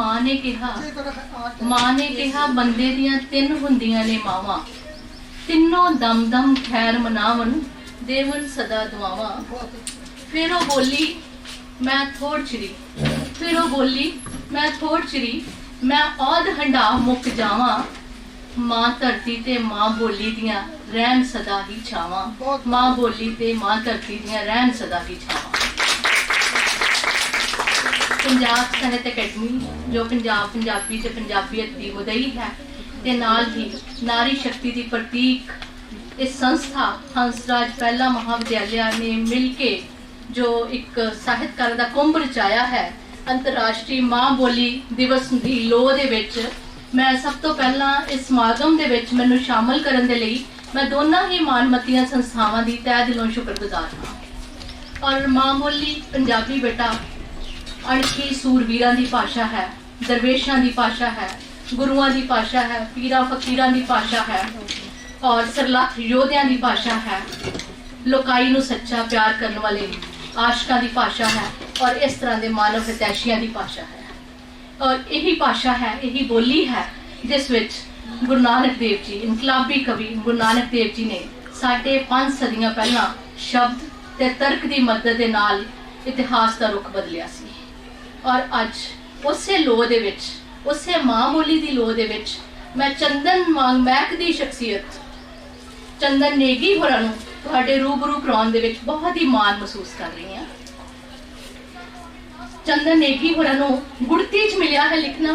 मां ने कहा बंदे दियां तिन हुंदियां ने मावां, तिन्नों दम दम खैर मनावन, देवन सदा दुआवां। फिर वो बोली मैं थोड़ चिरी, फिर वो बोली मैं थोड़ चिरी, मैं औध हंडा मुक जावां। मां धरती ते मां बोली दियां रहन सदा ही छावां, मां बोली ते मां धरती दियां रहन सदा ही छावां। पंजाब साहित्य अकैडमी जो पंजाब पंजाबी ते पंजाबीयत दी मुदई है ते नाल ही नारी शक्ति दी प्रतीक, इस संस्था हंसराज पहला महाविद्यालय ने मिल के जो एक साहित्यकार दा कुंभ रचाया है अंतरराष्ट्रीय मां बोली दिवस दी लोह दे विच, मैं सब तो पहला इस समागम दे विच मैनूं शामिल करन दे लई मैं दोनों ही मानमतियां संस्थावां दी तहे दिलों शुक्रगुजार हां। और मां बोली पंजाबी बेटा अणखी सूरवीरां दी भाषा है, दरवेशां दी भाषा है, गुरुआं दी भाषा है, पीरां फकीरां दी भाषा है और सरलख योधियां दी भाषा है, लोकाई नूं सच्चा प्यार करने वाले आशकां दी भाषा है और इस तरह के मानव हितैषियां दी भाषा है। और यही भाषा है, यही बोली है जिस विच गुरु नानक देव जी इनकलाबी कवि गुरु नानक देव जी ने 5.5 सदियां पहला शब्द ते तर्क की मदद के नाल इतिहास का रुख बदलिया सी। और अज उसे लोह दे विच, उसे मां बोली दी लोह दे विच मैं चंदन वांग महकदी शख्सियत चंदन नेगी होरां नूं तुहाडे रूबरू कराउण दे विच बहुत ही मान महसूस कर रही हां। चंदन नेगी होरां नूं गुड़ती च मिलिया है लिखना,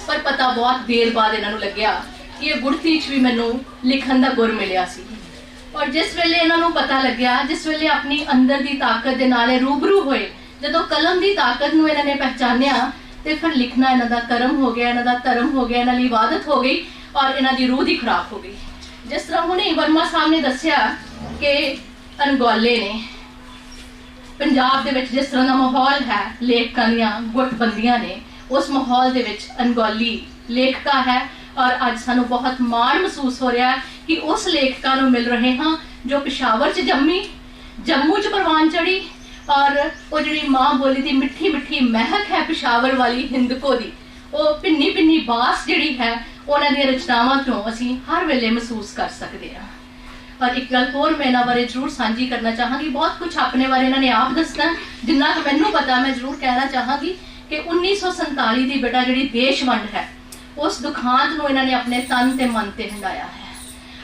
पर पता बहुत देर बाद इन्हां नूं लग्या कि ये गुड़ती च भी मैनूं लिखण दा गुर मिलिया सी। और जिस वेले इन्हां नूं पता लग्या, जिस वेले अपनी अंदर दी ताकत दे नाल रूबरू होए, जदों कलम दी ताकत नूं इन्हां ने पहचानिया ते फिर लिखना इन्हां दा कर्म हो गया, इन्हां दा धर्म हो गया, इन्हां दी इबादत हो गई और इन्हां दी रूह दी खुराक हो गई। जिस तरह हुणे वर्मा साहब ने दस्सिया कि अनगौले ने पंजाब दे विच जिस तरह का माहौल है, लेखकां दीआं गुटबंदियां ने, उस माहौल दे विच अनगौली लेखका है और अज सानू बहुत माण महसूस हो रहा है कि उस लेखका नूं मिल रहे हाँ जो पेशावर च जम्मी, जम्मू च परवान चढ़ी और वो जिहड़ी मां बोली दी मिठी मिठी महक है पेशावर वाली हिंदको दी, वो भिन्नी भिन्नी बास जिहड़ी है उन्हां दी रचनावां चों असीं हर वेले महसूस कर सकते हैं। और एक गल होर मैं इन्हां बारे जरूर साझी करना चाहांगी, बहुत कुछ अपने बारे इन्हां ने आप दसना, जिन्ना कि मैनूं पता मैं जरूर कहना चाहांगी कि 1947 की बेटा जिहड़ी देश वंड है उस दुखांत नूं इन्हां ने अपने तन ते मन ते हंडाया है।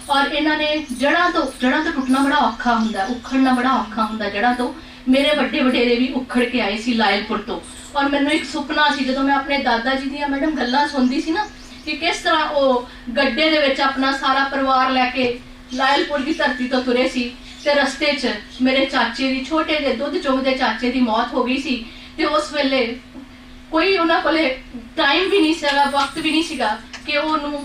और इन्हां ने जड़ां तो टुटना बड़ा औखा हुंदा, उखड़ना बड़ा औखा हुंदा जड़ां तो। मेरे बड़े वडेरे भी उखड़ के आए सी लायलपुर तो, और मैनूं एक सुपना सी जदों मैं अपने दादा जी दी मैडम गल्लां सुनदी सी ना कि किस तरह वो गड्डे दे विच अपना सारा परिवार लैके लायलपुर की धरती तो तुरे सी ते रस्ते च मेरे चाचे दी छोटे जे दुध चुगदे चाचे दी मौत हो गई सी ते उस वेले कोई उन्हां कोले टाइम भी नहीं सीगा, वक्त भी नहीं सीगा कि उहनूं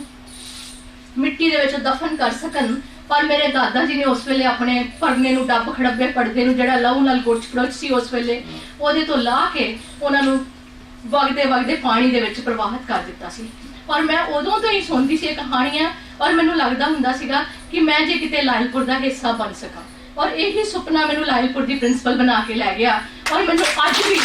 मिट्टी दे विच दफन कर सकन। पर मेरे दादा जी ने उस वेले अपने परने नूं डब खड़ब्बे पड़दे नूं जिहड़ा लहू नाल गुरच पड़ोच सी उस वेले ओहदे तो ला के उहनां नूं वगदे वगदे पानी दे विच प्रवाहित कर दिता सी। और मैं उदों तो ही सुनदी सी कहानियां और मैनूं लगदा हुंदा सीगा कि मैं जे किते लायलपुर दा हिस्सा बन सकां। और यही सुपना मैनूं लायलपुर दी प्रिंसीपल बना के लै गया। और मैनूं अज भी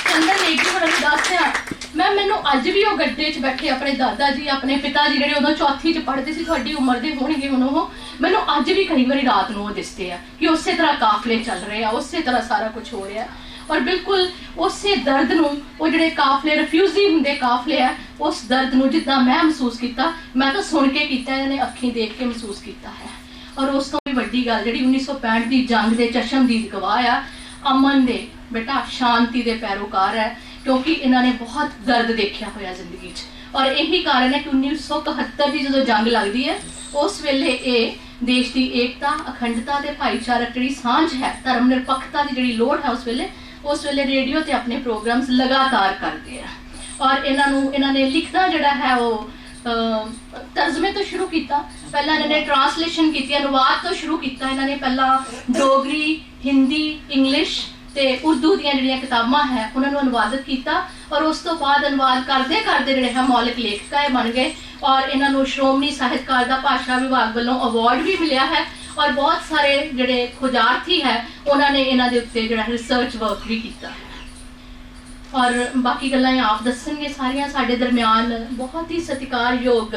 चंदन नेगी होरां नूं दस्सिया मैं मैनूं अज भी वो गड्डे च बैठे अपने दादा जी अपने पिता जी जिहड़े उदों चौथी च पढ़दे सी, तुहाडी उम्र दे होणगे हुण ओह, मैनूं अज भी कई बारी रात नूं दिसदे आ कि उस तरह काफले चल रहे हैं, उस तरह सारा कुछ हो रहा है। और बिल्कुल उस दर्द नूं वो जिहड़े काफले रिफ्यूजी हुंदे काफले है उस दर्द नूं जिद्दां मैं महसूस किया, मैं तो सुन के किया, इन्हें अखीं देख के महसूस किया है। और उस तो भी वड्डी गल जिहड़ी 1965 की जंग के चशमदीद गवाह आ, अमन दे बेटा शांति के पैरोकार है, क्योंकि इन्होंने बहुत दर्द देखा होया जिंदगी च। और यही कारण है कि 1971 की जो जंग लगती है उस वेले ये देश की एकता अखंडता ते भाईचारक जिहड़ी सांझ है धर्म निरपक्षता की जिहड़ी लोड़ है उस वेले रेडियो ते अपने प्रोग्राम्स लगातार करते हैं। और इन्होंने लिखना जिहड़ा है वो तर्जमे तो शुरू किया, पहला इन्होंने ट्रांसलेशन की, अनुवाद तो शुरू किया। इन्होंने पहला डोगरी हिंदी इंग्लिश ते उर्दू दी जिहड़ियां किताबां है उन्होंने अनुवादित किया। और उस तो बाद अनुवाद करते करते जिहड़े है मौलिक लेखक बन गए। और इन्होंने श्रोमणी साहित्यकार दा भाषा विभाग वालों अवार्ड भी मिलिया है। और बहुत सारे जिहड़े खोजार्थी है उन्होंने इन्हां दे उत्ते जिहड़ा रिसर्च वर्क भी किया है। और बाकी गल्लां आप दस्सणगे सारियां। साडे दरम्यान बहुत ही सत्कारयोग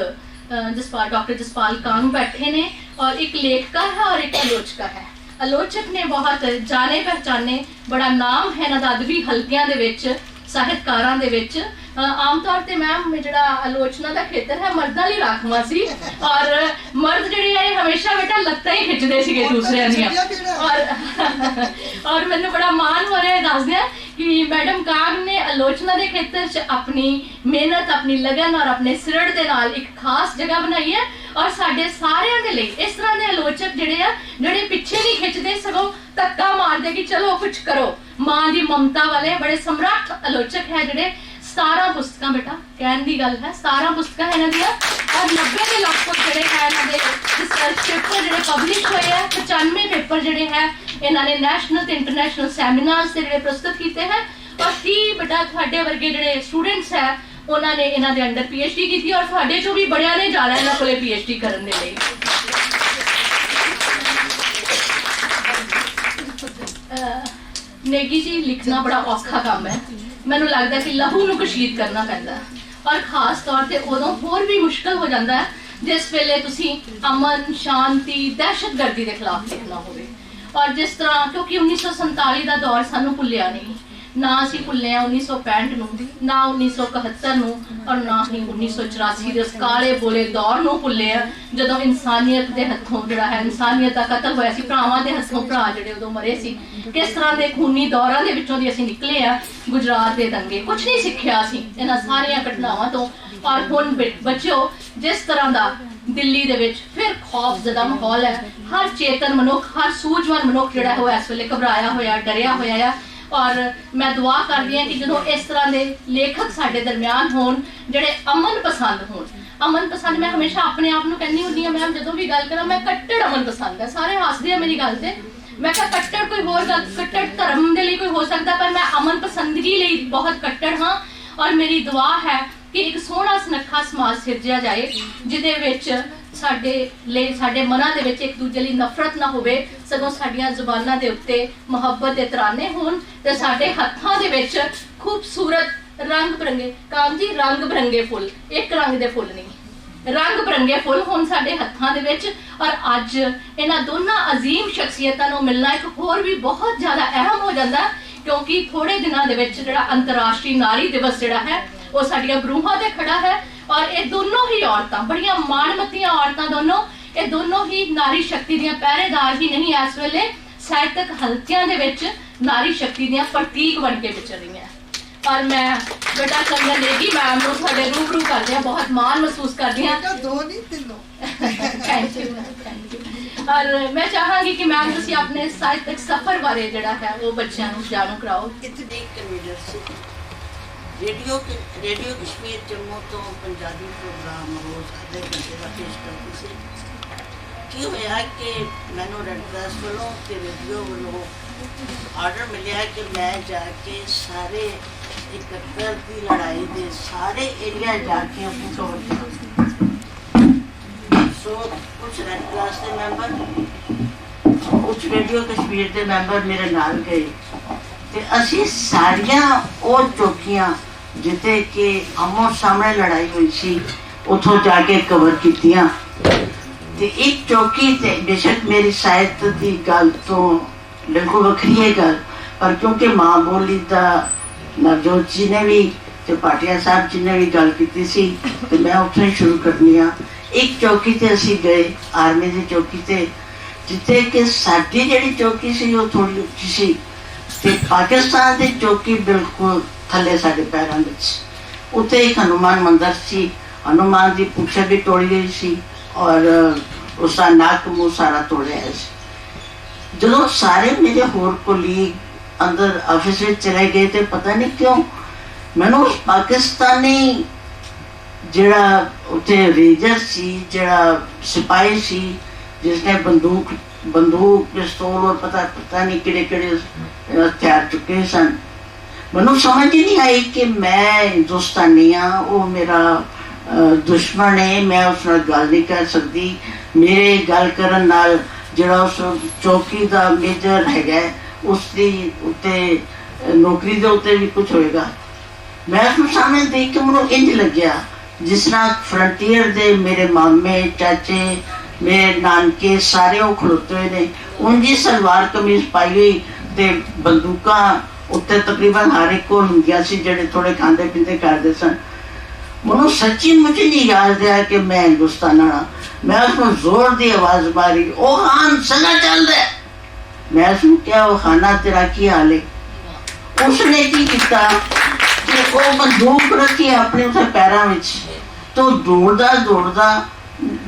जसपाल डॉक्टर जसपाल कानू बैठे ने, और एक लेखका है और एक आलोचका है। आलोचक ने बहुत जाने पहचाने, बड़ा नाम है इन्हां दा अदबी हलकियां दे विच, ਸਾਹਿਤਕਾਰਾਂ ਦੇ ਵਿੱਚ। ਆਮ ਤੌਰ ਤੇ ਮੈਮ ਜਿਹੜਾ ਆਲੋਚਨਾ ਦਾ ਖੇਤਰ ਹੈ ਮਰਦਾਂ ਲਈ ਰਾਖਵਾਂ ਸੀ, ਔਰ ਮਰਦ ਜਿਹੜੇ ਆ ਇਹ ਹਮੇਸ਼ਾ ਬੇਟਾ ਲੱਤਾਂ ਹੀ ਖਿੱਚਦੇ ਸੀਗੇ ਦੂਸਰਿਆਂ ਦੀਆਂ। ਔਰ ਮੈਨੂੰ ਬੜਾ ਮਾਣ ਹੋ ਰਿਹਾ ਦੱਸਦਿਆਂ ਕਿ ਮੈਡਮ ਕਾਗ ਨੇ ਆਲੋਚਨਾ ਦੇ ਖੇਤਰ 'ਚ ਆਪਣੀ ਮਿਹਨਤ, ਆਪਣੀ ਲਗਨ ਔਰ ਆਪਣੇ ਸਿਰੜ ਦੇ ਨਾਲ ਇੱਕ ਖਾਸ ਜਗ੍ਹਾ ਬਣਾਈ ਹੈ। ਔਰ ਸਾਡੇ ਸਾਰਿਆਂ ਦੇ ਲਈ ਇਸ ਤਰ੍ਹਾਂ ਦੇ ਆਲੋਚਕ ਜਿਹੜੇ ਆ, ਜਿਹੜੇ ਪਿੱਛੇ ਨਹੀਂ ਖਿੱਚਦੇ ਸਗੋਂ ਧੱਕਾ ਮਾਰਦੇ ਕਿ ਚਲੋ ਕੁਝ ਕਰੋ। ਮਾਂ ਦੀ ਮਮਤਾ ਵਾਲੇ ਬੜੇ ਸਮਰੱਥ ਆਲੋਚਕ ਹੈ ਜਿਹੜੇ 17 ਪੁਸਤਕਾਂ ਬੇਟਾ ਕਹਿਣ ਦੀ ਗੱਲ ਹੈ, 17 ਪੁਸਤਕਾਂ ਇਹਨਾਂ ਦੀਆਂ, ਔਰ 90 ਦੇ ਲਗਭਗ ਜਿਹੜੇ ਹੈ ਇਹਨਾਂ ਦੇ ਰਿਸਰਚ ਪੇਪਰ ਜਿਹੜੇ ਪਬਲਿਸ਼ ਹੋਏ ਆ। 95 ਪੇਪਰ ਜਿਹੜੇ ਹੈ ਇਹਨਾਂ ਨੇ ਨੈਸ਼ਨਲ ਤੇ ਇੰਟਰਨੈਸ਼ਨਲ ਸੈਮੀਨਾਰਸ ਤੇ ਜਿਹੜੇ ਪ੍ਰਸਤੁਤ ਕੀਤੇ ਹੈ। ਔਰ 30 ਬੇਟਾ ਤੁਹਾਡੇ ਵਰਗੇ ਜਿਹੜੇ ਸਟੂਡੈਂਟਸ ਹੈ ਉਹਨਾਂ ਨੇ ਇਹਨਾਂ ਦੇ ਅੰਡਰ PhD ਕੀਤੀ, ਔਰ ਤੁਹਾਡੇ ਚੋਂ ਵੀ ਬੜਿਆਂ ਨੇ ਜਾਣਾ ਇਹਨਾਂ ਕੋਲੇ PhD ਕਰਨ ਦੇ ਲਈ। नेगी जी लिखना बड़ा औखा काम है, मैनू लगता है कि लहू नूं कशीद करना पैंदा है, और खास तौर पे उदों होर भी मुश्किल हो जाता है जिस वेले तुसी अमन, शांति, दहशतगर्दी के खिलाफ लिखना होवे। और जिस तरह क्योंकि 1947 का दौर सानू भुलिया नहीं, ना असी भुल्ले 1965 नूं, ना 1971 नूं, और ना ही 1984 के उस काले बोले दौर नूं भुल्ले जदों इंसानियत के हथों जिहड़ा है इंसानियत का कतल होया सी, भरावां दे हथों भरा जिहड़े उदों मरे सी। किस तरह के खूनी दौरां दे विचों दी असीं निकले आ। गुजरात के दंगे कुछ नहीं सिक्ख्या असीं इन्हां सारियां घटनावां तो। और हुण बच्चो जिस तरह का दिल्ली दे विच फिर खौफजदा माहौल है, हर चेतन मनुख, हर सूझवान मनुख जिहड़ा है इस वेले घबराया होया, डरिया होया है। और मैं दुआ करदी हां कि जो इस तरह के लेखक साडे दरम्यान होण जिहड़े अमन पसंद होण। अमन पसंद मैं हमेशा अपने आप नूं कहनी हुंदी हां मैम जदों भी गल करां, मैं कट्टर अमन पसंद है। सारे हसदे आ मेरी गल ते, मैं कहा कट्टर कोई होर गल, कट्टर धर्म दे लई कोई हो सकदा, पर मैं अमन पसंदगी लई बहुत कट्टर हाँ। और मेरी दुआ है कि एक सोहना सुनक्खा समाज सिरजिया जाए जिहदे विच साडे मनां दे विच एक दूजे लई नफरत ना होवे, सगों साडीआं ज़ुबानां दे उत्ते मुहब्बत दे तराने होण, ते साडे हत्थां दे विच खूबसूरत रंग बिरंगे काम जी रंग बिरंगे फुल, एक रंग दे फुल नहीं, रंग बिरंगे फुल होण साडे हत्थां दे विच। और अज इन्हां दोनों अजीम शख्सियतां नूं मिलना एक होर भी बहुत ज़्यादा अहम हो जाता, क्योंकि थोड़े दिनों दे विच जिहड़ा अंतरराष्ट्रीय नारी दिवस जिहड़ा है वो साडियां बरूहां ते खड़ा है। और ये दोनों ही औरतां बड़ियां माणमतियां औरतां दोनों, ये दोनों ही नारी शक्ति दियां पहरेदार ही नहीं इस वेले साहित्यक हलकियां दे विच नारी शक्ति दियां प्रतीक बन के विचर रही हैं। और मैं बेटा चंदन नेगी मैम नूं तुहाडे रूबरू करदे हां बहुत मान महसूस करदी हां। Thank you. और मैं चाहांगी कि मैम तुसीं अपने साहित्यक सफर बारे जिहड़ा है वो बच्चों नूं जाणू कराओ। इतने कन्वीनर से रेडियो कश्मीर जम्मू तो पंजाबी प्रोग्राम रोज़ आधे घंटे का पेश करती सी। की होया कि मैनू रेड क्रॉस वालों ते रेडियो वालों आर्डर मिले कि मैं जाके सारे 71 की लड़ाई के सारे एरिया जाके अपनी कवर करूँ। सो कुछ रेड क्रॉस के मैंबर, कुछ रेडियो कश्मीर के मैंबर मेरे नाल गए, ते असी सारियां वो चौकियां जिथे कि आमो सामने लड़ाई हुई सी उथों जाके कवर कीतियां। ते एक चौकी ते बेशक मेरी साहित्य की गल तो बिल्कुल वखरी है गल, पर क्योंकि माँ बोली का नवजोत जी ने भी ते भाटिया साहब जी ने भी गल की सी, तो मैं उत्थों ही शुरू करनी हाँ। एक चौकी ते असी गए आर्मी की चौकी ते, जिथे कि साडी जिहड़ी चौकी सी वो थोड़ी उच्ची सी, ते पाकिस्तान की चौकी बिल्कुल थले साडे पैरों विच। उत्थे एक हनुमान मंदिर सी, हनुमान की पुछ भी तोड़ी गई सी और उसका नक मुँह सारा तोड़िया सी। जो सारे मेरे होर कोलीग अंदर ऑफिस में चले गए थे, पता नहीं क्यों मैनू उस पाकिस्तानी जिहड़ा उत्थे रेंजर सी, जिहड़ा सिपाही सी जिसने बंदूक पिस्तौल और पता नहीं किहड़े हथियार चुके सन, मैनू समझ ही नहीं आई कि मैं हिंदुस्तानी हाँ, वो मेरा दुश्मन है, मैं उस नाल गल नहीं कर सकती। मेरे गल करन नाल जिहड़ा उस चौकी का मेजर हैगा उसकी उत्ते नौकरी के उत्ते भी कुछ होएगा। मैं उसको सामने देख के मैं इंज लग्या जिस तरह फ्रंटियर दे मेरे मामे चाचे मेरे नानके सारे वो खड़ोते हुए ने उनकी सलवार कमीज पाई हुई ते बंदूकां उत्ते तकरीबन हर एक कोल हुंदियां सी जेड़े थोड़े खांदे पींदे करदे सन। मनु सच्ची मुझे नहीं याद दिया कि मैं हिंदुस्तान आना। मैं उसमें जोर दी आवाज मारी, ओ खान सगा चल दे। मैं उसमें क्या वो खाना तेरा की हाल है? उसने की किया कि वो बंदूक रखी अपने उसे पैरों में तो दौड़दा दौड़दा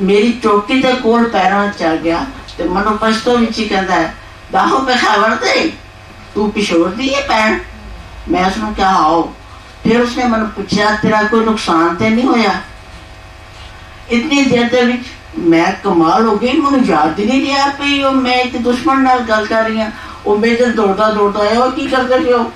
मेरी चौकी के कोल पैरों च आ गया तो मनु पछतो विच ही कहता है दाहो पेशावर दे तू पिछोड़ दी है पैन। मैं उसमें क्या आओ फिर उसने मैंने पूछा तेरा कोई नुकसान तो नहीं होया? इतनी देर दे विच मैं कमाल हो गई, मैंने याद ही नहीं रहा भी मैं एक दुश्मन नाल गल कर रही हूँ। वो मेरे दौड़ता दौड़ता आया वो की करते पे हो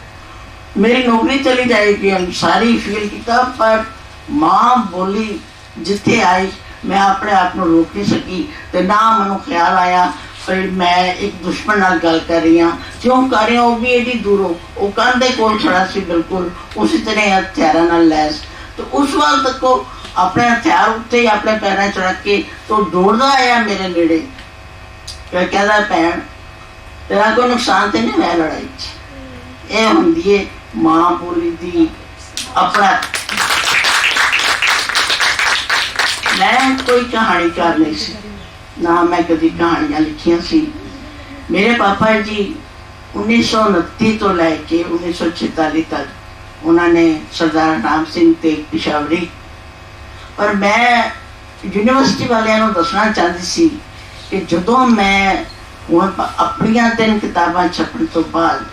मेरी नौकरी चली जाएगी। हम सारी फील किया पर मां बोली जिथे आई मैं अपने आप को रोक नहीं सकी तो ना मनु ख्याल आया फिर मैं एक दुश्मन नाल गल कर रही हाँ क्यों कर रही हूँ। वो भी एडी दूरों वो कंध दे कोल खड़ा सी बिल्कुल उसी तरह हथियारों नाल लैस। तो उस वाल तक को अपने हथियार उत्ते ही अपने पैरों च रख के तो दौड़दा आया मेरे नेड़े फिर कहता भैन तेरा कोई नुकसान तो नहीं होया लड़ाई च। यह हुंदी है मां बोली दी अपना। मैं कोई कहानीकार नहीं सी ना मैं कभी कहानियां लिखियां सी। मेरे पापा जी 1929 तो लैके 1946 तक उन्होंने सरदार राम सिंह तेग पिशावरी पर मैं यूनिवर्सिटी वालियां दसना चाहती सी कि जदों मैं हुण अपनियां 3 किताबां छपण तो बाद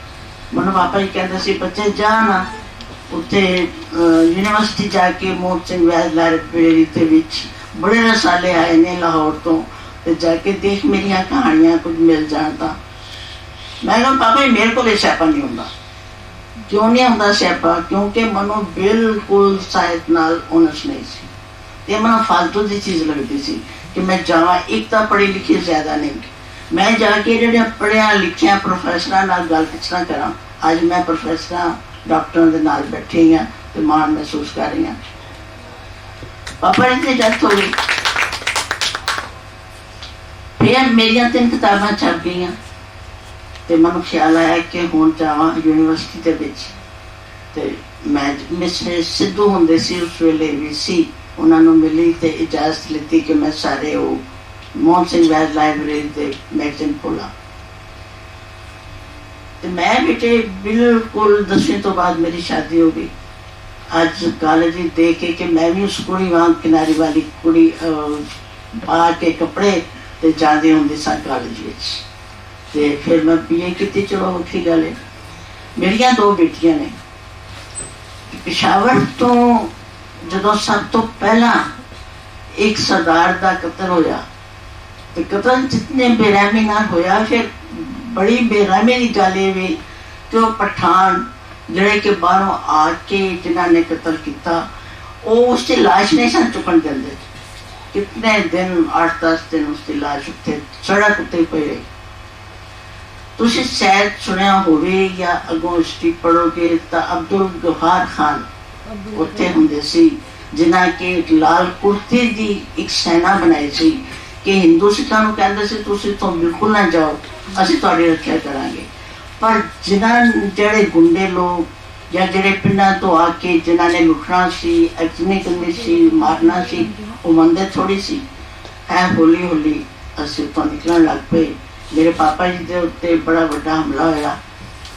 मैनू पापा जी कहते सी बच्चे जा ना उत्थे यूनिवर्सिटी जाके मोहन सिंह वैद लाइब्रेरी के विच बड़े रसाले आए ने लाहौर तो जाके देख मेरिया कहानियां कुछ मिल जाता। मैं कहा पापा जी मेरे को स्यापा नहीं होंदा। क्यों नहीं होंदा स्यापा? क्योंकि मनु बिल्कुल साहित्य नाल ओनस नहीं सी ते मैं फालतू की चीज़ लगती सी कि मैं जावा एक तो पढ़ी लिखी ज्यादा नहीं मैं जाके जो पढ़िया लिखिया प्रोफैसर नाल गल किसना करा। अज मैं प्रोफैसर डॉक्टरों के नाल बैठी हाँ तो मान महसूस कर रही हाँ। पापा जी की डेथ हो गई फिर मेरिया 3 किताबां छप गई तो मैं ख्याल आया कि हुण जावा यूनिवर्सिटी के विच ते मैं मिस्टर सिद्धू हुंदे सी उस वेले भी सी उन्होंने मिली तो इजाजत लीती कि मैं सारे वो मोहन सिंह वैद लाइब्रेरी के मैगजीन खोला। तो मैं बेटे बिल्कुल 10वीं तो बाद मेरी शादी हो गई। अज कॉलेज देख के मैं भी उस कुड़ी वांग किनारी वाली कुड़ी पा के कपड़े तो जाती होंगी सा कॉलेज ते फिर मैं BA की चलो वक्री गल है। मेरिया 2 बेटियां ने पिशावर तो जो सब तो पहला एक सरदार का कत्ल होया तो कत्ल जितने बेरहमी नाल होया फिर बड़ी बेरहमी की गल ये कि वो पठान जड़े के बाहरों आके जिन्होंने कत्ल किया वो उसकी लाश नहीं सन चुकन देंगे। कितने दिन 8-10 दिन उसकी लाश उत्ते सड़क उत्ते पई रही। तुसी शायद सुनिया होवे या अगों हिस्ट्री पढ़ोगे तो अब्दुल गफार खान उत्ते हुंदे सी जिन्हां के एक लाल कुर्ते दी एक सेना बनाई सी कि हिंदू सिखां नूं कहंदे सी तुसी तो बिल्कुल ना जाओ असीं तुहाडी रक्षा करांगे। पर जिन्हां जेड़े गुंडे लोग या जेड़े पिंडां तो आके जिन्हां ने लुटना सी एक्चुअली करनी सी मारना सी वो मंदे थोड़ी सी है। हौली हौली असीं तो निकलण लग पे। मेरे पापा जी के उत्ते बड़ा बड़ा हमला होया।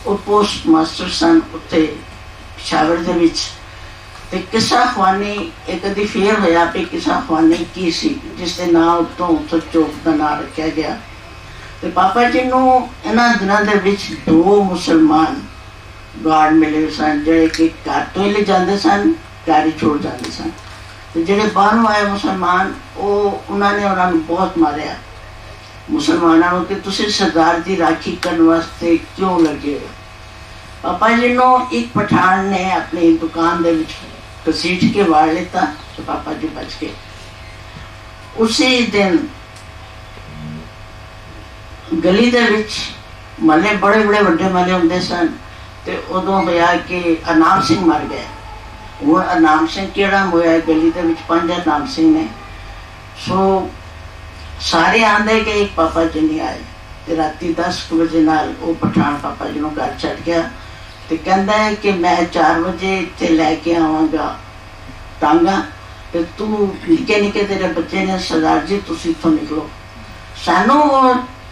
वो पोस्ट मास्टर सन उत्ते पिशावर दे विच ते किस्सा ख्वानी एक अदी फेर होया पे किस्सा ख्वानी की सी जिसके नाम उत्तों उत्तर चौक का नाम रखा गया। तो पापा जी नूं इन्हां दिनां दे विच 2 मुसलमान गार्ड मिले सन जेड़े कि घर तो ही ले जाते सन घर ही छोड़ जाते सन। तो जेड़े बाहरों आए मुसलमान वो उन्होंने उन्होंने बहुत मारिया मुसलमानों के तुसी सरदार की राखी करने वास्ते क्यों लगे हो। पापा जी नो एक पठान ने अपनी दुकान दे विच घसीट के वाड़ लेता तो पापा जी बच गए। उसी दिन गली दे विच महल्ले बड़े बड़े वड्डे महल्ले होंदे सन ते उदों होया कि अनाम सिंह मर गए। ਹੁਣ ਅਨਾਮ ਸਿੰਘ ਕਿਹੜਾ ਹੋਇਆ ਗਲੀ ਦੇ ਵਿੱਚ 5 ਅਨਾਮ ਸਿੰਘ ਨੇ। ਸੋ ਸਾਰੇ ਆਂਦੇ ਕਿ ਇੱਕ ਪਾਪਾ ਜੀ ਨਹੀਂ ਆਏ ਤੇ ਰਾਤੀ 10 ਵਜੇ ਨਾਲ ਉਹ ਪਠਾਨ ਪਾਪਾ ਜੀ ਨੂੰ ਘਰ ਛੱਡ ਗਿਆ ਤੇ ਕਹਿੰਦਾ ਹੈ ਕਿ ਮੈਂ 4 ਵਜੇ ਇੱਥੇ ਲੈ ਕੇ ਆਵਾਂਗਾ ਟਾਂਗਾ ਤੇ ਤੂੰ ਨਿੱਕੇ ਨਿੱਕੇ ਤੇਰੇ ਬੱਚੇ ਨੇ, ਸਰਦਾਰ ਜੀ ਤੁਸੀਂ ਇੱਥੋਂ ਨਿਕਲੋ। ਸਾਨੂੰ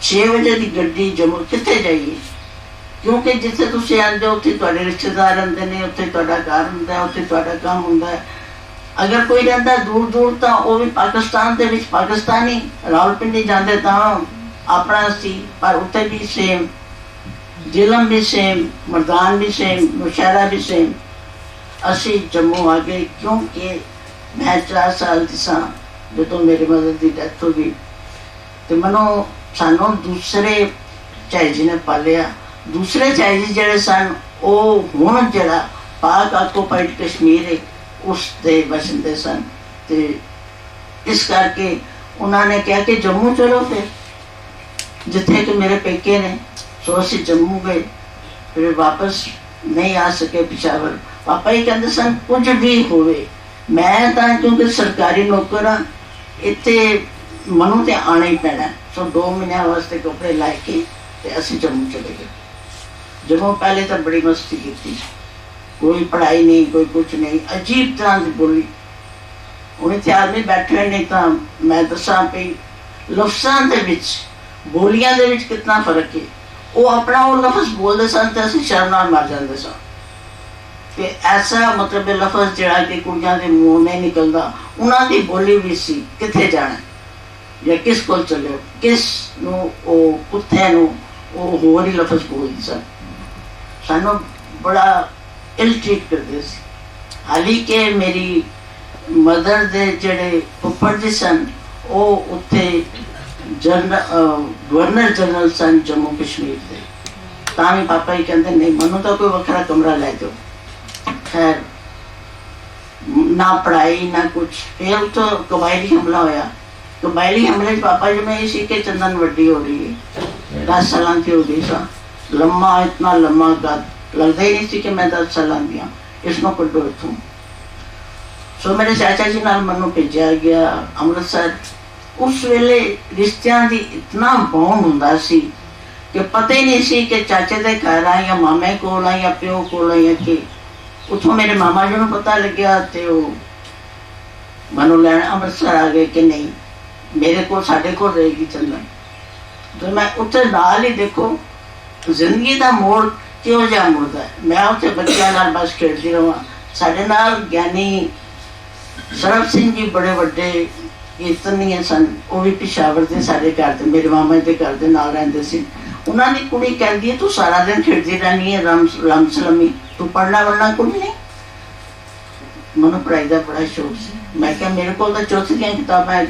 6 ਵਜੇ ਦੀ ਗੱਡੀ ਜੰਮੂ ਕਿੱਥੇ ਜਾਈਏ, ਕਿਉਂਕਿ ਜਿੱਥੇ ਤੁਸੀਂ ਆਉਂਦੇ ਹੋ ਉੱਥੇ ਤੁਹਾਡੇ ਰਿਸ਼ਤੇਦਾਰ ਰਹਿੰਦੇ ਨੇ, ਉੱਥੇ ਤੁਹਾਡਾ ਘਰ ਹੁੰਦਾ, ਉੱਥੇ ਤੁਹਾਡਾ ਕੰਮ ਹੁੰਦਾ ਹੈ। ਅਗਰ ਕੋਈ ਰਹਿੰਦਾ ਦੂਰ ਦੂਰ ਤਾਂ ਉਹ ਵੀ ਪਾਕਿਸਤਾਨ ਦੇ ਵਿੱਚ ਪਾਕਿਸਤਾਨੀ, ਰਾਵਲਪਿੰਡੀ ਜਾਂਦੇ ਤਾਂ ਆਪਣਾ ਸੀ, ਪਰ ਉੱਥੇ ਵੀ ਸੇਮ, ਜ਼ਿਲ੍ਹਾ ਵੀ ਸੇਮ, ਮਰਦਾਨ ਵੀ ਸੇਮ, ਨੌਸ਼ਹਿਰਾ ਵੀ ਸੇਮ। ਅਸੀਂ ਜੰਮੂ ਆ ਗਏ ਕਿਉਂਕਿ ਮੈਂ 4 ਸਾਲ ਦੀ ਸਾਂ ਜਦੋਂ ਮੇਰੀ ਮਦਰ ਦੀ ਡੈਥ ਹੋ ਗਈ ਤੇ ਮੈਨੂੰ ਸਾਨੂੰ ਦੂਸਰੇ ਝਾਈ ਜੀ ਨੇ ਪਾਲਿਆ। ਦੂਸਰੇ ਝਾਈ ਜੀ ਜਿਹੜੇ ਸਨ ਉਹ ਹੁਣ ਜਿਹੜਾ ਪਾਕ ਆਕੂਪਾਈਡ ਕਸ਼ਮੀਰ ਹੈ ਉਸ ਦੇ ਵਸਦੇ ਸਨ ਤੇ ਇਸ ਕਰਕੇ ਉਹਨਾਂ ਨੇ ਕਿਹਾ ਕਿ ਜੰਮੂ ਚਲੋ ਫਿਰ, ਜਿੱਥੇ ਕਿ ਮੇਰੇ ਪੇਕੇ ਨੇ। ਸੋ ਅਸੀਂ ਜੰਮੂ ਗਏ, ਫਿਰ ਵਾਪਸ ਨਹੀਂ ਆ ਸਕੇ ਪਿਸ਼ਾਵਰ। ਪਾਪਾ ਹੀ ਕਹਿੰਦੇ ਸਨ ਕੁਝ ਵੀ ਹੋਵੇ ਮੈਂ ਤਾਂ ਕਿਉਂਕਿ ਸਰਕਾਰੀ ਨੌਕਰ ਹਾਂ ਇੱਥੇ ਮੈਨੂੰ ਤੇ ਆਉਣਾ ਹੀ ਪੈਣਾ। ਸੋ 2 ਮਹੀਨਿਆਂ ਵਾਸਤੇ ਕੱਪੜੇ ਲੈ ਕੇ ਤੇ ਅਸੀਂ ਜੰਮੂ ਚਲੇ ਗਏ। जम्मू पहले तो बड़ी मस्ती की थी, कोई पढ़ाई नहीं, कोई कुछ नहीं, अजीब तरह की बोली। हूँ इतने आदमी बैठे हुए नहीं तो मैं दसा भी लफ्ज़ों के विच बोलियां दे विच कितना फर्क है। वो अपना वो लफ्ज़ बोलते सन तो असं शर्म नाल मर जाते सन कि ऐसा मतलब लफ्ज़ जड़ा कि कुड़ियां के मूँह नहीं निकलता। उन्होंने बोली भी सी कित्थे जाना या किस कोल चले, किस नूं ओ कुत्थे नूं वो होर ही लफ्ज़ बोलते सन। सानू बड़ा इल ट्रीट करते सी। हाली के मेरी मदर दे जड़े फुफड़ जी सन वो उत्थे गवर्नर जनरल सन जम्मू कश्मीर के, तां भी पापा ही कहते नहीं मनु तो कोई वखरा कमरा लै दो। खैर ना पढ़ाई ना कुछ। फिर तो कबायली हमला होया। कबायली हमले पापा जी में इसी के चंदन वड्डी हो रही है, 10 साल की हो गई सा। लम्मा इतना लम्मा कद लगता ही नहीं सी कि मैं 10 साल की हाँ, इसमें कड्डो इथों। सो मेरे चाचा जी नाल मनु भेजा गया अमृतसर। उस वेले रिश्तियां दी इतना बॉन्ड हुंदा सी कि पता ही नहीं सी कि चाचे दे घर आ या मामे कोल आ या प्यो कोल आ या कि। उथों मेरे मामा जी नूं पता लग्या ते ओ मनु लैण अमृतसर आ गए कि नहीं मेरे को साडे कोल रहेगी चंदन। तो मैं उत्थे नाल ही देखो जिंदगी का मोड़ क्यों जा मुड़ता है। मैं उत्थे बच्चों नाल बस खेडती रहा। साडे नाल ज्ञानी सरब सिंह जी बड़े बड़े कीर्तनीय सन, वो भी पिशावर के साढ़े घर के मेरे मामा के घर के नाल रहंदे सी। उन्होंने कुड़ी कहती है तू सारा दिन खेडती रहनी है लम सलमी, तू पढ़ना वढ़ना कुछ नहीं। मैनू पढ़ाई का बड़ा शौक से। मैं क्या मेरे को चौथी दी किताबां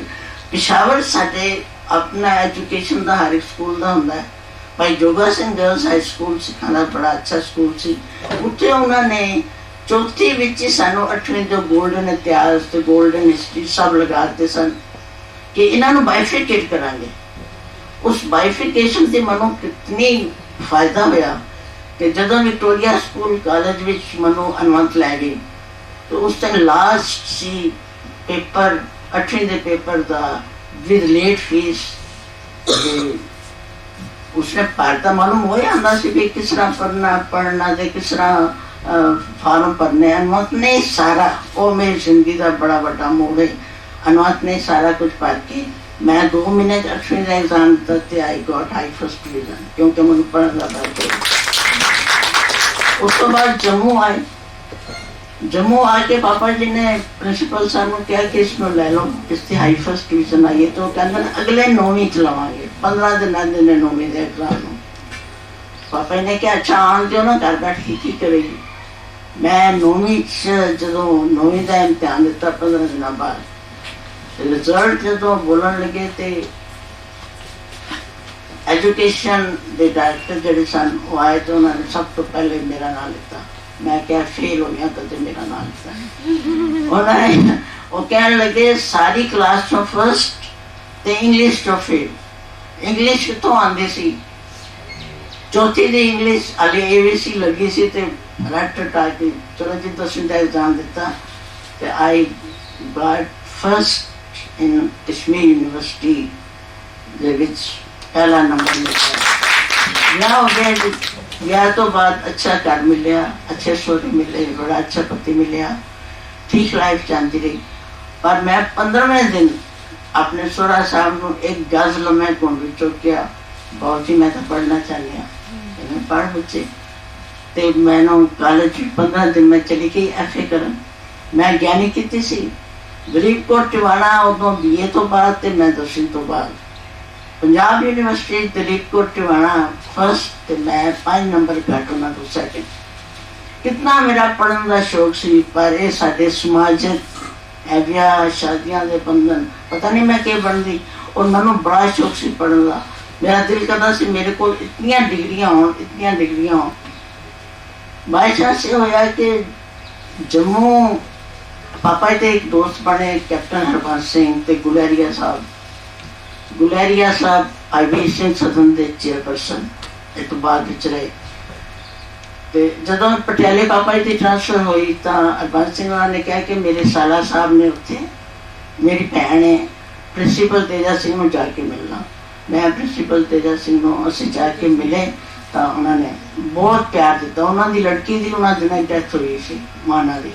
पिशावर साडे अपना एजुकेशन का हर एक स्कूल का होंदा है। भाई जोगा सिंह गर्ल्स हाई स्कूल सिखाना बड़ा अच्छा स्कूल सी। उत्थे उन्होंने चौथी विच ही सानू 8वीं तो गोल्डन इतिहास ते गोल्डन हिस्ट्री सब लगाते सन कि इन्हों बाइफिकेट करांगे। उस बाइफिकेशन से मनो कितनी फायदा होया कि जदों विक्टोरिया स्कूल कॉलेज विच मनो अनवंत लै गई तो उस टाइम लास्ट सी पेपर 8वीं के पेपर का विद लेट फीस। उसने पढ़ता मालूम हो आंदा सी भी किस तरह पढ़ना ते किस तरह फार्म भरने। अनवंत ने सारा वो मेरी जिंदगी का बड़ा बड़ा मोड़ है। अनवंत ने सारा कुछ पढ़ के मैं 2 महीने 8वीं का एग्जाम दिते। I got high first division क्योंकि मैं पढ़ने का बड़ा। उस तो बाद जम्मू आए। जम्मू आके पापा जी ने प्रिंसिपल साहब को कहा कि इसमें ले लो, इससे हाई फर्स्ट डिवीजन आई है। तो कहते अगले 9वीं चलावांगे, 15 दिन 9वीं के एग्जाम। पापा ने कहा अच्छा आन दो ना, घर बैठ के करेगी। मैं 9वीं जो 9वीं का इम्तिहान दिता 15 दिन बाद रिजल्ट जो बोलन लगे तो एजुकेशन के डायरेक्टर जोड़े सन वो आए तो उन्होंने सब तो पहले मेरा नाम लिता। मैं क्या फेल हो गया तो मेरा नाम लिता। उन्होंने वो कहने लगे सारी क्लास चो फर्स्ट तो इंग्लिश चो फेल। इंग्लिश कितों आती सी चौथी दी इंग्लिश हाले ABC लगी सी ते रट टा के चलो जी 10वीं का एग्जाम दिता ते I got first in Kashmir university दे विच पहला नंबर मिला। ब्याह हो गया जी, ब्याह तो बाद अच्छा घर मिलया, अच्छे सोहरे मिले, बड़ा अच्छा पति मिलया, ठीक लाइफ चलती रही। पर मैं 15वें दिन अपने सोहरा साहब को एक गज़ल मैं गुण विचों किया, बहुत ही मैं तो पढ़ना चाहती हूँ, मैं पढ़ बच्चे ते मैनू कॉलेज 15 दिन में चली गई FA करन। मैं ज्ञानी की सी गरीब कोट टिवाणा उदों BA तो बाद ते मैं 10वीं तो बाद पंजाब यूनिवर्सिटी दलीप कोट टिवाणा फर्स्ट ते मैं 5 नंबर घट उन्हां तो सैकेंड। कितना मेरा पढ़न का शौक सी, पर ये साडे समाजिक ब्याह शादियां दे बंधन पता नहीं मैं क्या बनती। और मैनू बड़ा शौक सी पढ़न का, मेरा दिल करता सी मेरे को इतनियां डिग्रियां होण, इतनियां डिग्रियां होण। बाई चांस ये होया कि जम्मू पापा के एक दोस्त बने कैप्टन हरबंस सिंह ते गुलेरिया साहब IB सिंह सदन के चेयरपर्सन एक बाद विच रहे। तो जदों पटियाले पापा जी की ट्रांसफर हुई तो हरबंस सिंह ने कहा कि मेरे साला साहब ने उत्थे मेरी भैन है प्रिंसीपल तेजा सिंह को जाके मिलना। मैं प्रिंसीपल तेजा सिंह को असीं जाके मिले तो उन्होंने बहुत प्यार दिता। उन्होंने लड़की की उन्होंने दिनों डेथ हुई सी माना की,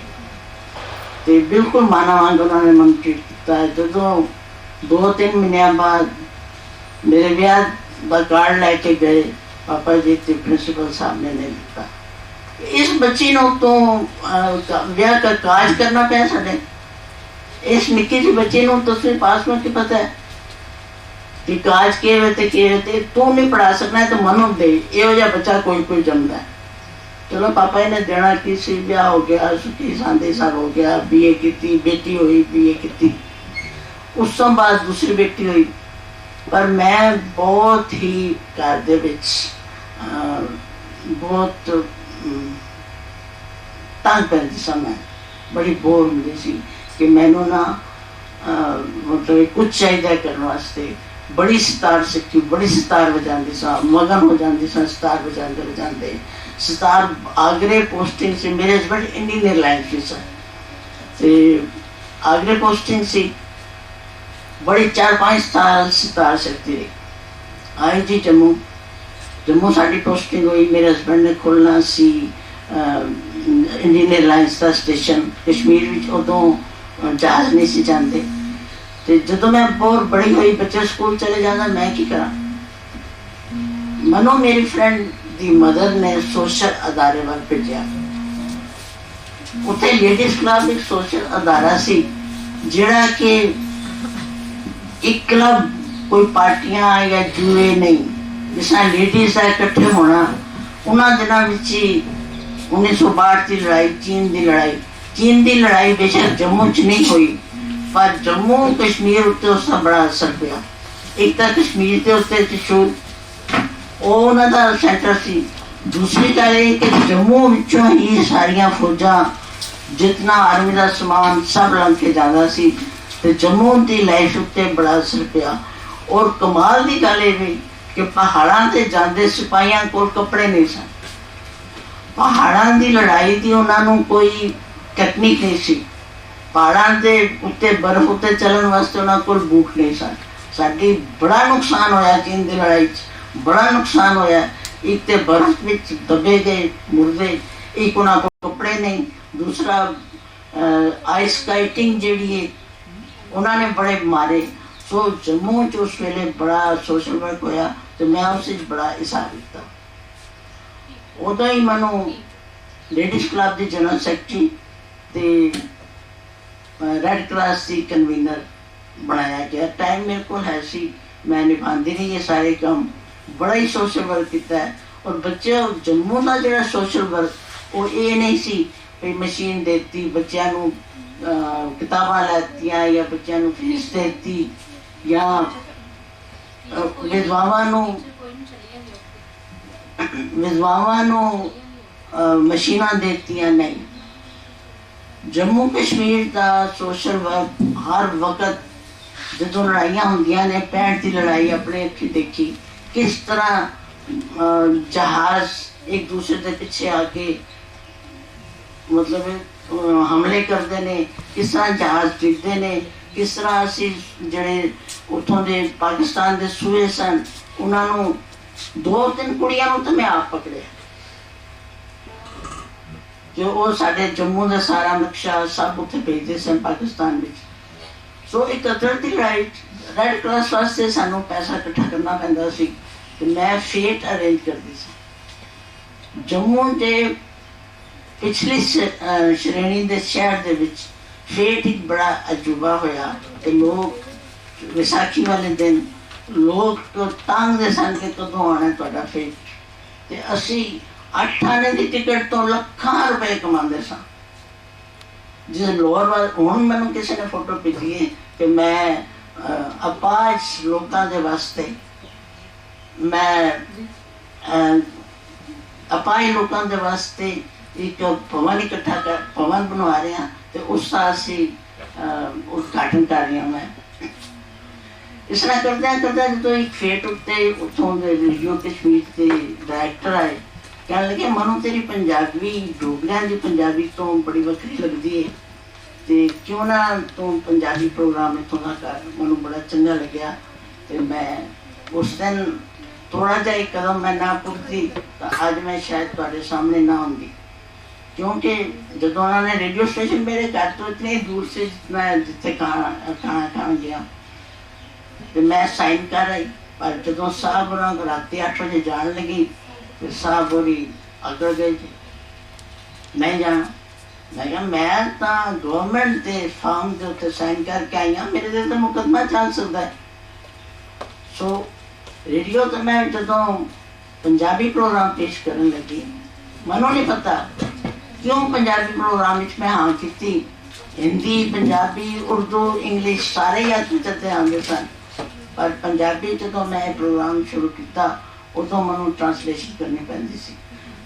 तो बिल्कुल माना वांग उन्होंने मन ट्रीट किया। जदों 2-3 महीनों बाद मेरे ब्याह का कार्ड लैके गए पापा जी ते प्रिंसीपल साहब ने नहीं दिता। इस बच्ची ने तो ब्याह का काज करना पाया साढ़े इस निक्की सी बच्ची ने तो सिर्फ पास में की पता है कि काज के तू नहीं पढ़ा सकना है तो मनो दे यो जा बच्चा कोई जमदा है। चलो पापा जी ने देना कि सी ब्याह हो गया, सुखी सांदी सब हो गया, BA की बेटी हुई, BA की उस तो बाद दूसरी बेटी हुई। पर मैं बहुत ही घर दे विच बहुत तंग पैंदी सी, मैं बड़ी बोर होंदी सी कि मैनू ना मतलब कुछ चाहिए करने वास्ते। बड़ी सितार सीखी, बड़ी सितार बजाती सा, मगन हो जाती सा सितार बजाते बजाते। सितार आगरे पोस्टिंग से मेरे हस्बैंड इंडियन एयरलाइंस की सर आगरे पोस्टिंग सी, बड़ी 4-5 साल सितार सकती रही। आई जी जम्मू साड़ी पोस्टिंग हुई, मेरे हस्बैंड ने खोलना सी इंडियन एयरलाइंस का स्टेशन कश्मीर में। उदों जहाज नहीं सी जाते, तो जो मैं बहुत बड़ी हुई बच्चे स्कूल चले जाना, मैं की करा। मनो मेरी फ्रेंड दी मदर ने सोशल अदारे वाल भेजा। उत्थे लेडीज क्लब एक सोशल अदारा सी जिहड़ा कि एक क्लब कोई पार्टियां या जुए नहीं, जिस लेडीज का इकट्ठे होना। उन्होंने दिनों में 1962 की लड़ाई, चीन की लड़ाई बेशक जम्मू च नहीं हुई, पर जम्मू कश्मीर उत्ते उसका बड़ा असर पिया। एक तो कश्मीर के उत्ते त्रिशूल उन्होंने सेंटर सी, दूसरी गल ये कि जम्मू विचों ही सारिया फौजा जितना आर्मी का समान सब लंघ के जाता सी, तो जम्मू की लाइफ उत्ते बड़ा असर पिया। और कमाल की गल ये कि पहाड़ों से जाते सिपाहियों को कपड़े नहीं सन। पहाड़ों की लड़ाई की उन्होंने कोई टेक्निक नहीं सी। पहाड़ों के उत्ते बर्फ उत्ते चलन वास्ते उन्होंने को बूट नहीं सन। साडी बड़ा नुकसान होया चीन की लड़ाई, बड़ा नुकसान होया। एक तो बर्फ में दबे गए मुर्दे, एक उन्होंने को कपड़े नहीं, दूसरा आइस स्काइटिंग जी है उन्होंने बड़े मारे। सो जम्मू च उस वेले बड़ा सोशल वर्क होया, तो मैं उस बड़ा हिसाब लिता। उदों ही मैनू लेडीज क्लब की जनरल सैकटरी ते रेड क्रॉस की कन्वीनर बनाया गया। टाइम मेरे को है सी, मैं निभाती रही ये सारे काम, बड़ा ही सोशल वर्क किया है। और बच्चे जम्मू का जो सोशल वर्क वो ये नहीं सी भी मशीन देती बच्चों को, किताबां लैतियां या बच्चों को फीस देती या विधवावां मशीना देतियां नहीं। जम्मू कश्मीर का सोशल वर्क हर वक्त जो लड़ाइयाँ होंदियां ने, 65 की लड़ाई अपने अखी देखी किस तरह जहाज एक दूसरे के पिछे आके मतलब हमले करते हैं, किस तरह जहाज डिगते हैं, किस तरह असी जड़े उतों के पाकिस्तान के सूए सन उन्होंने 2-3 कुड़ियां तो मैं आप पकड़े जो वो साढ़े जम्मू का सारा नक्शा सब उत्थे भेजते सन पाकिस्तान में। सो एक कुदरती रेड क्रॉस वास्ते सानू पैसा इकट्ठा करना पैंदा सी ते मैं फेट अरेंज करती सी। जम्मू के पिछली श्रेणी के शहर के विच फेट एक बड़ा अजूबा होया ते लोग विसाखी वाले दिन लोग तो तांगदे सन कि कदों आना तुहाडा फेट ते असी 8 आने की टिकट तो लाखां रुपए कमाते सन। जिस लोअर वाल हुण मैनूं किसी ने फोटो भेजी है कि मैं अपाज लोगों के वास्ते मैं अपाज लोगों के वास्ते एक भवन इकट्ठा कर भवन बनवा रहे हैं तो उसका असी उद्घाटन कर रही हूँ। मैं इस तरह करते जो एक फेट उत्ते उतों रेडियो कश्मीर के डायरैक्टर आए कह लगे मनु तेरी पंजाबी डोगरियां की पंजाबी तो बड़ी वक्री लगती है तो क्यों ना तू पंजाबी प्रोग्राम इतों का कर। मैं बड़ा चंगा लग्या तो मैं उस दिन थोड़ा जा एक कदम मैं ना पुटती तो अज मैं शायद तुहाडे सामने ना होंगी, क्योंकि जो उन्होंने रेडियो स्टेशन मेरे घर तो इतनी दूर से मैं जिथे खाना खान गया तो मैं साइन कर आई। पर जो साहब रात 8 बजे जान लगी तो साहब बोली अगर गए थे नहीं जाना। मैं कहा मैं तो गवर्नमेंट के फॉर्म के उत्ते साइन करके आई हाँ, मेरे तो मुकदमा चल सकता है। सो रेडियो तो मैं जो पंजाबी प्रोग्राम पेश करने लगी मनो नहीं पता क्यों पंजाबी प्रोग्राम में मैं हाँ की। हिंदी पंजाबी उर्दू इंग्लिश सारे ही अच चलते आते सन, पर पंजाबी जो मैं प्रोग्राम शुरू किया उदों मैं ट्रांसलेशन करनी पैंदी सी।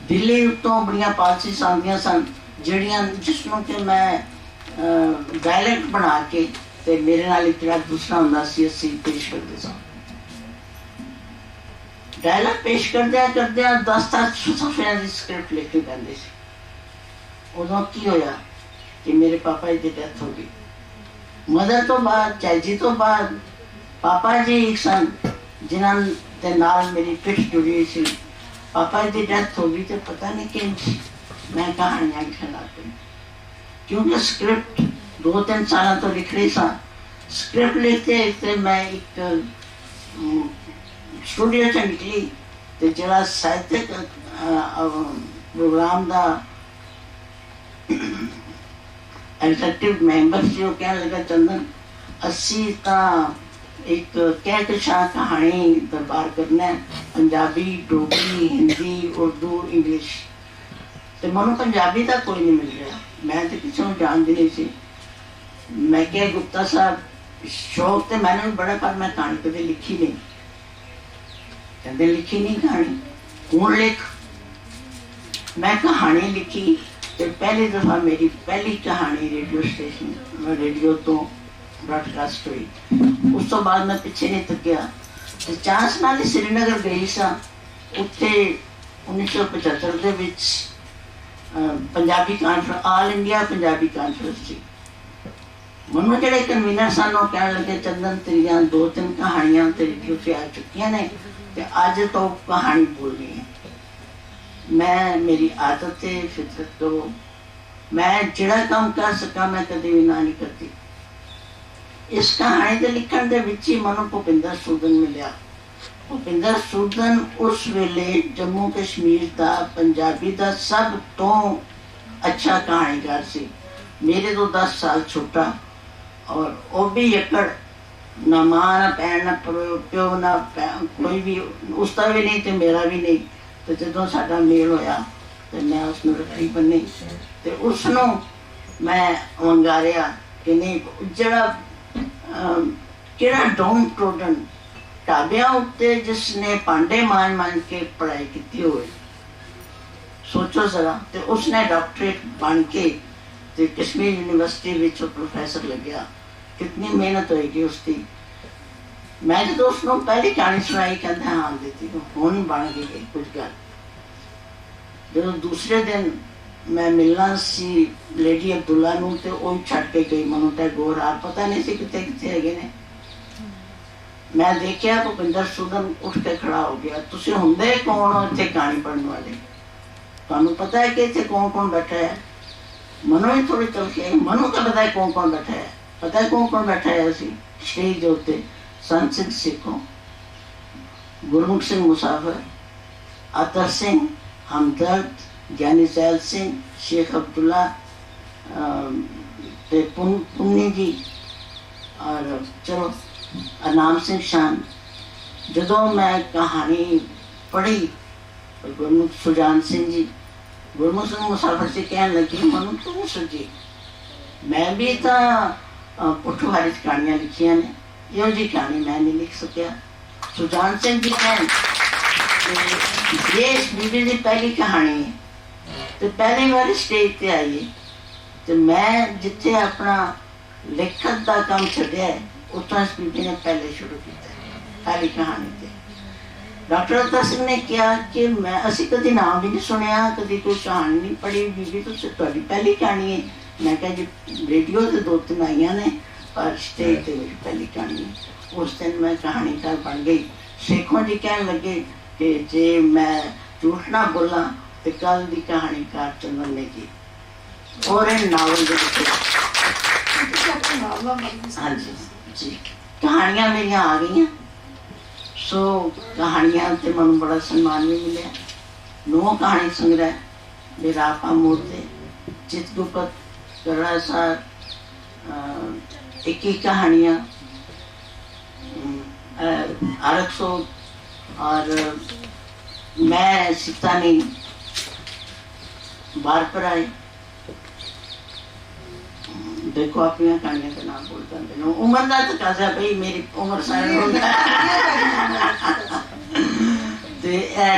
दिल्ली उत्तों बड़िया पॉलिसीज आंदियां सन जड़ियां जिसनों कि मैं डायलैक्ट बना के ते मेरे नाल एक जरा दूसरा हुंदा सी असी पेश करते सन। डायलॉग पेश करदे 10 सफ़ियां की स्क्रिप्ट लिखनी पैंदी सी। उदों की होया कि मेरे पापा जी की डेथ हो गई। मदर तो बाद चाची तो बाद पापा जी एक सन जिन्हां दे नाल मेरी पिठ जुड़ी हुई सी। पापा जी की डेथ हो गई तो पता नहीं कि मैं कहानियां लिखने लग पई, क्योंकि स्क्रिप्ट 2-3 साल तो लिख रही सा। स्क्रिप्ट लिखते लिखते मैं एक स्टूडियो च निकली तो जरा साहित्यक प्रोग्राम का एग्जीक्यूटिव मैंबर से कह लगा चंदन असी एक कहकशां कहानी दरबार करना है पंजाबी डोगरी हिंदी उर्दू इंग्लिश। तो मैं पंजाबी का कोई नहीं मिल रहा, मैं तो किसी को जानती नहीं सी। मैं क्या गुप्ता साहब शौक तो मैंने भी बड़ा पर मैं कहानी कभी लिखी नहीं। कहते लिखी नहीं कहानी हूँ लिख। मैं कहानी लिखी तो पहली दफा मेरी पहली कहानी रेडियो स्टेशन रेडियो तो ब्रॉडकास्ट हुई। उस तो बाद मैं पिछे नहीं तकिया तो चांस नाल ही श्रीनगर गई सा। उत्थे 1975 दे विच Punjabi conference all India Punjabi conference थी। मनु जेडे कन्वीनर सन वो कह लगे चंदन तेरिया 2-3 कहानियां ते रेडियो से आ चुकी ने ते अज तो कहानी बोलनी है। मैं मेरी आदत है फितरत तो मैं जिहड़ा काम कर सका मैं कभी भी ना नहीं करती। इस कहानी के लिखण दे विच ही मनु भुपिंदर सूदन मिलिया। भुपिंदर सूदन उस वेले जम्मू कश्मीर का पंजाबी का सब तो अच्छा कहानीकार सी। मेरे तो 10 साल छोटा और वो भी यकड़ ना मां ना भैन ना प्यो ना कोई भी उसका भी नहीं तो मेरा भी नहीं। तो जो साडा मेल होया तो मैं उसनों रखड़ी बनी तो उसनों मैं वंगारिया कि नहीं जरा किड़ा डाउन ट्रोडन ढाबिया उत्ते जिसने पांडे मान मान के पढ़ाई की हुई सोचो जरा। तो उसने डॉक्टरेट बन के तो कश्मीर यूनिवर्सिटी में प्रोफेसर लग गया। कितनी मेहनत होएगी उसकी। मैं जो उसको पहली कहानी सुनाई कहते हाँ दीदी हुण बन गई कुछ गल। जो दूसरे दिन मैं मिलना सी लेडी अब्दुल्ला नूं ते ओही छड्ड के गई। मनु टैगोर आप पता नहीं सी किते किते हैगे ने। मैं देखिया भुपिंदर सुदन उठ के खड़ा हो गया। तुसी हुंदे कौन हो इत्थे कहानी पढ़ने वाले? तुहानूं पता है कि इत्थे कौन कौन बैठा है? मनु ही थोड़ी चल के मनु का पता है कौन कौन बैठा है। पता है कौन कौन बैठा है? असी स्टेज के उत्ते संत सिंह सिखों, गुरमुख सिंह मुसाफिर, अतर सिंह, हमदर्द, ज्ञानी सैल सिंह, शेख अब्दुल्ला ते पुन्नी जी और चलो अनाम सिंह शान। जो मैं कहानी पढ़ी गुरमुख सुजान सिंह जी, गुरमुख सिंह मुसाफिर से कहने लगी मनु तू सजी मैं भी तो पुठवारी कहानियां लिखिया ने, यो जी कहानी मैं नहीं लिख सकिया। सुजान सिंह जी कहन ये बीबी की पहली कहानी है तो पहली बार स्टेज पे आई है तो मैं जिथे अपना लिखत का काम छड्या है उतना इस बीबी ने पहले शुरू किया पहली कहानी से। डॉक्टर अतर सिंह ने कहा कि मैं असी कभी नाम भी नहीं सुनिया, कभी कोई कहानी नहीं पढ़ी। बीबी तो तुहाडी पहली कहानी है। मैं कहा जी रेडियो से 2-3 आईया ने पर स्टेज पर मेरी पहली कहानी है। उस दिन मैं कहानीकार बन गई। शेखों जी कहने लगे कि जे मैं झूठ ना बोला तो कल की कहानीकार चंदन ने की और नावल हाँ जी जी कहानियां मेरिया आ गई। सो कहानियां से मैं बड़ा सम्मान भी मिले। 9 कहानी संग्रह मेरा आपा मूर्ति चित्रगुप्त करा सार 21 कहानियाँ आरक्षो और मैं सीता नहीं बार पर आई। देखो अपनी कहानियां का नाम बोलता हूँ उम्र का तो कहा भाई मेरी उम्र सारी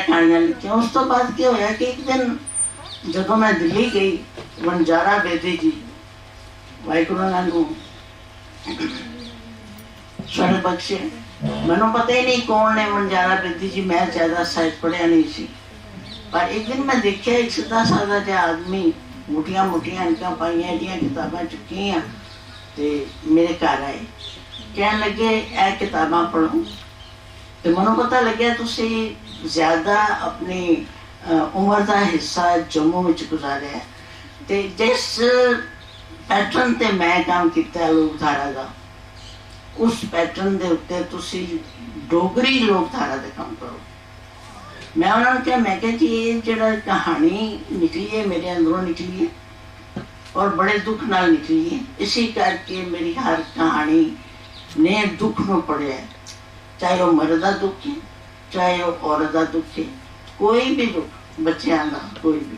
कहानियां लिखिया। उस तो बाद क्या होया कि एक दिन जो मैं दिल्ली गई वनजारा बेदी जी वाहिगुरु स्वर्ग बख्शे मैनू पता ही नहीं कौन ने वनजारा बेदी जी। मैं ज्यादा साहित्य पढ़िया नहीं सी पर एक दिन मैं देखा एक सीधा साधा जहा आदमी मोटिया मोटिया अनका पाइया एडिया किताबां चुकिया तो मेरे घर आए कह लगे ए किताबां पढ़ो। तो मैं पता लगे तुसी ज्यादा अपनी उम्र का हिस्सा जम्मू में गुजारिया तो जिस पैटर्न ते मैं काम किया लोकधारा का उस पैटर्न के उत्ते तुसी डोगरी लोकधारा का काम करो। मैं उन्होंने कहा मैं क्या जी ये जरा कहानी निकली है मेरे अंदरों निकली है और बड़े दुख नाल निकली है। इसी करके मेरी हर कहानी ने दुख में पढ़िया है, चाहे वो मर्द का दुख है चाहे वो औरत का दुख है, कोई भी दुख बच्चों का कोई भी।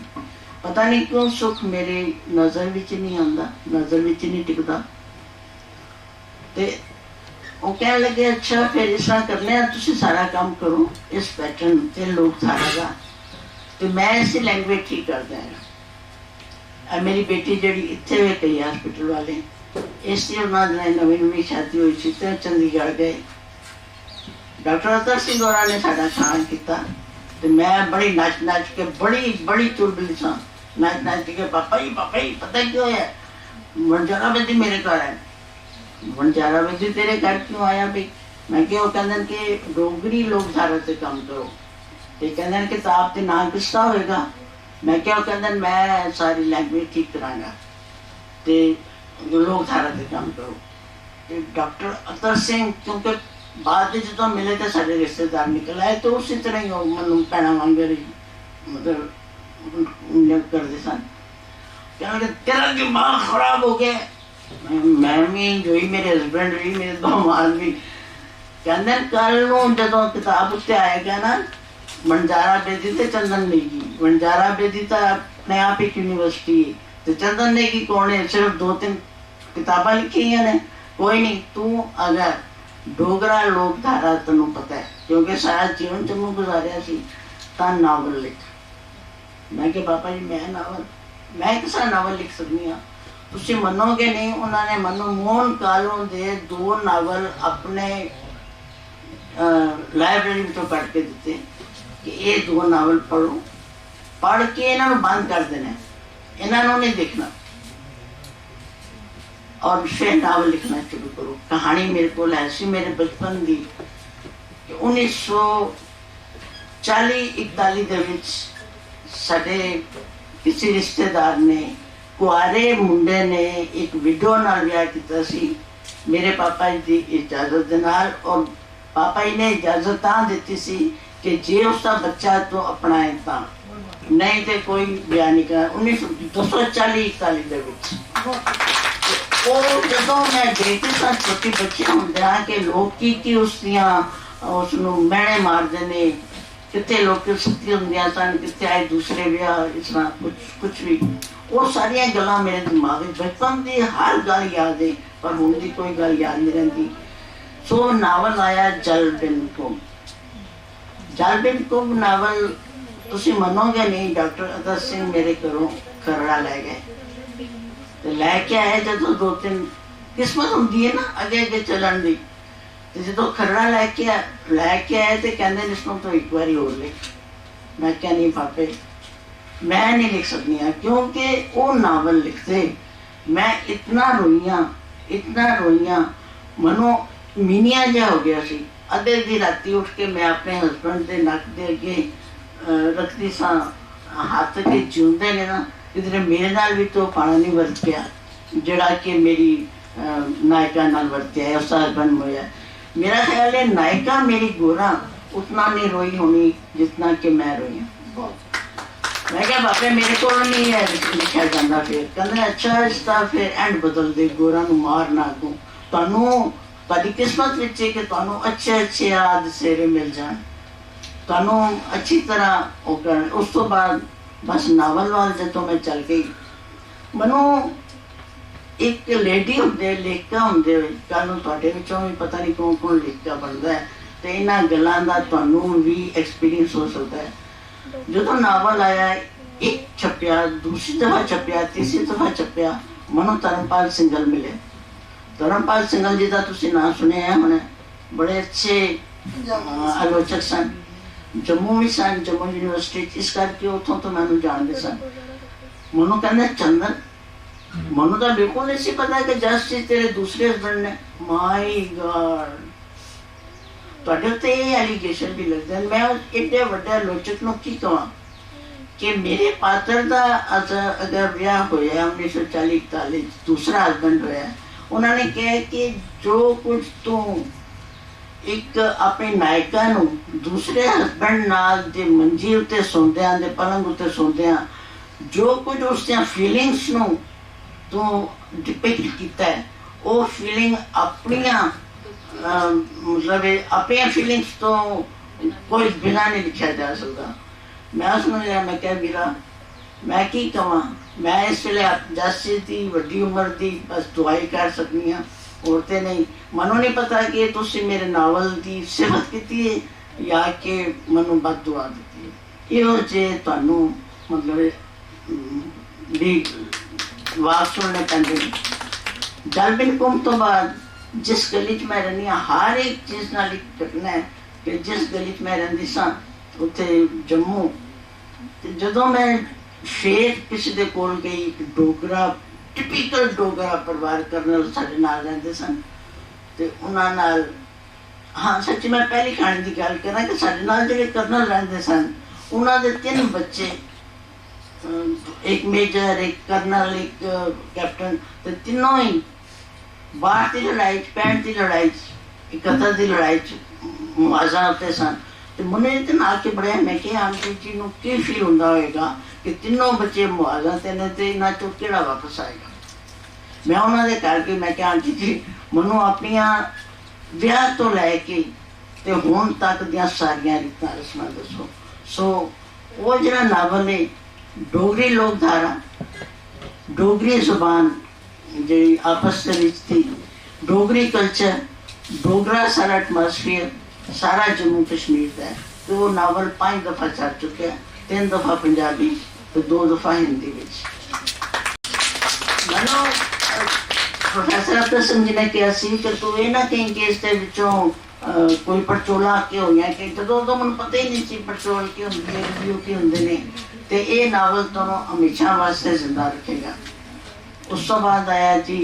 पता नहीं क्यों सुख मेरे नज़र विच नहीं आता, नज़र विच नहीं टिकता। ते वो कह लगे अच्छा फिर इस तरह करने तुम सारा काम करो इस पैटर्न से लोकधारा का। तो मैं इसी लैंग्वेज ठीक कर देंगे। मेरी बेटी जी इतने वे कई हॉस्पिटल वाले इसलिए उन्होंने नवी नवी शादी हुई सी तो चंडीगढ़ गए। डॉक्टर अतर सिंह होरा ने साडा खान किया तो मैं बड़ी नच नच के बड़ी बड़ी चुलबुली सा नच नच के पापा जी पता क्यों है वनजारा बेदी मेरे घर है। वनजारा बेदी तेरे घर क्यों आया भी? मैं क्या वो कहते कि डोगरी लोकधारा से काम करो तो कहते किताब के नाम किसका होएगा। मैं क्या कहते मैं सारी लैंग्वेज ठीक करांगा तो लोकधारा से काम करो। तो डॉक्टर अतर सिंह क्योंकि बाद में जो मिले तो सारे रिश्तेदार निकल आए तो उसी तरह ही मैं भैन वांगे मतलब करते सन। कहने तेरा दिमाग खराब हो गया। मैं भी जो ही मेरे हस्बैंड भी मेरे 2 आदमी कहते कल जो किताब उत्ते आएगा ना वनजारा बेदी तो चंदन नेगी। वनजारा बेदी तो अपने आप एक यूनिवर्सिटी है तो चंदन नेगी कौन है? सिर्फ 2-3 किताबा लिखी ने। कोई नहीं तू अगर डोगरा लोकधारा तेन पता है क्योंकि सारा जीवन जम्मू गुजारिया सी तो नावल लिख। मैं कि पापा जी मैं किसा नावल लिख सकती हाँ। तुम मनोगे नहीं उन्होंने मनु मोहन कालों के 2 नावल अपने ਲਾਇਬ੍ਰੇਰੀ ਤੋਂ ਕੱਢ ਕੇ ਦਿੱਤੇ ਕਿ ਇਹ ਦੋ ਨਾਵਲ ਪੜ੍ਹੋ, ਪੜ੍ਹ ਕੇ ਇਹਨਾਂ ਨੂੰ ਬੰਦ ਕਰ ਦੇਣਾ, ਇਹਨਾਂ ਨੂੰ नहीं देखना और फिर नावल लिखना शुरू करो। कहानी मेरे को ऐसी मेरे बचपन की 1940-41 ਦੇ ਵਿੱਚ ਸਾਡੇ ਕਿਸੇ ਰਿਸ਼ਤੇਦਾਰ ਨੇ ਕੁਆਰੇ ਮੁੰਡੇ ਨੇ ਇੱਕ ਵਿਡੋ ਨਾਲ ਵਿਆਹ ਕੀਤਾ ਸੀ ਮੇਰੇ ਪਾਪਾ ਜੀ ਦੀ ਇਜਾਜ਼ਤ ਦੇ ਨਾਲ, ਔਰ ਪਾਪਾ ਜੀ ਨੇ ਇਜਾਜ਼ਤ ਤਾਂ ਦਿੱਤੀ ਸੀ ਕਿ ਜੇ ਉਸਦਾ ਬੱਚਾ ਤੋਂ ਅਪਣਾਏ ਤਾਂ, ਨਹੀਂ ਤੇ ਕੋਈ ਵਿਆਹ ਨਹੀਂ ਕਰ। 1940-41 ਦੇ ਵਿੱਚ ਉਹ ਜਦੋਂ ਮੈਂ ਦੇਖਦੀ ਸਾਂ ਛੋਟੀ ਬੱਚੀਆਂ ਹੁੰਦਿਆਂ ਕਿ ਲੋਕ ਕੀ ਉਸਦੀਆਂ ਉਸਨੂੰ ਮਹਿਣੇ ਮਾਰਦੇ ਨੇ, ਕਿਤੇ ਲੋਕ ਸੁੱਤੀ ਹੁੰਦੀਆਂ ਸਨ, ਕਿਤੇ ਆਏ ਦੂਸਰੇ ਵਿਆਹ, ਇਸ ਤਰ੍ਹਾਂ ਕੁਛ ਵੀ, ਉਹ ਸਾਰੀਆਂ ਗੱਲਾਂ ਮੇਰੇ ਦਿਮਾਗ ਵਿੱਚ ਬਚਪਨ ਦੀ ਹਰ ਗੱਲ ਯਾਦ ਹੈ, ਪਰ ਹੁਣ ਦੀ ਕੋਈ ਗੱਲ ਯਾਦ ਨਹੀਂ ਰਹਿੰਦੀ। ਸੋ ਨਾਵਲ ਆਇਆ ਜਲ ਬਿਨ ਕੁੰਭ। ਜਲ ਬਿਨ ਕੁੰਭ ਨਾਵਲ ਤੁਸੀਂ ਮੰਨੋਗੇ ਨਹੀਂ, ਡਾਕਟਰ ਅਦਰ ਸਿੰਘ ਮੇਰੇ ਘਰੋਂ ਖਰੜਾ ਲੈ ਗਏ ਤੇ ਲੈ ਕੇ ਆਏ। ਜਦੋਂ 2-3 ਕਿਸਮਤ ਹੁੰਦੀ ਹੈ ਨਾ ਅੱਗੇ ਚੱਲਣ ਦੀ, ਤੇ ਜਦੋਂ ਖਰੜਾ ਲੈ ਕੇ ਆਏ ਤੇ ਕਹਿੰਦੇ ਇਸਨੂੰ ਤਾਂ ਇੱਕ ਵਾਰੀ ਹੋਰ ਲਿਖ। ਮੈਂ ਕਿਹਾ ਨਹੀਂ ਪਾਪੇ, ਮੈਂ ਨਹੀਂ ਲਿਖ ਸਕਦੀ ਹਾਂ, ਕਿਉਂਕਿ ਉਹ ਨਾਵਲ ਲਿਖਦੇ ਮੈਂ ਇਤਨਾ ਰੋਈਆਂ ਮਨੋਂ ਮੀਨੀਆਂ ਜਿਹਾ ਹੋ ਗਿਆ ਸੀ। ਅੱਧੇ ਦੀ ਰਾਤੀ ਉੱਠ ਕੇ ਮੈਂ ਆਪਣੇ ਹਸਬੈਂਡ ਦੇ ਨੱਕ ਦੇ ਅੱਗੇ ਰੱਖਦੀ ਸਾਂ ਹੱਥ ਕੇ ਜਿਉਂਦੇ ਨੇ ਨਾ, ਕਿਧਰੇ ਮੇਰੇ ਨਾਲ ਵੀ ਤੋਂ ਪਾਣਾ ਨਹੀਂ ਵਰਤਿਆ ਜਿਹੜਾ ਕਿ ਮੇਰੀ ਨਾਇਕਾ ਨਾਲ ਵਰਤਿਆ, ਉਸ ਹਸਬੈਂਡ ਹੋਇਆ। मेरा ख्याल है नायिका मेरी गोरा उतना नहीं रोई होनी जितना कि मैं रोई हूँ। मैं क्या बापे मेरे को नहीं है लिखा जाता, फिर कहते अच्छा इसका फिर एंड बदल दे, गोरा नूं मार ना दूं, तुहानूं तुहाडी किस्मत विच है कि तुहानूं अच्छे याद सेरे मिल जान, तुहानूं अच्छी तरह वो कर। उस तो बाद बस नावल वाल जदों मैं चल गई, मनो एक लेडी होंदे लेखिका होंदे कल नूं तुहाडे विचों भी पता नहीं कौन लेखिका बनता है, तो इन्हां गल्लां दा तुहानूं भी एक्सपीरियंस हो सकता है। जदों नावल आया, एक छपिया, दूसरी दफा छपिया, तीसरी दफा छपिया, मनो धर्मपाल सिंघल मिले। धर्मपाल सिंघल जी का तुसीं नाम सुनिया होना, बड़े अच्छे आलोचक सन, जम्मू भी सन, जम्मू यूनिवर्सिटी, इस करके उत्थों तो मैनूं जाणदे सन। मनो कहंदे चंदन मनु तो बिल्कुल नहीं सी पता कि जस्टिस तेरे दूसरे हस्बैंड ने। माय गॉड, तुहाडे ते एलिगेशन भी लगदे हैं। मैं एडे वड्डे आलोचक नूं की कहां कि मेरे पात्र दा अगर विआह होया 1940-41 दूसरा हस्बैंड होया, उन्होंने कहा कि जो कुछ तू एक अपनी नायिका नूं दूसरे हस्बैंड नाल दे मंजी उत्ते सोंदियां दे पलंग उत्ते सोंदियां जो कुछ उसदियां फीलिंग्स नूं तो डिपिक्ट किया है, वो फीलिंग अपनियां मतलब अपनियां फीलिंग्स तो कोई बिना नहीं लिखा जा सकता। मैं उसमें मैं क्या वीरा मैं की कहां, मैं इस वे जस्टिस की वड्डी उम्र की बस दुआई कर सकनी हाँ, और तो नहीं। मनु नहीं पता कि तुसी मेरे नावल की सिफत की है या कि मनु बद दुआ दी है। इहो जे तुहानूं मतलब भी वाक सुनने पैंदे। जल बिन कुंभ तो बाद जिस गली च मैं रहनी हर एक चीज़ नाल घटना है कि जिस गली च मैं रहिंदी सां उत्थे जम्मू, जदों मैं फिर किसी दे कोल गई, एक डोगरा टिपिकल डोगरा परिवार करनल साडे नाल रहिंदे सन, ते उन्हां नाल हाँ सच्ची मैं पहली कहानी की गल करा कि साडे नाल जिहड़े करनल रहिंदे सन उन्हां दे 3 बच्चे, एक मेजर, एक कर्नल, एक कैप्टन, तो तीनों ही बाहर की लड़ाई 65 की लड़ाई 71 की लड़ाई मुआजा होते सन। तो मुझे इतना आके बड़े मैं कि आंटी जी नूं की फील होंदा होएगा कि तीनों बच्चे मुआजा ते ने ते इन्हां चों किहड़ा वापस आएगा। मैं उन्होंने घर के मैं क्या आंटी जी मनु अपनियां विआह तो लैके ते हुण तक दियां सारियां रीतां रस्मां दसो। सो वो जिहड़ा नावल है डोगरी लोकधारा, डोगरी जुबान जी आपस थी, डोगरी कल्चर, डोगरा सारा एटमोसफेयर सारा जम्मू कश्मीर का है। तो वो नावल 5 दफ़ा चढ़ चुके हैं, 3 दफ़ा पंजाबी तो 2 दफ़ा हिंदी। मनो प्रोफैसर अतर सिंह जी ने कहा कि तू ये ना कहीं कि इस कोई पड़चोला के हो गया कि जो तो मैं पता ही नहीं सी पड़चोल की होंगी है रिव्यू की होंगे ने तो ये नावल तो हमेशा वास्ते जिंदा रखेगा। उस तो बाद आया जी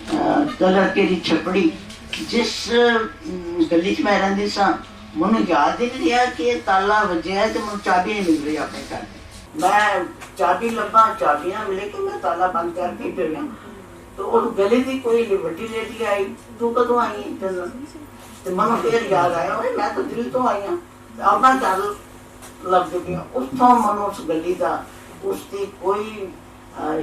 कलर केरी छपड़ी, जिस गली च मैं रही सा मैं याद ही नहीं रहा कि ताला वजया है तो मैं चाबी नहीं मिल रही अपने घर। मैं चाबी लभा, चाबी ना मिले कि मैं ताला बंद करके फिर गया। तो उस गली की कोई वड्डी लेडी आई, तू कदों आई तो मैं फिर याद आया मैं तो दिल तो आई हाँ अपना घर लभ चुकी हूँ। उतों मैं उस गली का उसकी कोई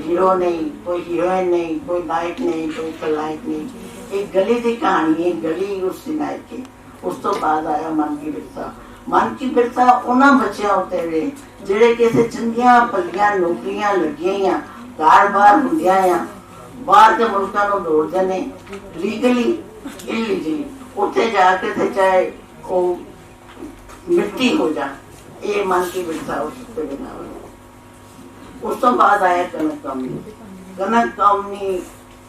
हीरो नहीं, कोई हीरोइन नहीं, कोई नायक नहीं, कोई खलनायक नहीं, एक गली की कहानी है, गली उसकी नायक की। उस तो बाद आया मन की बिरता। मन की बिरता उन्होंने बच्चों उत्ते वे जेडे किसी चंगिया भलिया नौकरियां लगिया घर बार होंदिया बाहर के मुल्कों को दौड़ते हैं लीगली इलीगली, उत्थे जाके थे चाहे वो मिट्टी हो जा, ये मन की बिरता उस बिना। उस तो बाद आया कनक कामनी। कनक कामनी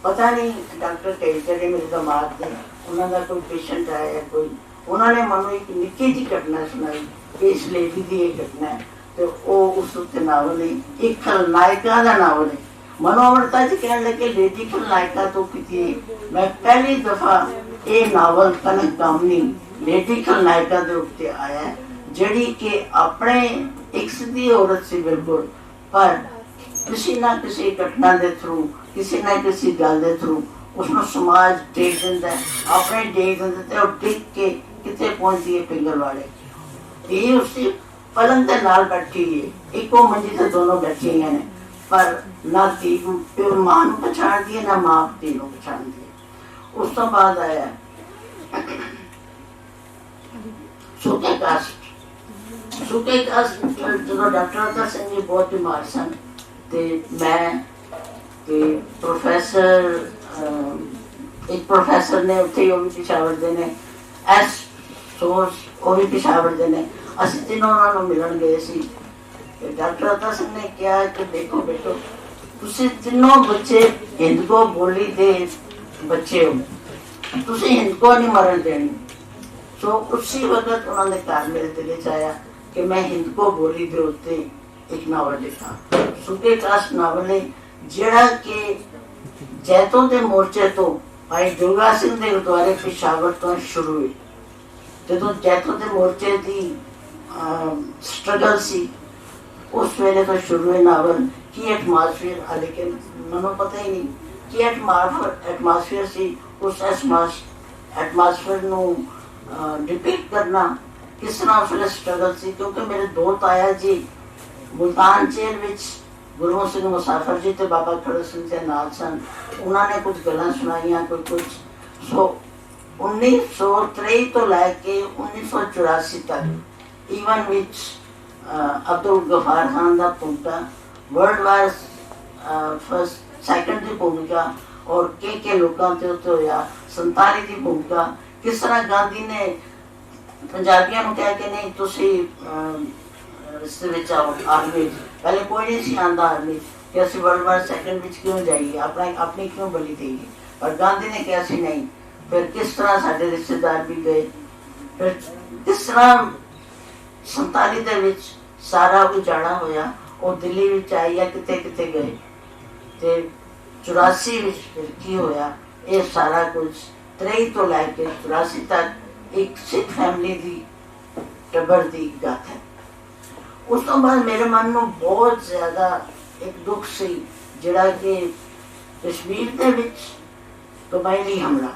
पता नहीं डॉक्टर कहे मेरे दिमाग से उन्होंने कोई पेशेंट आया कोई, उन्होंने मनु एक निक्की जी घटना सुनाई कि इस लेडी की ये घटना है तो वो उस नावल है, एक खलनायिका का नावल है। मनो अमृता जी कहने लगे लेडी खलनायिका तो कितनी, मैं पहली दफा ये नावल कनक कामनी लेडी खलनायिका के उत्ते आया जड़ी के अपने एक सीधी औरत से बिल्कुल, पर किसी ना किसी घटना के थ्रू किसी ना किसी गल के थ्रू उसमें समाज टेक देता है, अपने टेक देते और टिक के कितने पहुंचती है पिंगलवाड़े। ये उसकी पलंग के नाल बैठी है, एक मंजी से दोनों बैठी हैं पर ना धी प्यो मां पछाण दी ना मां धी पछाण दी। उस तो बाद आया सूखे कास्ट। सूखे कास्ट जो डॉक्टर अतर सिंह जी बहुत बीमार सन ते मैं ते प्रोफैसर एक प्रोफैसर ने उत्थे वो भी पिशावर दे ने एस सोर्स वो भी पिशावर दे ने असीं तीनों उन्होंने मिलन गए सी। डॉक्टर अतर सिंह ने कहा कि देखो बेटो तुसी तीनों बच्चे हिंदको बोली दे बच्चे हो, तुसी हिंदको नहीं मरन देनी। सो उसी वक्त उन्होंने घर मेरे दिल च आया कि मैं हिंदको बोली दे उत्ते एक नावल लिखा। सूखे कास्ट नावल है जेड़ा के जैतों के मोर्चे तो भाई दुर्गा सिंह के गुरुद्वारे पिशावर तो शुरू हुई। जो जैतों के मोर्चे की स्ट्रगल सी उस वेले तो शुरू हुई नावल की एटमॉस्फेयर, लेकिन मनो पता ही नहीं कि एटमॉस्फेयर सी उस एटमॉस्फेयर नू डिपिक्ट करना किस तरह उस वेले स्ट्रगल सी। क्योंकि मेरे दो ताया जी मुल्तान जेल विच गुरु सिंह मुसाफर जी तो बाबा खड़क सिंह के नाल सन, उन्होंने कुछ गल्लां सुनाइयां कोई कुछ। सो 1923 तो लैके 1984 तक इवन विच अब्दुल गफार खान का भूमिका, वर्ल्ड वार फर्स्ट सैकेंड की भूमिका और के लोगों के उत्ते होया 47 की भूमिका, किस तरह गांधी ने पंजाबियों को कह के नहीं तुसी आओ आर्मी, पहले कोई नहीं सी आंदा आर्मी कि असं वर्ल्ड वार सैकेंड विच क्यों जाइए, अपनी क्यों बलि देंगे, पर गांधी ने कहा सी नहीं। फिर किस तरह साढ़े रिश्तेदार भी गए, फिर किस तरह 47 दे विच सारा उजाड़ा होया, वो दिल्ली विच आई या किते किते गए, ते 84 विच फिर की होया, ये सारा कुछ 23 तो लैके 84 तक एक सिख फैमिली की टब्बर की गाथा है। उस तो बाद मेरे मन में बहुत ज्यादा एक दुख सी जिहड़ा कि कश्मीर दे विच कबायली हमला,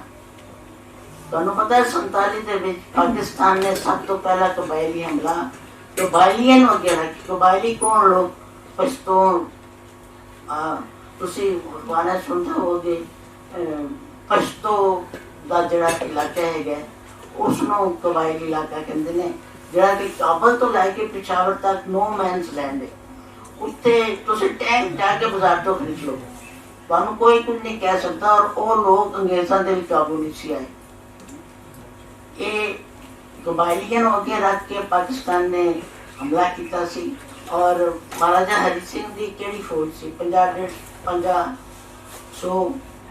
तुहानूं पता है 47 दे विच पाकिस्तान ने सब तो पहला कबायली हमला कबायलियां नूं अगे रख। कबायली कौन लोग पश्तून, तुसीं गाना सुनते होगे पश्तो दा जिहड़ा इलाका है उसनूं कबायली इलाका कहंदे ने, जिहड़ा कि काबल तो लैके पिशावर तक नो मैनस लैंड है। उत्थे तुसीं टैंक जाके बाजार तो खरीद लो, तुहानूं कोई कुछ नहीं कह सकता। और वो लोग अंग्रेज़ों के भी काबू नहीं सी आए। ये कबायलियां नूं अगे रख के पाकिस्तान ने हमला किया सी। और महाराजा हरि सिंह की केड़ी फौज सी 50-150 सो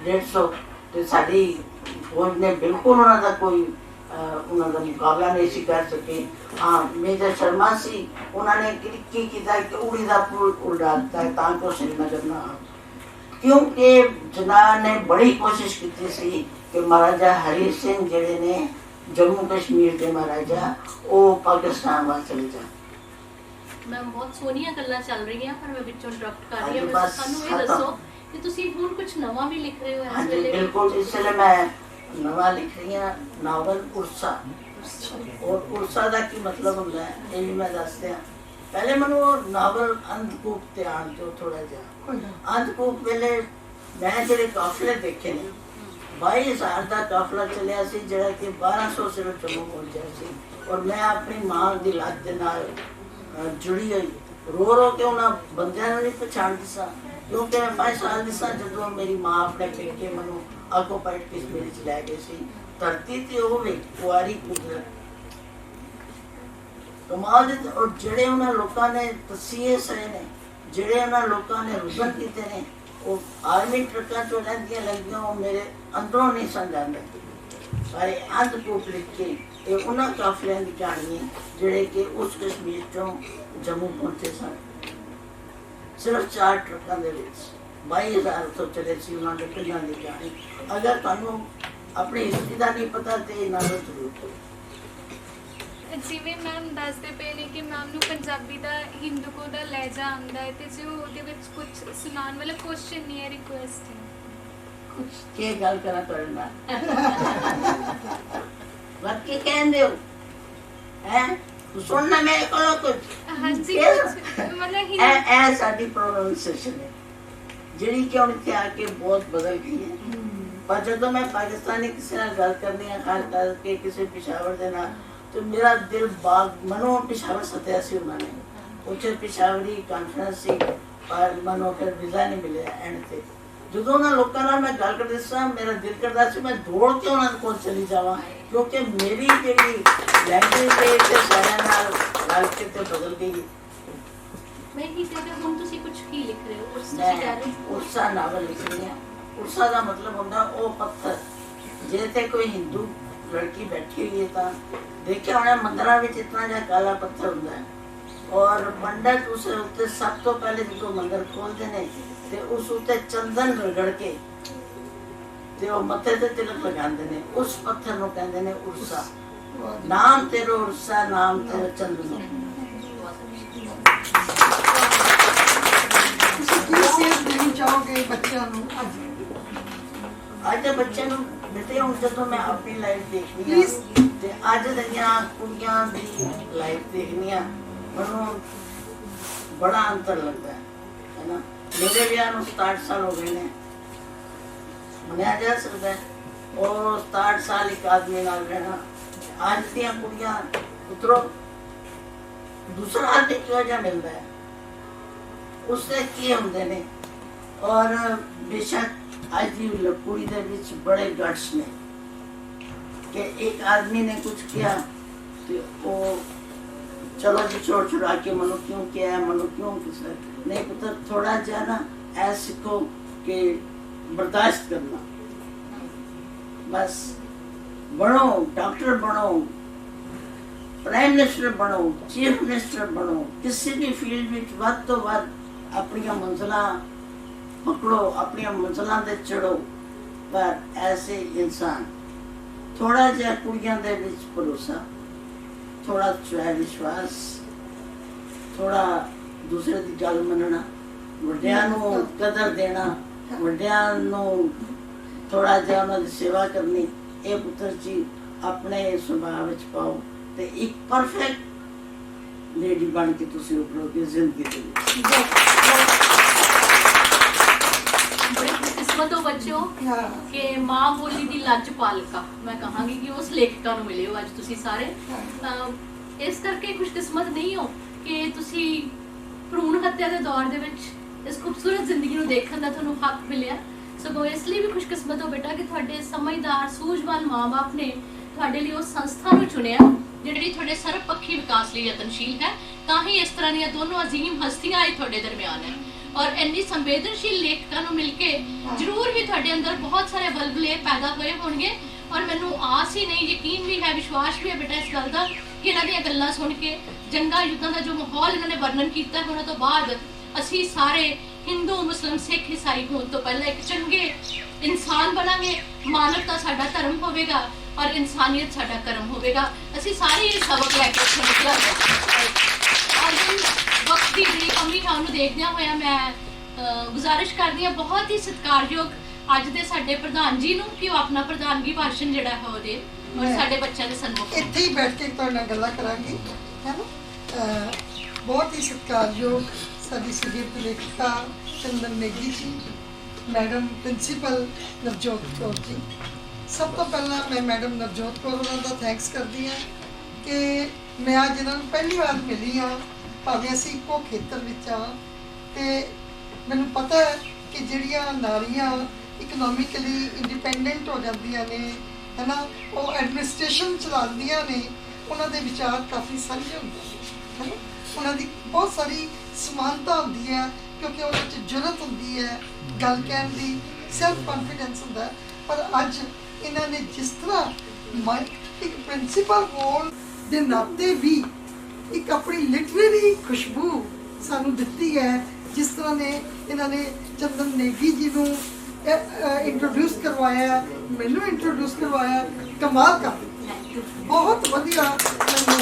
150 ਤੇ ਸਾਡੀ ਫੌਜ ਨੇ ਬਿਲਕੁਲ ਉਹਨਾਂ ਦਾ ਕੋਈ ਉਹਨਾਂ ਦਾ ਮੁਕਾਬਲਾ ਨਹੀਂ ਸੀ ਕਰ ਸਕੇ। ਹਾਂ, ਮੇਜਰ ਸ਼ਰਮਾ ਸੀ, ਉਹਨਾਂ ਨੇ ਕੀ ਕੀਤਾ ਕਿ ਉੜੀ ਦਾ ਪੁਲ ਉਡਾ ਦਿੱਤਾ ਤਾਂ ਕਿ श्रीनगर ना आए, क्योंकि जनाब ने बड़ी कोशिश की सी कि महाराजा हरी सिंह जिहड़े ने जम्मू कश्मीर के महाराजा वो पाकिस्तान वाल चले जाए। ਮੈਮ ਬਹੁਤ ਸੋਹਣੀਆਂ ਗੱਲਾਂ ਚੱਲ ਰਹੀਆਂ ਪਰ ਮੈਂ ਵਿੱਚੋਂ ਇੰਟਰਪਟ ਕਰ ਰਹੀ ਹਾਂ। ਹਾਂਜੀ, ਬਸ ਬਸ ਸਾਨੂੰ ਇਹ ਦੱਸੋ ਕਿ ਤੁਸੀਂ ਹੁਣ ਕੁਝ ਨਵਾਂ ਵੀ ਲਿਖ ਰਹੇ ਹੋ हाँ ਇਸ जी ਵੇਲੇ? बिल्कुल, इसलिए मैं नवा लिख रही हूँ नावल उर्सा। और उर्सा का की मतलब होता है ये भी मैं दस दिया। पहले मैं वो नावल अंधकूप ते आन जो थोड़ा जा अंधकूप वेले मैं जेडे काफिले देखे ने 22,000 का काफिला चलिया सी जेड़ा कि 1200 सिर्फ जम्मू पहुंचा सी। और मैं अपनी मां दी लाज दे नाल जुड़ी हुई रो रो के उन्हें बंदियां नहीं पछाणदी सा, क्योंकि मैं 5 साल दी सा जदों मेरी मां अपने पेके मनु आकोपाइड कश्मीर च लै गई सी। धरती ते होवे कुआरी कुदरत कमाल दे। और जेड़े उन्हें लोगों ने तसीहे सहे ने, जेड़े उन्हें लोगों ने रुदन कीते ने, वो आर्मी ट्रकों चो लैंदियां लैंदियां वो मेरे अंदरों नहीं समझांदे। सारे अंधकूप लिख के ये उन्हें काफिलियां की कहानी है जेड़े कि उस कश्मीर चों जम्मू पहुंचे सन। सिर्फ 4 ट्रकों के 22,000 तो चले सी उन्होंने पिंडां की कहानी। अगर तुहानू अपनी हिस्ट्री का नहीं पता तो ना जरूर करो। ਜਿਵੇਂ ਮੈਮ ਦੱਸਦੇ ਪਏ ਨੇ ਕਿ ਮੈਮ ਨੂੰ ਪੰਜਾਬੀ ਦਾ ਹਿੰਦੂਕੋ ਦਾ ਲਹਿਜਾ ਆਉਂਦਾ ਹੈ ਤੇ ਜੋ ਉਹਦੇ ਵਿੱਚ ਕੁਝ ਸੁਣਾਉਣ ਵਾਲਾ ਕੁਐਸਚਨ ਨਹੀਂ ਹੈ, ਰਿਕੁਐਸਟ ਹੈ। कुछ के गल करा करना बाकी कहंदे हो हैं सुनना मेरे को कुछ ਹਾਂਜੀ ਇਹ- ਕੁਝ ਮਤਲਬ ए साडी प्रोनाउंसिएशन है ਜਿਹੜੀ ਕਿ ਹੁਣ ਇੱਥੇ ਆ ਕੇ ਬਹੁਤ ਬਦਲ ਗਈ ਹੈ। ਪਰ ਜਦੋਂ ਮੈਂ ਪਾਕਿਸਤਾਨੀ ਕਿਸੇ ਨਾਲ ਗੱਲ ਕਰਨੀ ਹੈ ਖਾਸ ਕਰਕੇ ਕਿਸੇ ਪਿਸ਼ਾਵਰ ਦੇ ਨਾਲ तो मेरा दिल बाग मनो पिशावर सत्या से उन्होंने उसे पिशावरी कॉन्फ्रेंस सी पर मनो फिर वीज़ा नहीं मिले एंड थे जो ना लोगों नाल मैं गल करदी सा मेरा दिल करदा सी मैं दौड़ के उन्हां कोल चली जावां, क्योंकि मेरी जेहड़ी लैंग्वेज है ते सारियां नाल गल के ते बदल गई। ਮੈਂ ਹੀ ਤੇ ਹੁਣ ਤੁਸੀਂ ਕੁਝ ਕੀ ਲਿਖ ਰਹੇ ਹੋ? ਉਸ ਤੁਸੀਂ मैं ਕਹਿ ਰਹੇ ਹੋ उर्सा नावल लिख रही हूँ। उर्सा का मतलब होता वो पत्थर जे ते कोई हिंदू लड़की बैठी हुई है तो देखिए होना मंदिर में इतना जहा काला पत्थर होता है और पंडित उस उत्ते सब तो पहले जो मंदिर खोलते हैं ते उस उत्ते चंदन रगड़ के ते वो मत्थे ते तिलक लगाते हैं। उस पत्थर को कहते हैं उर्सा। नाम तेरो उर्सा नाम तेरो चंदन। ਕੀ ਸੇਧ ਦੇਣੀ ਚਾਹੋਗੇ ਬੱਚਿਆਂ ਨੂੰ ਅੱਜ? ਅੱਜ ਦੇ ਬੱਚੇ ਨੂੰ ਬੇਟੇ ਹੁਣ ਜਦੋਂ ਮੈਂ ਆਪਣੀ ਲਾਈਫ ਦੇਖਦੀ ਹਾਂ ਤੇ ਅੱਜ ਦੀਆਂ ਕੁੜੀਆਂ ਦੀ ਲਾਈਫ ਦੇਖਦੀ ਹਾਂ ਮੈਨੂੰ ਬੜਾ ਅੰਤਰ ਲੱਗਦਾ ਹੈ ਨਾ। ਮੇਰੇ ਵਿਆਹ ਨੂੰ 67 ਸਾਲ ਹੋ ਗਏ ਨੇ, ਮੰਨਿਆ ਜਾ ਸਕਦਾ ਹੈ। और 67 साल एक आदमी नाल रहना आज दियां कुड़ियां उतरो दूसरा आदमी क्यों जा मिलता है उससे की होंदे ने। और बेशक आज की कुड़ी दे विच बड़े गट्स ने कि एक आदमी ने कुछ किया तो वो चलो जी छोड़ छुड़ा के मनो क्यों किया है मनो क्यों किसने नहीं पुत्र थोड़ा जा ना ऐसे सीखो कि बर्दाश्त करना। बस बनो डॉक्टर बनो प्राइम मिनिस्टर बनो चीफ मिनिस्टर बनो किसी भी फील्ड में वध तो वध अपनी मंजिलां पकड़ो अपनी मंजिलां ते चढ़ो। पर ऐसे इंसान थोड़ा जिहा कुड़ियां दे विच भरोसा थोड़ा स्वै विश्वास थोड़ा दूसरे की गल मनना वड्डियां नूं कदर देना वड्डियां नूं थोड़ा जिहा उन्हां दी सेवा करनी ये पुत्र जी अपने सुभाव विच पाओ ते एक परफेक्ट लेडी बन के तुसीं उभरोगे जिंदगी दे विच। बड़े खुशकिस्मत हो बच्चों ਹਾਂ कि माँ बोली दी लज पालका मैं कहांगी कि उस लेखिका ਨੂੰ ਮਿਲੇ ਹੋ ਅੱਜ ਤੁਸੀਂ ਸਾਰੇ। ਇਸ ਕਰਕੇ ਖੁਸ਼ਕਿਸਮਤ ਨਹੀਂ ਹੋ ਕਿ ਤੁਸੀਂ ਭਰੂਣ ਹੱਤਿਆ ਦੇ ਦੌਰ ਦੇ ਵਿੱਚ ਇਸ ਖੂਬਸੂਰਤ ਜ਼ਿੰਦਗੀ ਨੂੰ ਦੇਖਣ ਦਾ ਤੁਹਾਨੂੰ ਹੱਕ ਮਿਲਿਆ। ਸਗੋਂ ਇਸ ਲਈ ਵੀ ਖੁਸ਼ਕਿਸਮਤ ਹੋ ਬੇਟਾ ਕਿ ਤੁਹਾਡੇ ਸਮਝਦਾਰ ਸੂਝਵਾਨ ਮਾਂ-ਬਾਪ ਨੇ ਤੁਹਾਡੇ ਲਈ ਉਸ ਸੰਸਥਾ ਨੂੰ ਚੁਣਿਆ ਜਿਹੜੀ ਤੁਹਾਡੇ ਸਰਬਪੱਖੀ ਵਿਕਾਸ ਲਈ ਯਤਨਸ਼ੀਲ ਹੈ। ਤਾਂ ਹੀ ਇਸ ਤਰ੍ਹਾਂ ਦੀਆਂ ਦੋਨੋਂ ਅਜ਼ੀਮ ਹਸਤੀਆਂ ਅੱਜ ਤੁਹਾਡੇ ਦਰਮਿਆਨ ਹੈ। ਔਰ ਇੰਨੀ ਸੰਵੇਦਨਸ਼ੀਲ ਲੇਖਕਾਂ ਨੂੰ ਮਿਲ ਕੇ ਜ਼ਰੂਰ ਵੀ ਤੁਹਾਡੇ ਅੰਦਰ ਬਹੁਤ ਸਾਰੇ ਬਲਬਲੇ ਪੈਦਾ ਹੋਏ ਹੋਣਗੇ। ਔਰ ਮੈਨੂੰ ਆਸ ਹੀ ਨਹੀਂ, ਯਕੀਨ ਵੀ ਹੈ, ਵਿਸ਼ਵਾਸ ਵੀ ਹੈ ਬੇਟਾ ਇਸ ਗੱਲ ਦਾ ਕਿ ਇਹਨਾਂ ਦੀਆਂ ਗੱਲਾਂ ਸੁਣ ਕੇ, ਜੰਗਾਂ ਯੁੱਧਾਂ ਦਾ ਜੋ ਮਾਹੌਲ ਇਹਨਾਂ ਨੇ ਵਰਣਨ ਕੀਤਾ ਉਹਨਾਂ ਤੋਂ ਬਾਅਦ ਅਸੀਂ ਸਾਰੇ ਹਿੰਦੂ, ਮੁਸਲਿਮ, ਸਿੱਖ, ਈਸਾਈ ਹੋਣ ਤੋਂ ਪਹਿਲਾਂ ਇੱਕ ਚੰਗੇ ਇਨਸਾਨ ਬਣਾਂਗੇ। ਮਾਨਵਤਾ ਸਾਡਾ ਧਰਮ ਹੋਵੇਗਾ ਔਰ ਇਨਸਾਨੀਅਤ ਸਾਡਾ ਕਰਮ ਹੋਵੇਗਾ। ਅਸੀਂ ਸਾਰੇ ਇਹ ਸਬਕ ਲੈ ਕੇ ਇੱਥੋਂ ਨਿਕਲਾਂਗੇ। ਔਰ ਵਕਤ ਦੀ ਜਿਹੜੀ ਕਮੀ ਹੈ ਉਹਨੂੰ ਦੇਖਦਿਆਂ ਹੋਇਆ ਮੈਂ ਗੁਜ਼ਾਰਿਸ਼ ਕਰਦੀ ਹਾਂ ਬਹੁਤ ਹੀ ਸਤਿਕਾਰਯੋਗ ਅੱਜ ਦੇ ਸਾਡੇ ਪ੍ਰਧਾਨ ਜੀ ਨੂੰ ਕਿ ਉਹ ਆਪਣਾ ਪ੍ਰਧਾਨਗੀ ਭਾਸ਼ਣ ਜਿਹੜਾ ਹੈ ਉਹ ਦੇ ਔਰ ਸਾਡੇ ਬੱਚਿਆਂ ਦੇ ਸਨਮੁਖ ਇੱਥੇ ਹੀ ਬੈਠ ਕੇ ਤੁਹਾਡੇ ਨਾਲ ਗੱਲਾਂ ਕਰਾਂਗੇ, ਹੈ ਨਾ। ਬਹੁਤ ਹੀ ਸਤਿਕਾਰਯੋਗ ਸਾਡੀ ਸੁਜੀਤ ਲੇਖਿਕਾ ਚੰਦਨ ਨੇਗੀ ਜੀ, ਮੈਡਮ ਪ੍ਰਿੰਸੀਪਲ ਨਵਜੋਤ ਕੌਰ ਜੀ। ਸਭ ਤੋਂ ਪਹਿਲਾਂ ਮੈਂ ਮੈਡਮ ਨਵਜੋਤ ਕੌਰ ਉਹਨਾਂ ਦਾ ਥੈਂਕਸ ਕਰਦੀ ਹਾਂ ਕਿ ਮੈਂ ਅੱਜ ਇਹਨਾਂ ਨੂੰ ਪਹਿਲੀ ਵਾਰ ਮਿਲੀ ਹਾਂ, ਭਾਵੇਂ ਅਸੀਂ ਇੱਕੋ ਖੇਤਰ ਵਿੱਚ ਹਾਂ। ਅਤੇ ਮੈਨੂੰ ਪਤਾ ਹੈ ਕਿ ਜਿਹੜੀਆਂ ਨਾਰੀਆਂ ਇਕਨੋਮਿਕਲੀ ਇੰਡੀਪੈਂਡੈਂਟ ਹੋ ਜਾਂਦੀਆਂ ਨੇ, ਹੈ ਨਾ, ਉਹ ਐਡਮਿਨਿਸਟ੍ਰੇਸ਼ਨ ਚਲਾਉਂਦੀਆਂ ਨੇ, ਉਹਨਾਂ ਦੇ ਵਿਚਾਰ ਕਾਫੀ ਸਾਂਝੇ ਹੁੰਦੇ ਨੇ, ਹੈ ਨਾ। ਉਹਨਾਂ ਦੀ ਬਹੁਤ ਸਾਰੀ ਸਮਾਨਤਾ ਹੁੰਦੀ ਹੈ ਕਿਉਂਕਿ ਉਹਨਾਂ 'ਚ ਜੁਰਤ ਹੁੰਦੀ ਹੈ ਗੱਲ ਕਹਿਣ ਦੀ, ਸੈਲਫ ਕੌਨਫੀਡੈਂਸ ਹੁੰਦਾ ਹੈ। ਪਰ ਅੱਜ ਇਹਨਾਂ ਨੇ ਜਿਸ ਤਰ੍ਹਾਂ ਇੱਕ ਪ੍ਰਿੰਸੀਪਲ ਹੋਣ ਦੇ ਨਾਤੇ ਵੀ ਇੱਕ ਆਪਣੀ ਲਿਟਰੇਰੀ ਖੁਸ਼ਬੂ ਸਾਨੂੰ ਦਿੱਤੀ ਹੈ, ਜਿਸ ਤਰ੍ਹਾਂ ਨੇ ਇਹਨਾਂ ਨੇ ਚੰਦਨ ਨੇਗੀ ਜੀ ਨੂੰ ਇੰਟਰੋਡਿਊਸ ਕਰਵਾਇਆ, ਮੈਨੂੰ ਇੰਟਰੋਡਿਊਸ ਕਰਵਾਇਆ, ਕਮਾਲ ਕਰ ਦਿੱਤੀ। ਬਹੁਤ ਵਧੀਆ ਮੈਨੂੰ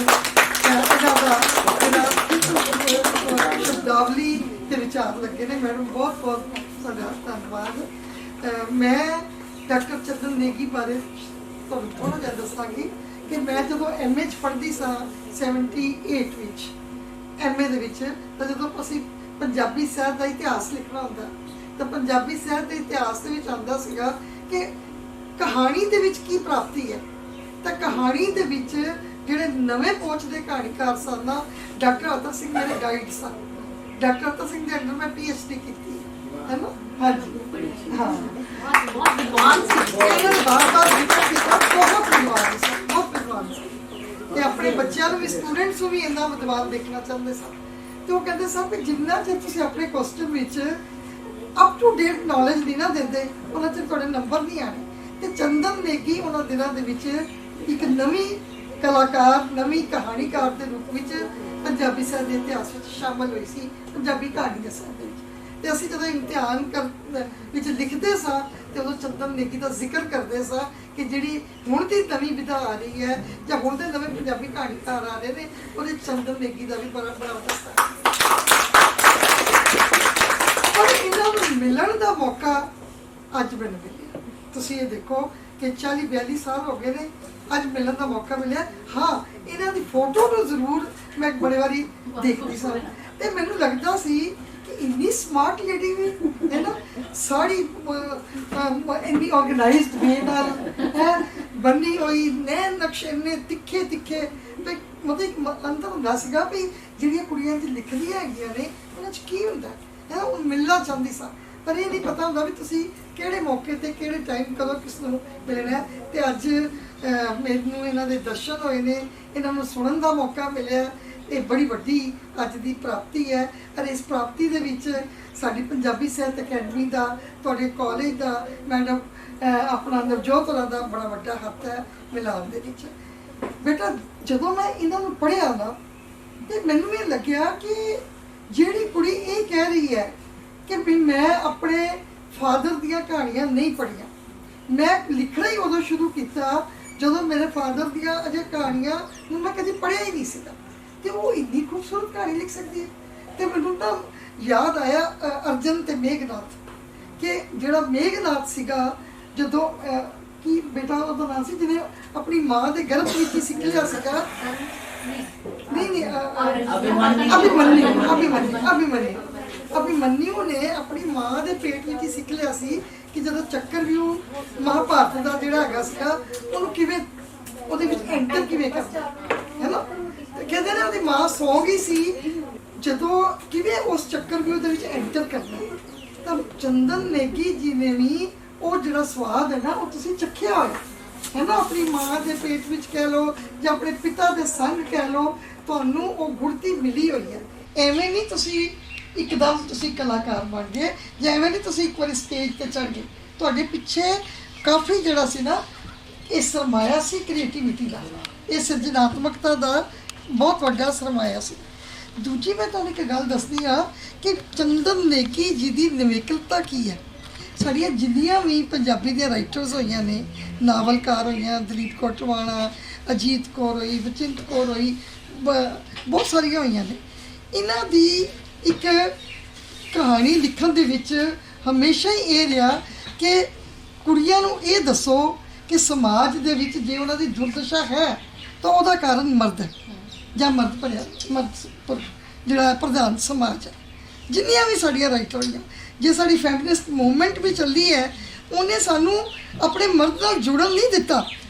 ਇਹਦਾ ਸ਼ਬਦਾਵਲੀ ਦੇ ਵਿਚਾਰ ਲੱਗੇ ਨੇ। ਮੈਡਮ ਬਹੁਤ ਬਹੁਤ ਸਾਡਾ ਧੰਨਵਾਦ। ਮੈਂ ਡਾਕਟਰ ਚੰਦਨ ਨੇਗੀ ਬਾਰੇ ਤੁਹਾਨੂੰ ਥੋੜ੍ਹਾ ਜਿਹਾ ਦੱਸਾਂਗੀ ਕਿ ਮੈਂ ਜਦੋਂ MA 'ਚ ਪੜ੍ਹਦੀ ਸਾਂ 78 ਵਿੱਚ, MA ਦੇ ਵਿੱਚ, ਤਾਂ ਜਦੋਂ ਅਸੀਂ ਪੰਜਾਬੀ ਸਾਹਿਤ ਦਾ ਇਤਿਹਾਸ ਲਿਖਣਾ ਹੁੰਦਾ ਤਾਂ ਪੰਜਾਬੀ ਸਾਹਿਤ ਦੇ ਇਤਿਹਾਸ ਦੇ ਵਿੱਚ ਆਉਂਦਾ ਸੀਗਾ ਕਿ ਕਹਾਣੀ ਦੇ ਵਿੱਚ ਕੀ ਪ੍ਰਾਪਤੀ ਹੈ। ਤਾਂ ਕਹਾਣੀ ਦੇ ਵਿੱਚ ਜਿਹੜੇ ਨਵੇਂ ਪਹੁੰਚ ਦੇ ਕਹਾਣੀਕਾਰ ਸਨ ਨਾ, ਡਾਕਟਰ ਅਤਰ ਸਿੰਘ ਮੇਰੇ ਗਾਈਡ ਸਨ। ਡਾਕਟਰ ਅਤਰ ਸਿੰਘ ਦੇ ਅੰਡਰ ਮੈਂ PhD ਕੀਤੀ ਹੈ ਨਾ। ਹਾਂਜੀ, ਹਾਂ, ਬਹੁਤ ਵਿਦਵਾਨ ਸੀ। ਇਹਨਾਂ ਨੇ ਬਾਰ-ਬਾਰ ਜ਼ਿਕਰ ਕੀਤਾ, ਬਹੁਤ ਵਿਦਵਾਨ ਸੀ, ਬਹੁਤ ਵਿਦਵਾਨ ਸੀ। ਤੇ ਆਪਣੇ ਬੱਚਿਆਂ ਨੂੰ ਵੀ, ਸਟੂਡੈਂਟਸ ਨੂੰ ਵੀ ਇੰਨਾ ਵਿਦਵਾਨ ਦੇਖਣਾ ਚਾਹੁੰਦੇ ਸਨ। ਤੇ ਉਹ ਕਹਿੰਦੇ ਸਨ ਕਿ ਜਿੰਨਾ ਚਿਰ ਤੁਸੀਂ ਆਪਣੇ ਕੁਐਸਚਨ ਵਿੱਚ ਅਪ ਟੂ ਡੇਟ ਨੌਲੇਜ ਨਹੀਂ ਨਾ ਦਿੰਦੇ, ਉਹਨਾਂ ਚਿਰ ਤੁਹਾਡੇ ਨੰਬਰ ਨਹੀਂ ਆਣੇ। ਤੇ ਚੰਦਨ ਨੇਗੀ ਉਹਨਾਂ ਦਿਨਾਂ ਦੇ ਵਿੱਚ ਇੱਕ ਨਵੀਂ ਕਲਾਕਾਰ, ਨਵੀਂ ਕਹਾਣੀਕਾਰ ਦੇ ਰੂਪ ਵਿੱਚ ਪੰਜਾਬੀ ਸਾਹਿਤ ਦੇ ਇਤਿਹਾਸ ਵਿੱਚ ਸ਼ਾਮਲ ਹੋਈ ਸੀ, ਪੰਜਾਬੀ ਕਹਾਣੀ ਦੇ ਸਾਹਿਤ ਦੇ ਵਿੱਚ। ਤੇ ਅਸੀਂ ਜਦੋਂ ਇਮਤਿਹਾਨ ਵਿੱਚ ਲਿਖਦੇ ਸਾਂ ਤੇ ਉਦੋਂ ਚੰਦਨ ਨੇਗੀ ਦਾ ਜ਼ਿਕਰ ਕਰਦੇ ਸਾਂ ਕਿ ਜਿਹੜੀ ਹੁਣ ਦੀ ਨਵੀਂ ਵਿਧਾ ਆ ਰਹੀ ਹੈ ਜਾਂ ਹੁਣ ਦੇ ਨਵੇਂ ਪੰਜਾਬੀ ਕਹਾਣੀਕਾਰ ਆ ਰਹੇ ਨੇ, ਉਹਦੇ ਚੰਦਨ ਨੇਗੀ ਦਾ ਵੀ ਬੜਾ ਦਸਤਾ। ਪਰ ਇਹਨਾਂ ਨੂੰ ਮਿਲਣ ਦਾ ਮੌਕਾ ਅੱਜ ਮੈਨੂੰ ਮਿਲਿਆ। ਤੁਸੀਂ ਇਹ ਦੇਖੋ ਕਿ 40-42 ਸਾਲ ਹੋ ਗਏ ਨੇ, ਅੱਜ ਮਿਲਣ ਦਾ ਮੌਕਾ ਮਿਲਿਆ। ਹਾਂ, ਇਹਨਾਂ ਦੀ ਫੋਟੋ ਨੂੰ ਜ਼ਰੂਰ ਮੈਂ ਬੜੇ ਵਾਰੀ ਦੇਖਦੀ ਸਾਂ ਤੇ ਮੈਨੂੰ ਲੱਗਦਾ ਸੀ ਕਿ ਇੰਨੀ ਸਮਾਰਟ ਲੇਡੀ ਵੀ ਹੈ ਨਾ, ਸਾੜੀ ਇੰਨੀ ਆਰਗੇਨਾਈਜ਼ਡ ਵੇ ਨਾਲ ਹੈ ਬੰਨੀ ਹੋਈ, ਨੈਣ ਨਕਸ਼ੇ ਇੰਨੇ ਤਿੱਖੇ ਤਿੱਖੇ। ਤੇ ਮਤਲਬ ਅੰਦਰ ਹੁੰਦਾ ਸੀਗਾ ਵੀ ਜਿਹੜੀਆਂ ਕੁੜੀਆਂ 'ਚ ਲਿਖਦੀਆਂ ਹੈਗੀਆਂ ਨੇ ਉਹਨਾਂ 'ਚ ਕੀ ਹੁੰਦਾ ਹੈ। ਉਹ ਮਿਲਣਾ ਚਾਹੁੰਦੀ ਸਾਂ, ਪਰ ਇਹ ਨਹੀਂ ਪਤਾ ਹੁੰਦਾ ਵੀ ਤੁਸੀਂ ਕਿਹੜੇ ਮੌਕੇ ਤੇ ਕਿਹੜੇ ਟਾਈਮ ਕਦੋਂ ਕਿਸ ਨੂੰ ਮਿਲਣਾ। ਤੇ ਅੱਜ ਮੈਨੂੰ ਇਹਨਾਂ ਦੇ ਦਰਸ਼ਨ ਹੋਏ ਨੇ, ਇਹਨਾਂ ਨੂੰ ਸੁਣਨ ਦਾ ਮੌਕਾ ਮਿਲਿਆ। ਇਹ ਬੜੀ ਵੱਡੀ ਅੱਜ ਦੀ ਪ੍ਰਾਪਤੀ ਹੈ। ਔਰ ਇਸ ਪ੍ਰਾਪਤੀ ਦੇ ਵਿੱਚ ਸਾਡੀ ਪੰਜਾਬੀ ਸਾਹਿਤ ਅਕੈਡਮੀ ਦਾ, ਤੁਹਾਡੇ ਕਾਲਜ ਦਾ, ਮੈਡਮ ਆਪਣਾ ਨਵਜੋਤ ਹੋਰਾਂ ਦਾ ਬੜਾ ਵੱਡਾ ਹੱਥ ਹੈ ਮਿਲਾਨ ਦੇ ਵਿੱਚ। ਬੇਟਾ ਜਦੋਂ ਮੈਂ ਇਹਨਾਂ ਨੂੰ ਪੜ੍ਹਿਆ ਨਾ ਤੇ ਮੈਨੂੰ ਇਹ ਲੱਗਿਆ ਕਿ ਜਿਹੜੀ ਕੁੜੀ ਇਹ ਕਹਿ ਰਹੀ ਹੈ ਕਿ ਵੀ ਮੈਂ ਆਪਣੇ ਫਾਦਰ ਦੀਆਂ ਕਹਾਣੀਆਂ ਨਹੀਂ ਪੜ੍ਹੀਆਂ, ਮੈਂ ਲਿਖਣਾ ਹੀ ਉਦੋਂ ਸ਼ੁਰੂ ਕੀਤਾ ਜਦੋਂ ਮੇਰੇ ਫਾਦਰ ਦੀਆਂ ਅਜੇ ਕਹਾਣੀਆਂ ਨੂੰ ਮੈਂ ਕਦੇ ਪੜ੍ਹਿਆ ਹੀ ਨਹੀਂ ਸੀਗਾ ਤੇ ਉਹ ਇੰਨੀ ਖੂਬਸੂਰਤ ਕਹਾਣੀ ਲਿਖ ਸਕਦੀ ਹੈ। ਤੇ ਮੈਨੂੰ ਤਾਂ ਯਾਦ ਆਇਆ ਅਰਜਨ ਤੇ ਮੇਘਨਾਥ, ਕਿ ਜਿਹੜਾ ਮੇਘਨਾਥ ਸੀਗਾ ਜਦੋਂ ਕੀ ਬੇਟਾ ਉਹਦਾ ਨਾਮ ਸੀ ਜਿਹਨੇ ਆਪਣੀ ਮਾਂ ਦੇ ਗਰਭ ਵਿੱਚ ਹੀ ਸਿੱਖ ਲਿਆ ਸੀਗਾ, ਨਹੀਂ ਅਭਿਮਨਿਊ ਨੇ ਆਪਣੀ ਮਾਂ ਦੇ ਪੇਟ ਵਿੱਚ ਹੀ ਸਿੱਖ ਲਿਆ ਸੀ ਕਿ ਜਦੋਂ ਚੱਕਰਵਿਊਹ ਮਹਾਭਾਰਤ ਦਾ ਜਿਹੜਾ ਹੈਗਾ ਸੀਗਾ ਉਹਨੂੰ ਕਿਵੇਂ ਉਹਦੇ ਵਿੱਚ ਐਂਟਰ ਕਿਵੇਂ ਕਰਨਾ ਹੈ ਨਾ। ਕਹਿੰਦੇ ਨੇ ਉਹਦੀ ਮਾਂ ਸੌਂ ਗਈ ਸੀ, ਜਦੋਂ ਕਿਵੇਂ ਉਸ ਚੱਕਰਵਿਊਹ ਦੇ ਵਿੱਚ ਐਂਟਰ ਕਰਨਾ। ਤਾਂ ਚੰਦਨ ਨੇਗੀ ਜੀ ਨੇ ਵੀ ਉਹ ਜਿਹੜਾ ਸਵਾਦ ਹੈ ਨਾ ਉਹ ਤੁਸੀਂ ਚੱਖਿਆ ਹੋਇਆ ਹੈ ਨਾ, ਆਪਣੀ ਮਾਂ ਦੇ ਪੇਟ ਵਿੱਚ ਕਹਿ ਲਓ ਜਾਂ ਆਪਣੇ ਪਿਤਾ ਦੇ ਸੰਗ ਕਹਿ ਲਓ, ਤੁਹਾਨੂੰ ਉਹ ਗੁੜਤੀ ਮਿਲੀ ਹੋਈ ਹੈ। ਐਵੇਂ ਨਹੀਂ ਤੁਸੀਂ ਇੱਕਦਮ ਤੁਸੀਂ ਕਲਾਕਾਰ ਬਣ ਗਏ, ਜਿਵੇਂ ਨਹੀਂ ਤੁਸੀਂ ਇੱਕ ਵਾਰੀ ਸਟੇਜ ਤੇ ਚੜ ਗਏ। ਤੁਹਾਡੇ ਪਿੱਛੇ ਕਾਫੀ ਜਿਹੜਾ ਸੀ ਨਾ ਇਹ ਸਰਮਾਇਆ ਸੀ ਕ੍ਰੀਏਟੀਵਿਟੀ ਦਾ, ਇਹ ਸਿਰਜਣਾਤਮਕਤਾ ਦਾ ਬਹੁਤ ਵੱਡਾ ਸਰਮਾਇਆ ਸੀ। ਦੂਜੀ ਮੈਂ ਤੁਹਾਨੂੰ ਇੱਕ ਗੱਲ ਦੱਸਦੀ ਹਾਂ ਕਿ ਚੰਦਨ ਨੇਗੀ ਜੀ ਦੀ ਨਿਵੇਕਲਤਾ ਕੀ ਹੈ। ਸਾਡੀਆਂ ਜਿੰਨੀਆਂ ਵੀ ਪੰਜਾਬੀ ਦੀਆਂ ਰਾਈਟਰਸ ਹੋਈਆਂ ਨੇ, ਨਾਵਲਕਾਰ ਹੋਈਆਂ, ਦਲੀਪ ਕੌਰ ਟਿਵਾਣਾ, ਅਜੀਤ ਕੌਰ ਹੋਈ, ਬਚਿੰਤ ਕੌਰ ਹੋਈ, ਬਹੁਤ ਸਾਰੀਆਂ ਹੋਈਆਂ ਨੇ। ਇਹਨਾਂ ਦੀ ਇੱਕ ਕਹਾਣੀ ਲਿਖਣ ਦੇ ਵਿੱਚ ਹਮੇਸ਼ਾ ਹੀ ਇਹ ਰਿਹਾ ਕਿ ਕੁੜੀਆਂ ਨੂੰ ਇਹ ਦੱਸੋ ਕਿ ਸਮਾਜ ਦੇ ਵਿੱਚ ਜੇ ਉਹਨਾਂ ਦੀ ਦੁਰਦਸ਼ਾ ਹੈ ਤਾਂ ਉਹਦਾ ਕਾਰਨ ਮਰਦ ਹੈ ਜਾਂ ਮਰਦ ਜਿਹੜਾ ਪ੍ਰਧਾਨ ਸਮਾਜ ਹੈ। ਜਿੰਨੀਆਂ ਵੀ ਸਾਡੀਆਂ ਰਾਈਟਰ ਹੋਈਆਂ, ਜੇ ਸਾਡੀ ਫੈਮਿਨਿਸਟ ਮੂਵਮੈਂਟ ਵੀ ਚੱਲੀ ਹੈ, ਉਹਨੇ ਸਾਨੂੰ ਆਪਣੇ ਮਰਦ ਨਾਲ ਜੁੜਨ ਨਹੀਂ ਦਿੱਤਾ,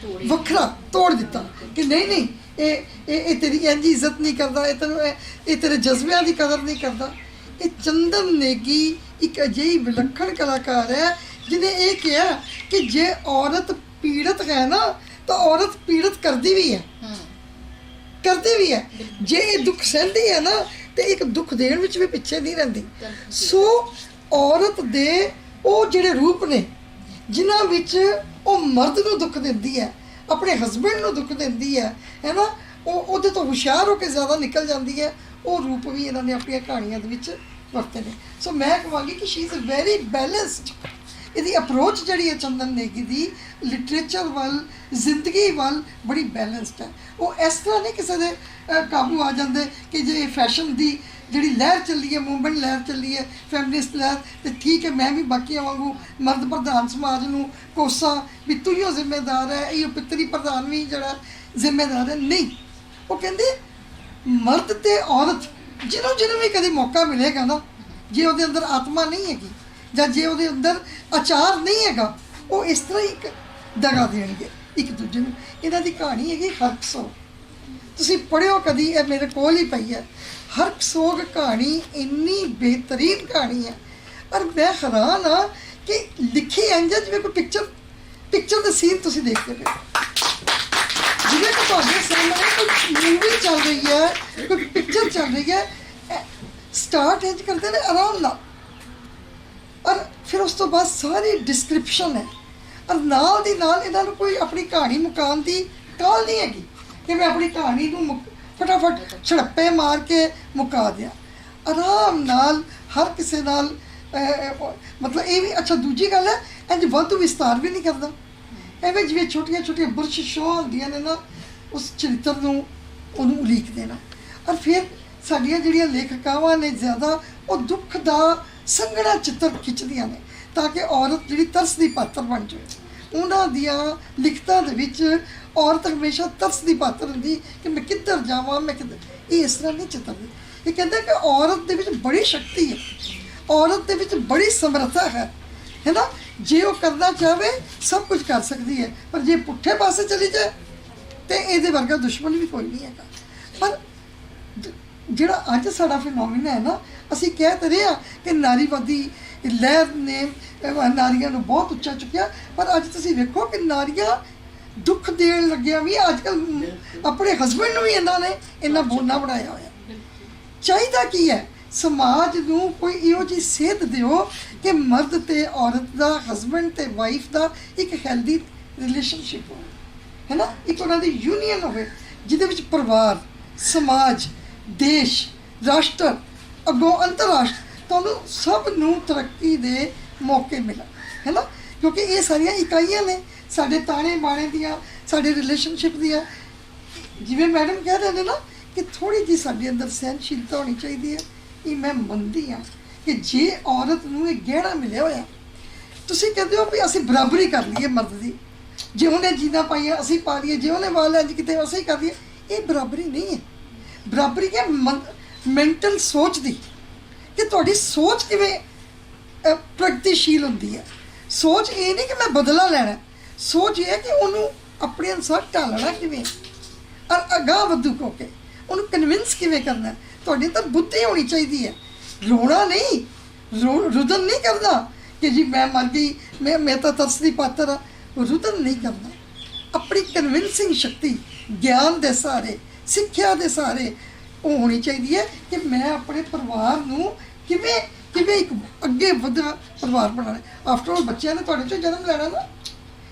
ਵੱਖਰਾ ਤੋੜ ਦਿੱਤਾ ਕਿ ਨਹੀਂ ਇਹ ਤੇਰੀ ਇੰਝ ਇੱਜ਼ਤ ਨਹੀਂ ਕਰਦਾ, ਇਹ ਤੇਰੇ ਜਜ਼ਬਿਆਂ ਦੀ ਕਦਰ ਨਹੀਂ ਕਰਦਾ। ਇਹ ਚੰਦਨ ਨੇਗੀ ਇੱਕ ਅਜਿਹੀ ਵਿਲੱਖਣ ਕਲਾਕਾਰ ਹੈ ਜਿਹਨੇ ਇਹ ਕਿਹਾ ਕਿ ਜੇ ਔਰਤ ਪੀੜਤ ਹੈ ਨਾ ਤਾਂ ਔਰਤ ਪੀੜਤ ਕਰਦੀ ਵੀ ਹੈ, ਜੇ ਇਹ ਦੁੱਖ ਸਹਿੰਦੀ ਹੈ ਨਾ ਤੇ ਇੱਕ ਦੁੱਖ ਦੇਣ ਵਿੱਚ ਵੀ ਪਿੱਛੇ ਨਹੀਂ ਰਹਿੰਦੀ। ਸੋ ਔਰਤ ਦੇ ਉਹ ਜਿਹੜੇ ਰੂਪ ਨੇ ਜਿਨ੍ਹਾਂ ਵਿੱਚ ਉਹ ਮਰਦ ਨੂੰ ਦੁੱਖ ਦਿੰਦੀ ਹੈ, ਆਪਣੇ ਹਸਬੈਂਡ ਨੂੰ ਦੁੱਖ ਦਿੰਦੀ ਹੈ ਨਾ, ਉਹ ਉਹਦੇ ਤੋਂ ਹੁਸ਼ਿਆਰ ਹੋ ਕੇ ਜ਼ਿਆਦਾ ਨਿਕਲ ਜਾਂਦੀ ਹੈ, ਉਹ ਰੂਪ ਵੀ ਇਹਨਾਂ ਨੇ ਆਪਣੀਆਂ ਕਹਾਣੀਆਂ ਦੇ ਵਿੱਚ ਵਰਤੇ ਨੇ। ਸੋ ਮੈਂ ਕਹਾਂਗੀ ਕਿ ਸ਼ੀ ਇਜ਼ ਵੈਰੀ ਬੈਲੈਂਸਡ। ਇਹਦੀ ਅਪਰੋਚ ਜਿਹੜੀ ਹੈ ਚੰਦਨ ਨੇਗੀ ਦੀ ਲਿਟਰੇਚਰ ਵੱਲ, ਜ਼ਿੰਦਗੀ ਵੱਲ ਬੜੀ ਬੈਲੈਂਸਡ ਹੈ। ਉਹ ਇਸ ਤਰ੍ਹਾਂ ਨਹੀਂ ਕਿਸੇ ਦੇ ਕਾਬੂ ਆ ਜਾਂਦੇ ਕਿ ਜੇ ਫੈਸ਼ਨ ਦੀ ਜਿਹੜੀ ਲਹਿਰ ਚੱਲੀ ਹੈ, ਮੂਵਮੈਂਟ ਲਹਿਰ ਚੱਲੀ ਹੈ, ਫੈਮਿਨਿਸਟ ਲਹਿਰ, ਤੇ ਠੀਕ ਹੈ ਮੈਂ ਵੀ ਬਾਕੀਆਂ ਵਾਂਗੂ ਮਰਦ ਪ੍ਰਧਾਨ ਸਮਾਜ ਨੂੰ ਕੋਸਾਂ ਵੀ ਤੂੰ ਹੀ ਜ਼ਿੰਮੇਦਾਰ ਹੈ, ਇਹ ਪਿੱਤਰੀ ਪ੍ਰਧਾਨ ਵੀ ਜਿਹੜਾ ਜ਼ਿੰਮੇਦਾਰ ਹੈ। ਨਹੀਂ, ਉਹ ਕਹਿੰਦੇ ਮਰਦ ਤੇ ਔਰਤ ਜਿਹਨੂੰ ਵੀ ਕਦੇ ਮੌਕਾ ਮਿਲੇਗਾ ਨਾ, ਜੇ ਉਹਦੇ ਅੰਦਰ ਆਤਮਾ ਨਹੀਂ ਹੈਗੀ ਜਾਂ ਜੇ ਉਹਦੇ ਅੰਦਰ ਆਚਾਰ ਨਹੀਂ ਹੈਗਾ, ਉਹ ਇਸ ਤਰ੍ਹਾਂ ਹੀ ਦਗਾ ਦੇਣਗੇ ਇੱਕ ਦੂਜੇ ਨੂੰ। ਇਹਨਾਂ ਦੀ ਕਹਾਣੀ ਹੈਗੀ ਹਰਕਸੋਗ। ਤੁਸੀਂ ਪੜ੍ਹਿਓ ਕਦੀ, ਇਹ ਮੇਰੇ ਕੋਲ ਹੀ ਪਈ ਹੈ। ਹਰਕਸੋਗ ਕਹਾਣੀ ਇੰਨੀ ਬਿਹਤਰੀਨ ਕਹਾਣੀ ਹੈ, ਔਰ ਮੈਂ ਹੈਰਾਨ ਹਾਂ ਕਿ ਲਿਖੀ ਇੰਝ ਜਿਵੇਂ ਕੋਈ ਪਿਕਚਰ ਦੇ ਸੀਨ ਤੁਸੀਂ ਦੇਖਦੇ ਪਏ, ਜਿਵੇਂ ਕਿ ਤੁਹਾਡੇ ਸਾਹਮਣੇ ਕੋਈ ਮੂਵੀ ਚੱਲ ਰਹੀ ਹੈ, ਕੋਈ ਪਿਕਚਰ ਚੱਲ ਰਹੀ ਹੈ। ਸਟਾਰਟ ਇੰਝ ਕਰਦੇ ਨੇ ਆਰਾਮ ਨਾਲ, ਔਰ ਫਿਰ ਉਸ ਤੋਂ ਬਾਅਦ ਸਾਰੀ ਡਿਸਕ੍ਰਿਪਸ਼ਨ ਹੈ, ਔਰ ਨਾਲ ਦੀ ਨਾਲ ਇਹਨਾਂ ਨੂੰ ਕੋਈ ਆਪਣੀ ਕਹਾਣੀ ਮੁਕਾਉਣ ਦੀ ਕਾਹਲ ਨਹੀਂ ਹੈਗੀ ਕਿ ਮੈਂ ਆਪਣੀ ਕਹਾਣੀ ਨੂੰ ਫਟਾਫਟ ਛੜੱਪੇ ਮਾਰ ਕੇ ਮੁਕਾ ਦਿਆਂ। ਆਰਾਮ ਨਾਲ ਹਰ ਕਿਸੇ ਨਾਲ ਮਤਲਬ ਇਹ ਵੀ ਅੱਛਾ। ਦੂਜੀ ਗੱਲ ਹੈ, ਇੰਝ ਵਾਧੂ ਵਿਸਤਾਰ ਵੀ ਨਹੀਂ ਕਰਦਾ, ਐਵੇਂ ਜਿਵੇਂ ਛੋਟੀਆਂ ਛੋਟੀਆਂ ਬੁਰਸ਼ਿਸ਼ਾਂ ਹੁੰਦੀਆਂ ਨੇ ਨਾ, ਉਸ ਚਰਿੱਤਰ ਨੂੰ ਉਹਨੂੰ ਉਲੀਕ ਦੇਣਾ। ਔਰ ਫਿਰ ਸਾਡੀਆਂ ਜਿਹੜੀਆਂ ਲੇਖਕਾਵਾਂ ਨੇ ਜ਼ਿਆਦਾ ਉਹ ਦੁੱਖ ਦਾ ਸੰਘਣਾ ਚਿੱਤਰ ਖਿੱਚਦੀਆਂ ਨੇ ਤਾਂ ਕਿ ਔਰਤ ਜਿਹੜੀ ਤਰਸ ਦੀ ਪਾਤਰ ਬਣ ਜਾਵੇ। ਉਹਨਾਂ ਦੀਆਂ ਲਿਖਤਾਂ ਦੇ ਵਿੱਚ ਔਰਤ ਹਮੇਸ਼ਾ ਤਰਸ ਦੀ ਪਾਤਰ ਹੁੰਦੀ ਕਿ ਮੈਂ ਕਿੱਧਰ ਜਾਵਾਂ, ਮੈਂ ਕਿੱਧਰ। ਇਹ ਇਸ ਤਰ੍ਹਾਂ ਨਹੀਂ ਚਿੱਤਰਦੀ। ਇਹ ਕਹਿੰਦਾ ਕਿ ਔਰਤ ਦੇ ਵਿੱਚ ਬੜੀ ਸ਼ਕਤੀ ਹੈ, ਔਰਤ ਦੇ ਵਿੱਚ ਬੜੀ ਸਮਰੱਥਾ ਹੈ ਨਾ। ਜੇ ਉਹ ਕਰਨਾ ਚਾਹਵੇ ਸਭ ਕੁਝ ਕਰ ਸਕਦੀ ਹੈ, ਪਰ ਜੇ ਪੁੱਠੇ ਪਾਸੇ ਚਲੀ ਜਾਏ ਤੇ ਇਹਦੇ ਵਰਗਾ ਦੁਸ਼ਮਣ ਵੀ ਕੋਈ ਨਹੀਂ ਹੈਗਾ। ਪਰ ਜਿਹੜਾ ਅੱਜ ਸਾਡਾ ਫਿਨੋਮੀਨਾ ਹੈ ਨਾ, ਅਸੀਂ ਕਹਿ ਤਾਂ ਰਹੇ ਹਾਂ ਕਿ ਨਾਰੀਵਾਦੀ ਲਹਿਰ ਨੇ ਨਾਰੀਆਂ ਨੂੰ ਬਹੁਤ ਉੱਚਾ ਚੁੱਕਿਆ, ਪਰ ਅੱਜ ਤੁਸੀਂ ਵੇਖੋ ਕਿ ਨਾਰੀਆਂ ਦੁੱਖ ਦੇਣ ਲੱਗਿਆ ਵੀ ਅੱਜ ਕੱਲ੍ਹ ਆਪਣੇ ਹਸਬੈਂਡ ਨੂੰ ਵੀ ਇਹਨਾਂ ਨੇ ਇੰਨਾ ਬੋਨਾ ਬਣਾਇਆ ਹੋਇਆ। ਚਾਹੀਦਾ ਕੀ ਹੈ, ਸਮਾਜ ਨੂੰ ਕੋਈ ਇਹੋ ਜਿਹੀ ਸੇਧ ਦਿਓ ਕਿ ਮਰਦ ਤੇ ਔਰਤ ਦਾ, ਹਸਬੈਂਡ ਤੇ ਵਾਈਫ ਦਾ ਇੱਕ ਹੈਲਦੀ ਰਿਲੇਸ਼ਨਸ਼ਿਪ ਹੋਵੇ, ਹੈ ਨਾ, ਇੱਕ ਉਹਨਾਂ ਦੀ ਯੂਨੀਅਨ ਹੋਵੇ ਜਿਹਦੇ ਵਿੱਚ ਪਰਿਵਾਰ, ਸਮਾਜ, ਦੇਸ਼, ਰਾਸ਼ਟਰ, ਅੱਗੋਂ ਅੰਤਰਰਾਸ਼ਟਰ, ਤੁਹਾਨੂੰ ਸਭ ਨੂੰ ਤਰੱਕੀ ਦੇ ਮੌਕੇ ਮਿਲਣ, ਹੈ ਨਾ। ਕਿਉਂਕਿ ਇਹ ਸਾਰੀਆਂ ਇਕਾਈਆਂ ਨੇ ਸਾਡੇ ਤਾਣੇ ਬਾਣੇ ਦੀਆਂ, ਸਾਡੇ ਰਿਲੇਸ਼ਨਸ਼ਿਪ ਦੀਆਂ। ਜਿਵੇਂ ਮੈਡਮ ਕਹਿ ਰਹੇ ਨੇ ਨਾ ਕਿ ਥੋੜ੍ਹੀ ਜਿਹੀ ਸਾਡੇ ਅੰਦਰ ਸਹਿਨਸ਼ੀਲਤਾ ਹੋਣੀ ਚਾਹੀਦੀ ਹੈ। ਇਹ ਮੈਂ ਮੰਨਦੀ ਹਾਂ ਕਿ ਜੇ ਔਰਤ ਨੂੰ ਇਹ ਗਹਿਣਾ ਮਿਲਿਆ ਹੋਇਆ, ਤੁਸੀਂ ਕਹਿੰਦੇ ਹੋ ਵੀ ਅਸੀਂ ਬਰਾਬਰੀ ਕਰ ਲਈਏ ਮਰਦ ਦੀ, ਜੇ ਉਹਨੇ ਜੀਨਾਂ ਪਾਈਆਂ ਅਸੀਂ ਪਾ ਲਈਏ, ਜੇ ਉਹਨੇ ਵਾਲ ਇੰਝ ਕਿਤੇ ਅਸੀਂ ਕਰ ਲਈਏ, ਇਹ ਬਰਾਬਰੀ ਨਹੀਂ ਹੈ। ਬਰਾਬਰੀ ਹੈ ਮੈਂਟਲ ਸੋਚ ਦੀ, ਕਿ ਤੁਹਾਡੀ ਸੋਚ ਕਿਵੇਂ ਪ੍ਰਗਤੀਸ਼ੀਲ ਹੁੰਦੀ ਹੈ। ਸੋਚ ਇਹ ਨਹੀਂ ਕਿ ਮੈਂ ਬਦਲਾ ਲੈਣਾ, ਸੋਚ ਇਹ ਹੈ ਕਿ ਉਹਨੂੰ ਆਪਣੇ ਅਨੁਸਾਰ ਢਾਲਣਾ ਕਿਵੇਂ, ਔਰ ਅਗਾਂਹ ਵਧੂ ਹੋ ਕੇ ਉਹਨੂੰ ਕਨਵਿੰਸ ਕਿਵੇਂ ਕਰਨਾ। ਤੁਹਾਡੀ ਤਾਂ ਬੁੱਧੀ ਹੋਣੀ ਚਾਹੀਦੀ ਹੈ, ਰੋਣਾ ਨਹੀਂ, ਰੁਦਨ ਨਹੀਂ ਕਰਨਾ ਕਿ ਜੀ ਮੈਂ ਮਰ ਗਈ, ਮੈਂ ਤਾਂ ਤਰਸ ਦੀ ਪਾਤਰ ਹਾਂ। ਰੁਦਨ ਨਹੀਂ ਕਰਨਾ, ਆਪਣੀ ਕਨਵਿੰਸਿੰਗ ਸ਼ਕਤੀ ਗਿਆਨ ਦੇ ਸਹਾਰੇ, ਸਿੱਖਿਆ ਦੇ ਸਹਾਰੇ ਉਹ ਹੋਣੀ ਚਾਹੀਦੀ ਹੈ ਕਿ ਮੈਂ ਆਪਣੇ ਪਰਿਵਾਰ ਨੂੰ ਕਿਵੇਂ ਕਿਵੇਂ ਇੱਕ ਅੱਗੇ ਵਧਣਾ ਪਰਿਵਾਰ ਬਣਾਉਣਾ। ਆਫਟਰ ਆਲ ਬੱਚਿਆਂ ਨੇ ਤੁਹਾਡੇ 'ਚੋਂ ਜਨਮ ਲੈਣਾ ਨਾ।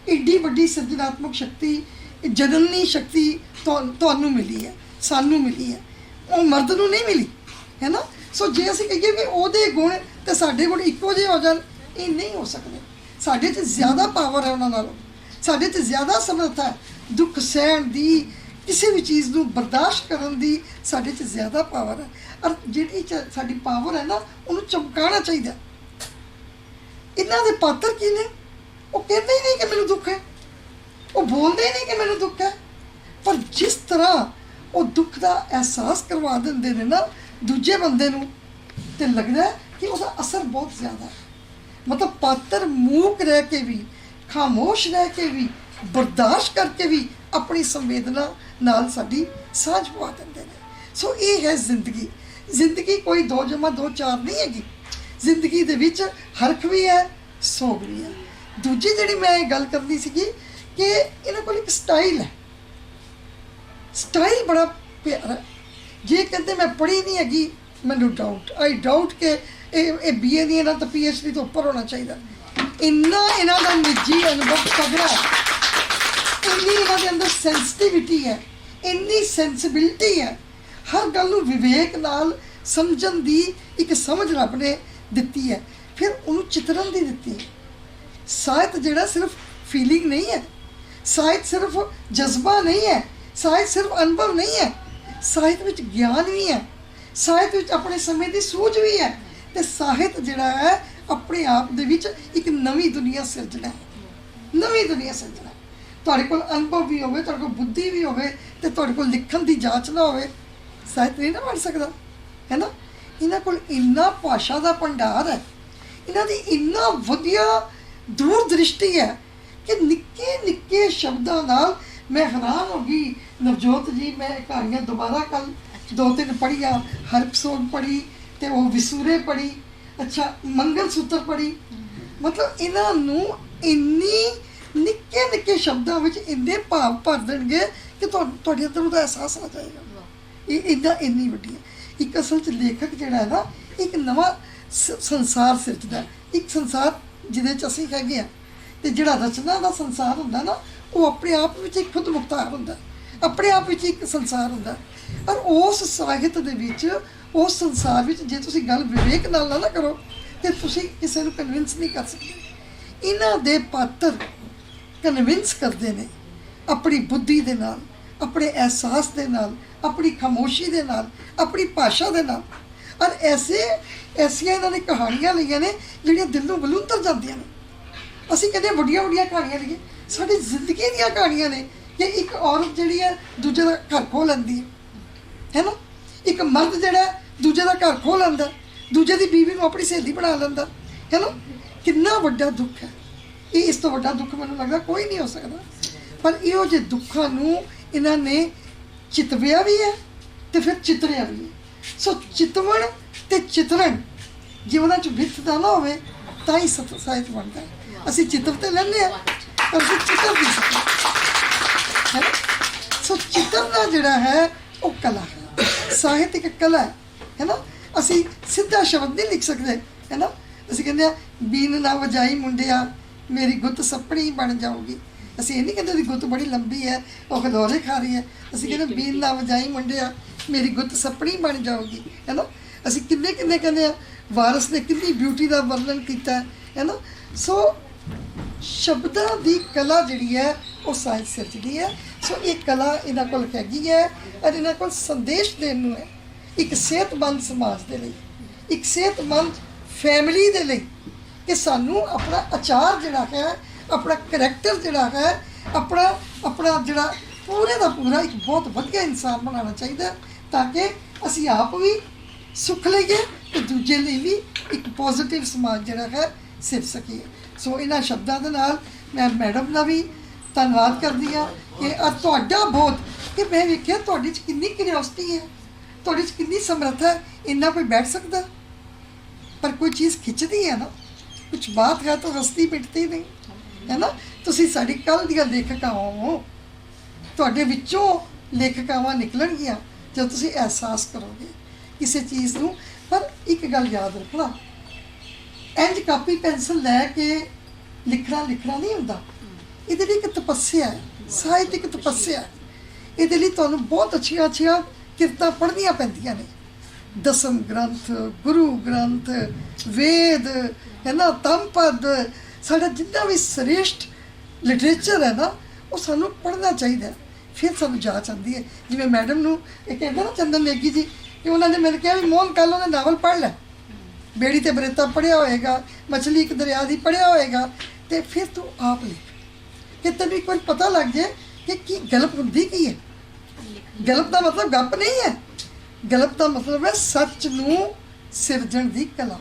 ਏਡੀ ਵੱਡੀ ਸਿਰਜਣਾਤਮਕ ਸ਼ਕਤੀ, ਜਨਨੀ ਸ਼ਕਤੀ ਤੁਹਾਨੂੰ ਮਿਲੀ ਹੈ, ਸਾਨੂੰ ਮਿਲੀ ਹੈ, ਉਹ ਮਰਦ ਨੂੰ ਨਹੀਂ ਮਿਲੀ, ਹੈ ਨਾ। ਸੋ ਜੇ ਅਸੀਂ ਕਹੀਏ ਕਿ ਉਹਦੇ ਗੁਣ ਤੇ ਸਾਡੇ ਗੁਣ ਇੱਕੋ ਜਿਹੇ ਹੋ ਜਾਣ, ਇਹ ਨਹੀਂ ਹੋ ਸਕਦੇ। ਸਾਡੇ 'ਚ ਜ਼ਿਆਦਾ ਪਾਵਰ ਹੈ ਉਹਨਾਂ ਨਾਲੋਂ, ਸਾਡੇ 'ਚ ਜ਼ਿਆਦਾ ਸਮਰੱਥਾ ਹੈ ਦੁੱਖ ਸਹਿਣ ਦੀ, ਕਿਸੇ ਵੀ ਚੀਜ਼ ਨੂੰ ਬਰਦਾਸ਼ਤ ਕਰਨ ਦੀ ਸਾਡੇ 'ਚ ਜ਼ਿਆਦਾ ਪਾਵਰ ਹੈ। ਔਰ ਜਿਹੜੀ ਸਾਡੀ ਪਾਵਰ ਹੈ ਨਾ, ਉਹਨੂੰ ਚਮਕਾਉਣਾ ਚਾਹੀਦਾ। ਇਹਨਾਂ ਦੇ ਪਾਤਰ ਕੀ ਨੇ? ਉਹ ਕਹਿੰਦੇ ਹੀ ਨਹੀਂ ਕਿ ਮੈਨੂੰ ਦੁੱਖ ਹੈ, ਉਹ ਬੋਲਦੇ ਹੀ ਨਹੀਂ ਕਿ ਮੈਨੂੰ ਦੁੱਖ ਹੈ, ਪਰ ਜਿਸ ਤਰ੍ਹਾਂ ਉਹ ਦੁੱਖ ਦਾ ਅਹਿਸਾਸ ਕਰਵਾ ਦਿੰਦੇ ਨੇ ਨਾ ਦੂਜੇ ਬੰਦੇ ਨੂੰ, ਤੇ ਲੱਗਦਾ ਹੈ ਕਿ ਉਹਦਾ ਅਸਰ ਬਹੁਤ ਜ਼ਿਆਦਾ ਹੈ। ਮਤਲਬ ਪਾਤਰ ਮੂਕ ਰਹਿ ਕੇ ਵੀ, ਖਾਮੋਸ਼ ਰਹਿ ਕੇ ਵੀ, ਬਰਦਾਸ਼ਤ ਕਰਕੇ ਵੀ ਆਪਣੀ ਸੰਵੇਦਨਾ ਨਾਲ ਸਾਡੀ ਸਾਂਝ ਪਵਾ ਦਿੰਦੇ ਨੇ। ਸੋ ਇਹ ਹੈ ਜ਼ਿੰਦਗੀ। ਜ਼ਿੰਦਗੀ ਕੋਈ 2+2 4 ਨਹੀਂ ਹੈਗੀ। ਜ਼ਿੰਦਗੀ ਦੇ ਵਿੱਚ ਹਰਖ ਵੀ ਹੈ, ਸੋਗ ਵੀ ਹੈ। ਦੂਜੀ ਜਿਹੜੀ ਮੈਂ ਇਹ ਗੱਲ ਕਰਨੀ ਸੀਗੀ ਕਿ ਇਹਨਾਂ ਕੋਲ ਇੱਕ ਸਟਾਈਲ ਹੈ, ਸਟਾਈਲ ਬੜਾ ਪਿਆਰਾ। ਜੇ ਕਹਿੰਦੇ ਮੈਂ ਪੜ੍ਹੀ ਨਹੀਂ ਹੈਗੀ, ਮੈਨੂੰ ਆਈ ਡਾਊਟ ਕਿ ਇਹ BA ਨਹੀਂ, ਇਹਨਾਂ ਤਾਂ PhD ਤੋਂ ਉੱਪਰ ਹੋਣਾ ਚਾਹੀਦਾ। ਇੰਨਾ ਇਹਨਾਂ ਦਾ ਨਿੱਜੀ ਅਨੁਭਵ ਤਗੜਾ ਹੈ, ਇੰਨੀ ਇਹਨਾਂ ਦੇ ਅੰਦਰ ਸੈਂਸਿਟੀਵਿਟੀ ਹੈ, ਇੰਨੀ ਸੈਂਸਿਬਿਲਿਟੀ ਹੈ। ਹਰ ਗੱਲ ਨੂੰ ਵਿਵੇਕ ਨਾਲ ਸਮਝਣ ਦੀ ਇੱਕ ਸਮਝ ਰੱਬ ਨੇ ਦਿੱਤੀ ਹੈ, ਫਿਰ ਉਹਨੂੰ ਚਿਤਰਨ ਦੀ ਦਿੱਤੀ ਹੈ। ਸਾਹਿਤ ਜਿਹੜਾ ਸਿਰਫ ਫੀਲਿੰਗ ਨਹੀਂ ਹੈ, ਸਾਹਿਤ ਸਿਰਫ ਜਜ਼ਬਾ ਨਹੀਂ ਹੈ, ਸਾਹਿਤ ਸਿਰਫ ਅਨੁਭਵ ਨਹੀਂ ਹੈ, ਸਾਹਿਤ ਵਿੱਚ ਗਿਆਨ ਵੀ ਹੈ, ਸਾਹਿਤ ਵਿੱਚ ਆਪਣੇ ਸਮੇਂ ਦੀ ਸੂਝ ਵੀ ਹੈ, ਤੇ ਸਾਹਿਤ ਜਿਹੜਾ ਹੈ ਆਪਣੇ ਆਪ ਦੇ ਵਿੱਚ ਇੱਕ ਨਵੀਂ ਦੁਨੀਆ ਸਿਰਜਣਾ ਹੈ, ਨਵੀਂ ਦੁਨੀਆ ਸਿਰਜਣਾ। ਤੁਹਾਡੇ ਕੋਲ ਅਨੁਭਵ ਵੀ ਹੋਵੇ, ਤੁਹਾਡੇ ਕੋਲ ਬੁੱਧੀ ਵੀ ਹੋਵੇ, ਤੇ ਤੁਹਾਡੇ ਕੋਲ ਲਿਖਣ ਦੀ ਜਾਂਚ ਨਾ ਹੋਵੇ, ਸਾਹਿਤ ਨਹੀਂ ਨਾ ਬਣ ਸਕਦਾ, ਹੈ ਨਾ। ਇਹਨਾਂ ਕੋਲ ਇੰਨਾ ਭਾਸ਼ਾ ਦਾ ਭੰਡਾਰ ਹੈ, ਇਹਨਾਂ ਦੀ ਇੰਨਾ ਵਧੀਆ ਦੂਰ ਦ੍ਰਿਸ਼ਟੀ ਹੈ ਕਿ ਨਿੱਕੇ ਨਿੱਕੇ ਸ਼ਬਦਾਂ ਨਾਲ ਮੈਂ ਹੈਰਾਨ ਹੋ ਗਈ। ਨਵਜੋਤ ਜੀ, ਮੈਂ ਕਹਾਣੀਆਂ ਦੁਬਾਰਾ ਕੱਲ 2-3 ਪੜ੍ਹੀਆਂ, ਹਰਪਸੋਗ ਪੜ੍ਹੀ, ਤੇ ਉਹ ਵਿਸੂਰੇ ਪੜ੍ਹੀ, ਅੱਛਾ ਮੰਗਲ ਸੂਤਰ ਪੜ੍ਹੀ। ਮਤਲਬ ਇਹਨਾਂ ਨੂੰ ਇੰਨੀ ਨਿੱਕੇ ਨਿੱਕੇ ਸ਼ਬਦਾਂ ਵਿੱਚ ਇੰਨੇ ਭਾਵ ਭਰ ਦੇਣਗੇ ਕਿ ਤੁਹਾਡੇ ਅੰਦਰ ਉਹਦਾ ਅਹਿਸਾਸ ਆ ਜਾਏਗਾ। ਇਹ ਇੰਨੀ ਵੱਡੀ ਹੈ। ਇੱਕ ਅਸਲ 'ਚ ਲੇਖਕ ਜਿਹੜਾ ਹੈ ਨਾ, ਇੱਕ ਨਵਾਂ ਸੰਸਾਰ ਸਿਰਜਦਾ, ਇੱਕ ਸੰਸਾਰ ਜਿਹਦੇ 'ਚ ਅਸੀਂ ਹੈਗੇ ਹਾਂ। ਤੇ ਜਿਹੜਾ ਰਚਨਾ ਦਾ ਸੰਸਾਰ ਹੁੰਦਾ ਨਾ, ਉਹ ਆਪਣੇ ਆਪ ਵਿੱਚ ਇੱਕ ਖੁਦ ਮੁਖਤਾਰ ਹੁੰਦਾ, ਆਪਣੇ ਆਪ ਵਿੱਚ ਇੱਕ ਸੰਸਾਰ ਹੁੰਦਾ। ਔਰ ਉਸ ਸਾਹਿਤ ਦੇ ਵਿੱਚ, ਉਸ ਸੰਸਾਰ ਵਿੱਚ ਜੇ ਤੁਸੀਂ ਗੱਲ ਵਿਵੇਕ ਨਾਲ ਨਾ ਕਰੋ, ਤੇ ਤੁਸੀਂ ਕਿਸੇ ਨੂੰ ਕਨਵਿੰਸ ਨਹੀਂ ਕਰ ਸਕਦੇ। ਇਹਨਾਂ ਦੇ ਪਾਤਰ ਕਨਵਿੰਸ ਕਰਦੇ ਨੇ ਆਪਣੀ ਬੁੱਧੀ ਦੇ ਨਾਲ, ਆਪਣੇ ਅਹਿਸਾਸ ਦੇ ਨਾਲ, ਆਪਣੀ ਖਾਮੋਸ਼ੀ ਦੇ ਨਾਲ, ਆਪਣੀ ਭਾਸ਼ਾ ਦੇ ਨਾਲ। ਔਰ ਐਸੀਆਂ ਇਹਨਾਂ ਨੇ ਕਹਾਣੀਆਂ ਲਈਆਂ ਨੇ ਜਿਹੜੀਆਂ ਦਿਲ ਨੂੰ ਬਲੂੰਤਰ ਜਾਂਦੀਆਂ ਨੇ। ਅਸੀਂ ਕਹਿੰਦੇ ਵੱਡੀਆਂ ਵੱਡੀਆਂ ਕਹਾਣੀਆਂ ਲਈਏ, ਸਾਡੀ ਜ਼ਿੰਦਗੀ ਦੀਆਂ ਕਹਾਣੀਆਂ ਨੇ ਕਿ ਇੱਕ ਔਰਤ ਜਿਹੜੀ ਹੈ ਦੂਜੇ ਦਾ ਘਰ ਖੋਹ ਲੈਂਦੀ ਹੈ ਨਾ। ਇੱਕ ਮਰਦ ਜਿਹੜਾ ਦੂਜੇ ਦਾ ਘਰ ਖੋਹ ਲੈਂਦਾ, ਦੂਜੇ ਦੀ ਬੀਵੀ ਨੂੰ ਆਪਣੀ ਸਹੇਲੀ ਬਣਾ ਲੈਂਦਾ, ਹੈ ਨਾ। ਕਿੰਨਾ ਵੱਡਾ ਦੁੱਖ ਹੈ ਇਹ। ਇਸ ਤੋਂ ਵੱਡਾ ਦੁੱਖ ਮੈਨੂੰ ਲੱਗਦਾ ਕੋਈ ਨਹੀਂ ਹੋ ਸਕਦਾ। ਪਰ ਇਹੋ ਜਿਹੇ ਦੁੱਖਾਂ ਨੂੰ ਇਹਨਾਂ ਨੇ ਚਿਤਵਿਆ ਵੀ ਹੈ ਤੇ ਫਿਰ ਚਿਤਰਿਆ ਵੀ ਹੈ। ਸੋ ਚਿਤਵਣ ਤੇ ਚਿਤਰਨ ਜੇ ਉਹਨਾਂ 'ਚ ਵਿੱਥ ਦਾ ਨਾ ਹੋਵੇ ਤਾਂ ਹੀ ਸਾਹਿਤ ਬਣਦਾ ਹੈ। ਅਸੀਂ ਚਿਤਰ ਤੇ ਲੈਂਦੇ ਹਾਂ, ਪਰ ਅਸੀਂ ਚਿਤਰ ਨਹੀਂ ਸਕਦੇ, ਹੈ ਨਾ। ਸੋ ਚਿਤਰਨਾ ਜਿਹੜਾ ਹੈ ਉਹ ਕਲਾ ਹੈ, ਸਾਹਿਤ ਇੱਕ ਕਲਾ ਹੈ ਨਾ। ਅਸੀਂ ਸਿੱਧਾ ਸ਼ਬਦ ਨਹੀਂ ਲਿਖ ਸਕਦੇ, ਹੈ ਨਾ। ਅਸੀਂ ਕਹਿੰਦੇ ਆ ਬੀਨ ਨਾ ਵਜਾਈ ਮੁੰਡਿਆ ਮੇਰੀ ਗੁੱਤ ਸੱਪਣੀ ਬਣ ਜਾਊਗੀ। ਅਸੀਂ ਇਹ ਨਹੀਂ ਕਹਿੰਦੇ ਉਹਦੀ ਗੁੱਤ ਬੜੀ ਲੰਬੀ ਹੈ, ਉਹ ਖਲੋਰੇ ਖਾ ਰਹੀ ਹੈ। ਅਸੀਂ ਕਹਿੰਦੇ ਬੀਨ ਨਾ ਵਜਾਈ ਮੁੰਡਿਆ ਮੇਰੀ ਗੁੱਤ ਸੱਪਣੀ ਬਣ ਜਾਊਗੀ, ਹੈ ਨਾ। ਅਸੀਂ ਕਿੰਨੇ ਕਹਿੰਦੇ ਆ। ਵਾਰਸ ਨੇ ਕਿੰਨੀ ਬਿਊਟੀ ਦਾ ਵਰਣਨ ਕੀਤਾ, ਹੈ ਨਾ। ਸੋ ਸ਼ਬਦਾਂ ਦੀ ਕਲਾ ਜਿਹੜੀ ਹੈ ਉਹ ਸਾਹਿਤ ਸਿਰਜਦੀ ਹੈ। ਸੋ ਇਹ ਕਲਾ ਇਹਨਾਂ ਕੋਲ ਹੈਗੀ ਹੈ, ਔਰ ਇਹਨਾਂ ਕੋਲ ਸੰਦੇਸ਼ ਦੇਣ ਨੂੰ ਹੈ ਇੱਕ ਸਿਹਤਮੰਦ ਸਮਾਜ ਦੇ ਲਈ, ਇੱਕ ਸਿਹਤਮੰਦ ਫੈਮਿਲੀ ਦੇ ਲਈ, ਕਿ ਸਾਨੂੰ ਆਪਣਾ ਆਚਾਰ ਜਿਹੜਾ ਹੈ, ਆਪਣਾ ਕਰੈਕਟਰ ਜਿਹੜਾ ਹੈ, ਆਪਣਾ ਜਿਹੜਾ ਪੂਰੇ ਦਾ ਪੂਰਾ ਇੱਕ ਬਹੁਤ ਵਧੀਆ ਇਨਸਾਨ ਬਣਾਉਣਾ ਚਾਹੀਦਾ, ਤਾਂ ਕਿ ਅਸੀਂ ਆਪ ਵੀ ਸੁੱਖ ਲਈਏ ਤੇ ਦੂਜੇ ਲਈ ਵੀ ਇੱਕ ਪੋਜ਼ਿਟਿਵ ਸਮਾਜ ਜਿਹੜਾ ਹੈ ਸਿਰ ਸਕੀਏ। ਸੋ ਇਹਨਾਂ ਸ਼ਬਦਾਂ ਦੇ ਨਾਲ ਮੈਂ ਮੈਡਮ ਦਾ ਵੀ ਧੰਨਵਾਦ ਕਰਦੀ ਹਾਂ ਕਿ ਤੁਹਾਡਾ ਬਹੁਤ, ਕਿ ਮੈਂ ਵੇਖਿਆ ਤੁਹਾਡੇ 'ਚ ਕਿੰਨੀ ਕਿਉਰਿਓਸਿਟੀ ਹੈ, ਤੁਹਾਡੇ 'ਚ ਕਿੰਨੀ ਸਮਰੱਥਾ ਹੈ। ਇੰਨਾ ਕੋਈ ਬੈਠ ਸਕਦਾ, ਪਰ ਕੋਈ ਚੀਜ਼ ਖਿੱਚਦੀ ਹੈ ਨਾ, ਕੁਛ ਬਾਤ ਹੈ ਤਾਂ ਹਸਤੀ ਮਿਟਦੀ ਨਹੀਂ, ਹੈ ਨਾ। ਤੁਸੀਂ ਸਾਡੀ ਕੱਲ੍ਹ ਦੀਆਂ ਲੇਖਕਾਂ ਹੋ, ਤੁਹਾਡੇ ਵਿੱਚੋਂ ਲੇਖਕਾਵਾਂ ਨਿਕਲਣਗੀਆਂ ਜਦੋਂ ਤੁਸੀਂ ਅਹਿਸਾਸ ਕਰੋਗੇ ਕਿਸੇ ਚੀਜ਼ ਨੂੰ। ਪਰ ਇੱਕ ਗੱਲ ਯਾਦ ਰੱਖਣਾ, ਇੰਜ ਕਾਪੀ ਪੈਨਸਲ ਲੈ ਕੇ ਲਿਖਣਾ ਨਹੀਂ ਹੁੰਦਾ। ਇਹਦੇ ਲਈ ਇੱਕ ਤਪੱਸਿਆ ਹੈ, ਸਾਹਿਤਿਕ ਤਪੱਸਿਆ ਹੈ। ਇਹਦੇ ਲਈ ਤੁਹਾਨੂੰ ਬਹੁਤ ਅੱਛੀਆਂ ਕਿਰਤਾਂ ਪੜ੍ਹਨੀਆਂ ਪੈਂਦੀਆਂ ਨੇ। ਦਸਮ ਗ੍ਰੰਥ, ਗੁਰੂ ਗ੍ਰੰਥ, ਵੇਦ ਹੈ ਨਾ, ਤੰਪਦ, ਸਾਡਾ ਜਿੰਨਾ ਵੀ ਸ੍ਰੇਸ਼ਟ ਲਿਟਰੇਚਰ ਹੈ ਨਾ, ਉਹ ਸਾਨੂੰ ਪੜ੍ਹਨਾ ਚਾਹੀਦਾ। ਫਿਰ ਸਾਨੂੰ ਜਾਚ ਆਉਂਦੀ ਹੈ। ਜਿਵੇਂ ਮੈਡਮ ਨੂੰ ਇਹ ਕਹਿੰਦਾ ਨਾ ਚੰਦਨ ਨੇਗੀ ਜੀ, ਕਿ ਉਹਨਾਂ ਨੇ ਮੈਨੂੰ ਕਿਹਾ ਵੀ ਮੋਹਨ ਕਾਲੋਂ ਦੇ ਨਾਵਲ ਪੜ੍ਹ ਲੈ, ਬੇੜੀ ਤੇ ਬਰੇਤਾ ਪੜ੍ਹਿਆ ਹੋਏਗਾ, ਮਛਲੀ ਇੱਕ ਦਰਿਆ ਦੀ ਪੜ੍ਹਿਆ ਹੋਏਗਾ, ਤੇ ਫਿਰ ਤੂੰ ਆਪ ਲਿਖ ਕਿ ਤੈਨੂੰ ਇੱਕ ਵਾਰ ਪਤਾ ਲੱਗ ਜਾਏ ਕਿ ਕੀ ਗਲਪ ਹੁੰਦੀ ਕੀ ਹੈ। ਗਲਪ ਦਾ ਮਤਲਬ ਗੱਪ ਨਹੀਂ ਹੈ, ਗਲਪ ਦਾ ਮਤਲਬ ਹੈ ਸੱਚ ਨੂੰ ਸਿਰਜਣ ਦੀ ਕਲਾ।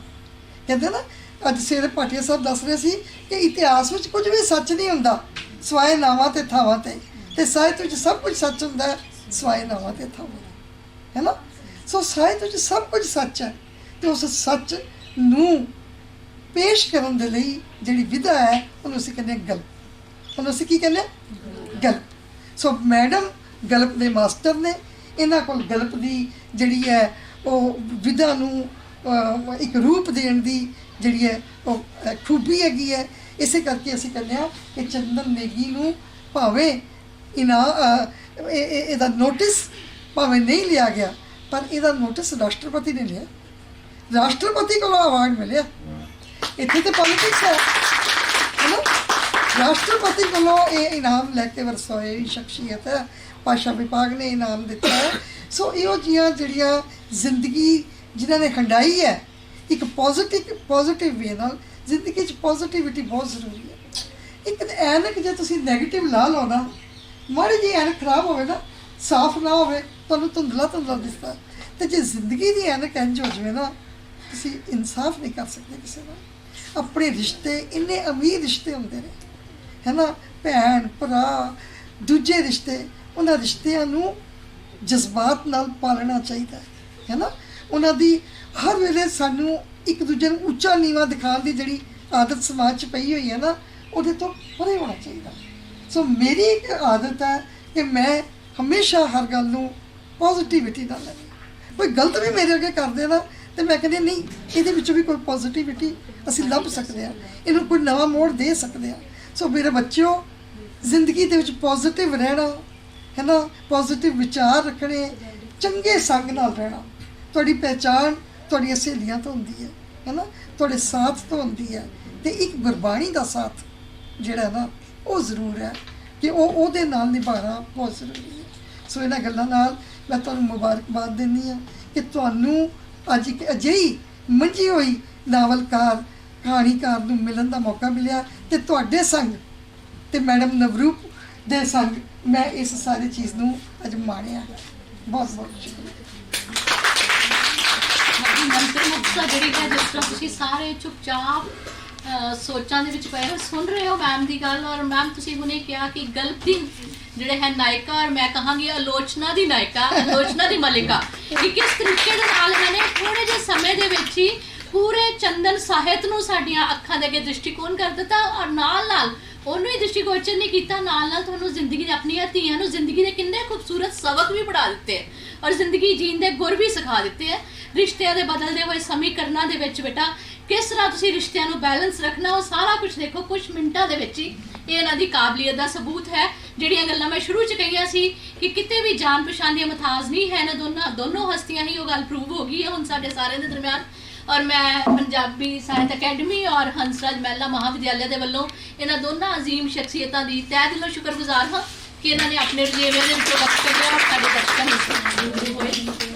ਕਹਿੰਦੇ ਨਾ, ਅੱਜ ਸਵੇਰੇ ਭਾਟੀਆ ਸਾਹਿਬ ਦੱਸ ਰਹੇ ਸੀ ਕਿ ਇਤਿਹਾਸ ਵਿੱਚ ਕੁਝ ਵੀ ਸੱਚ ਨਹੀਂ ਹੁੰਦਾ ਸਵਾਏ ਨਾਵਾਂ ਤੇ ਥਾਵਾਂ ਤੇ ਸਾਹਿਤ ਵਿੱਚ ਸਭ ਕੁਝ ਸੱਚ ਹੁੰਦਾ ਹੈ ਸਵਾਏ ਨਾਵਾਂ ਤੇ ਥਾਵਾਂ ਤੇ, ਹੈ ਨਾ। ਸੋ ਸਾਹਿਤ ਵਿੱਚ ਸਭ ਕੁਝ ਸੱਚ ਹੈ, ਤੇ ਉਸ ਸੱਚ ਨੂੰ ਪੇਸ਼ ਕਰਨ ਦੇ ਲਈ ਜਿਹੜੀ ਵਿਧਾ ਹੈ ਉਹਨੂੰ ਅਸੀਂ ਕਹਿੰਦੇ ਹਾਂ ਗਲਪ। ਉਹਨੂੰ ਅਸੀਂ ਕੀ ਕਹਿੰਦੇ ਹਾਂ? ਗਲਪ। ਸੋ ਮੈਡਮ ਗਲਪ ਦੇ ਮਾਸਟਰ ਨੇ। ਇਹਨਾਂ ਕੋਲ ਗਲਪ ਦੀ ਜਿਹੜੀ ਹੈ ਉਹ ਵਿਧਾ ਨੂੰ ਇੱਕ ਰੂਪ ਦੇਣ ਦੀ ਜਿਹੜੀ ਹੈ ਉਹ ਖੂਬੀ ਹੈਗੀ ਹੈ। ਇਸੇ ਕਰਕੇ ਅਸੀਂ ਕਹਿੰਦੇ ਹਾਂ ਕਿ ਚੰਦਨ ਨੇਗੀ ਨੂੰ ਭਾਵੇਂ ਇਹਦਾ ਨੋਟਿਸ ਭਾਵੇਂ ਨਹੀਂ ਲਿਆ ਗਿਆ, ਪਰ ਇਹਦਾ ਨੋਟਿਸ ਰਾਸ਼ਟਰਪਤੀ ਨੇ ਲਿਆ। ਰਾਸ਼ਟਰਪਤੀ ਕੋਲੋਂ ਅਵਾਰਡ ਮਿਲਿਆ। ਇੱਥੇ ਤੇ ਪੋਲਿਟਿਕਸ ਹੈ ਨਾ। ਰਾਸ਼ਟਰਪਤੀ ਕੋਲੋਂ ਇਹ ਇਨਾਮ ਲੈ ਕੇ ਵਰਸਾਏ ਸ਼ਖਸੀਅਤ ਹੈ। ਭਾਸ਼ਾ ਵਿਭਾਗ ਨੇ ਇਨਾਮ ਦਿੱਤਾ ਹੈ। ਸੋ ਇਹੋ ਜਿਹੀਆਂ ਜਿਹੜੀਆਂ ਜ਼ਿੰਦਗੀ ਜਿਨ੍ਹਾਂ ਨੇ ਹੰਡਾਈ ਹੈ, ਇੱਕ ਪੋਜ਼ਿਟਿਵ ਵੇ ਨਾਲ ਜ਼ਿੰਦਗੀ 'ਚ ਪੋਜ਼ਿਟਿਵਿਟੀ ਬਹੁਤ ਜ਼ਰੂਰੀ ਹੈ। ਇੱਕ ਐਨਕ ਜੇ ਤੁਸੀਂ ਨੈਗੇਟਿਵ ਲਾ ਲਓ ਨਾ, ਮਾੜੀ ਜਿਹੀ ਐਨਕ ਖਰਾਬ ਹੋਵੇ ਨਾ, ਸਾਫ਼ ਨਾ ਹੋਵੇ, ਤੁਹਾਨੂੰ ਧੁੰਦਲਾ ਦਿਸਦਾ। ਤੇ ਜੇ ਜ਼ਿੰਦਗੀ ਦੀ ਐਨਕ ਇੰਝ ਹੋ ਜਾਵੇ ਨਾ, ਤੁਸੀਂ ਇਨਸਾਫ ਨਹੀਂ ਕਰ ਸਕਦੇ ਕਿਸੇ ਨਾਲ। ਆਪਣੇ ਰਿਸ਼ਤੇ ਇੰਨੇ ਅਮੀਰ ਰਿਸ਼ਤੇ ਹੁੰਦੇ ਨੇ, ਹੈ ਨਾ, ਭੈਣ ਭਰਾ, ਦੂਜੇ ਰਿਸ਼ਤੇ, ਉਹਨਾਂ ਰਿਸ਼ਤਿਆਂ ਨੂੰ ਜਜ਼ਬਾਤ ਨਾਲ ਪਾਲਣਾ ਚਾਹੀਦਾ ਹੈ ਨਾ। ਉਹਨਾਂ ਦੀ ਹਰ ਵੇਲੇ ਸਾਨੂੰ ਇੱਕ ਦੂਜੇ ਨੂੰ ਉੱਚਾ ਨੀਵਾਂ ਦਿਖਾਉਣ ਦੀ ਜਿਹੜੀ ਆਦਤ ਸਮਾਜ 'ਚ ਪਈ ਹੋਈ ਹੈ ਨਾ, ਉਹਦੇ ਤੋਂ ਪਰੇ ਹੋਣਾ ਚਾਹੀਦਾ। ਸੋ ਮੇਰੀ ਇੱਕ ਆਦਤ ਹੈ ਕਿ ਮੈਂ ਹਮੇਸ਼ਾ ਹਰ ਗੱਲ ਨੂੰ ਪੋਜ਼ਿਟਿਵਿਟੀ ਨਾਲ ਲੈਂਦੀ। ਕੋਈ ਗਲਤ ਵੀ ਮੇਰੇ ਅੱਗੇ ਕਰਦੇ ਨਾ, ਤੇ ਮੈਂ ਕਹਿੰਦੀ ਨਹੀਂ, ਇਹਦੇ ਵਿੱਚੋਂ ਵੀ ਕੋਈ ਪੋਜ਼ਿਟਿਵਿਟੀ ਅਸੀਂ ਲੱਭ ਸਕਦੇ ਹਾਂ, ਇਹਨੂੰ ਕੋਈ ਨਵਾਂ ਮੋੜ ਦੇ ਸਕਦੇ ਹਾਂ। ਸੋ ਮੇਰੇ ਬੱਚਿਓ, ਜ਼ਿੰਦਗੀ ਦੇ ਵਿੱਚ ਪੋਜ਼ਿਟਿਵ ਰਹਿਣਾ ਹੈ ਨਾ, ਪੋਜ਼ਿਟਿਵ ਵਿਚਾਰ ਰੱਖਣੇ, ਚੰਗੇ ਸੰਗ ਨਾਲ ਰਹਿਣਾ। ਤੁਹਾਡੀ ਪਹਿਚਾਣ ਤੁਹਾਡੀਆਂ ਸਹੇਲੀਆਂ ਤੋਂ ਹੁੰਦੀ ਹੈ ਨਾ, ਤੁਹਾਡੇ ਸਾਥ ਤੋਂ ਹੁੰਦੀ ਹੈ, ਤੇ ਇੱਕ ਗੁਰਬਾਣੀ ਦਾ ਸਾਥ ਜਿਹੜਾ ਨਾ ਉਹ ਜ਼ਰੂਰ ਹੈ ਕਿ ਉਹਦੇ ਨਾਲ ਨਿਭਾਉਣਾ ਬਹੁਤ ਜ਼ਰੂਰੀ ਹੈ। ਸੋ ਇਹਨਾਂ ਗੱਲਾਂ ਨਾਲ ਮੈਂ ਤੁਹਾਨੂੰ ਮੁਬਾਰਕਬਾਦ ਦਿੰਦੀ ਹਾਂ ਕਿ ਤੁਹਾਨੂੰ ਅੱਜ ਇੱਕ ਅਜਿਹੀ ਮੰਝੀ ਹੋਈ ਨਾਵਲਕਾਰ, ਕਹਾਣੀਕਾਰ ਨੂੰ ਮਿਲਣ ਦਾ ਮੌਕਾ ਮਿਲਿਆ, ਤੇ ਤੁਹਾਡੇ ਸੰਗ ਤੇ ਮੈਡਮ ਨਵਰੂਪ ਦੇ ਸੰਗ ਮੈਂ ਇਸ ਸਾਰੀ ਚੀਜ਼ ਨੂੰ ਅੱਜ ਮਾਣਿਆ। ਬਹੁਤ ਬਹੁਤ ਸ਼ੁਕਰੀਆ। ਮੰਤਰ ਜਿਹੜੀ ਹੈ, ਜਿਸ ਤਰ੍ਹਾਂ ਤੁਸੀਂ ਸਾਰੇ ਚੁੱਪਚਾਪ ਸੋਚਾਂ ਦੇ ਵਿੱਚ ਪਏ ਹੋ, ਸੁਣ ਰਹੇ ਹੋ ਮੈਮ ਦੀ ਗੱਲ। ਔਰ ਮੈਮ ਤੁਸੀਂ ਹੁਣੇ ਕਿਹਾ ਕਿ ਗਲਪ ਦੀ ਜਿਹੜੇ ਹੈ ਨਾਇਕਾ, ਔਰ ਮੈਂ ਕਹਾਂਗੀ ਆਲੋਚਨਾ ਦੀ ਨਾਇਕਾ, ਆਲੋਚਨਾ ਦੀ ਮਲਿਕਾ, ਕਿ ਕਿਸ ਤਰੀਕੇ ਦੇ ਨਾਲ ਇਹਨਾਂ ਨੇ ਥੋੜੇ ਜਿਹੇ ਸਮੇਂ ਦੇ ਵਿੱਚ ਹੀ ਪੂਰੇ ਚੰਦਨ ਸਾਹਿਤ ਨੂੰ ਸਾਡੀਆਂ ਅੱਖਾਂ ਦੇ ਅੱਗੇ ਦ੍ਰਿਸ਼ਟੀਕੋਣ ਕਰ ਦਿੱਤਾ, ਔਰ ਨਾਲ ਉਹਨੂੰ ਹੀ ਦ੍ਰਿਸ਼ਟੀਗੋਚਰ ਨਹੀਂ ਕੀਤਾ, ਨਾਲ ਤੁਹਾਨੂੰ ਜ਼ਿੰਦਗੀ ਦੇ, ਆਪਣੀਆਂ ਧੀਆਂ ਨੂੰ ਜ਼ਿੰਦਗੀ ਦੇ ਕਿੰਨੇ ਖੂਬਸੂਰਤ ਸਬਕ ਵੀ ਪੜ੍ਹਾ ਦਿੱਤੇ ਔਰ ਜ਼ਿੰਦਗੀ ਜੀਣ ਦੇ ਗੁਰ ਵੀ ਸਿਖਾ ਦਿੱਤੇ ਹੈ। ਰਿਸ਼ਤਿਆਂ ਦੇ ਬਦਲਦੇ ਹੋਏ ਸਮੀਕਰਨਾਂ ਦੇ ਵਿੱਚ ਬੇਟਾ ਕਿਸ ਤਰ੍ਹਾਂ ਤੁਸੀਂ ਰਿਸ਼ਤਿਆਂ ਨੂੰ ਬੈਲੈਂਸ ਰੱਖਣਾ, ਉਹ ਸਾਰਾ ਕੁਝ ਦੇਖੋ ਕੁਝ ਮਿੰਟਾਂ ਦੇ ਵਿੱਚ ਹੀ। ਇਹ ਇਹਨਾਂ ਦੀ ਕਾਬਲੀਅਤ ਦਾ ਸਬੂਤ ਹੈ। ਜਿਹੜੀਆਂ ਗੱਲਾਂ ਮੈਂ ਸ਼ੁਰੂ 'ਚ ਕਹੀਆਂ ਸੀ ਕਿ ਕਿਤੇ ਵੀ ਜਾਣ ਪਛਾਣ ਦੀਆਂ ਮਥਾਜ ਨਹੀਂ ਹੈ, ਇਹਨਾਂ ਦੋਨੋਂ ਹਸਤੀਆਂ ਹੀ ਉਹ ਗੱਲ ਪ੍ਰੂਵ ਹੋ ਗਈ ਹੈ ਹੁਣ ਸਾਡੇ ਸਾਰਿਆਂ ਦੇ ਦਰਮਿਆਨ। ਔਰ ਮੈਂ ਪੰਜਾਬੀ ਸਾਹਿਤ ਅਕੈਡਮੀ ਔਰ ਹੰਸਰਾਜ ਮਹਿਲਾ ਮਹਾਵਿਦਿਆਲਿਆ ਦੇ ਵੱਲੋਂ ਇਹਨਾਂ ਦੋਨਾਂ ਅਜ਼ੀਮ ਸ਼ਖਸੀਅਤਾਂ ਦੀ ਤਹਿ ਦਿਲੋਂ ਸ਼ੁਕਰਗੁਜ਼ਾਰ ਹਾਂ ਕਿ ਇਹਨਾਂ ਨੇ ਆਪਣੇ ਰੁਝੇਵਿਆਂ ਦੇ ਵਿੱਚੋਂ ਵਕਤ ਕੱਢਿਆ ਔਰ ਸਾਡੇ ਦਰਸ਼ਕਾਂ ਨੂੰ ਹੋਏ।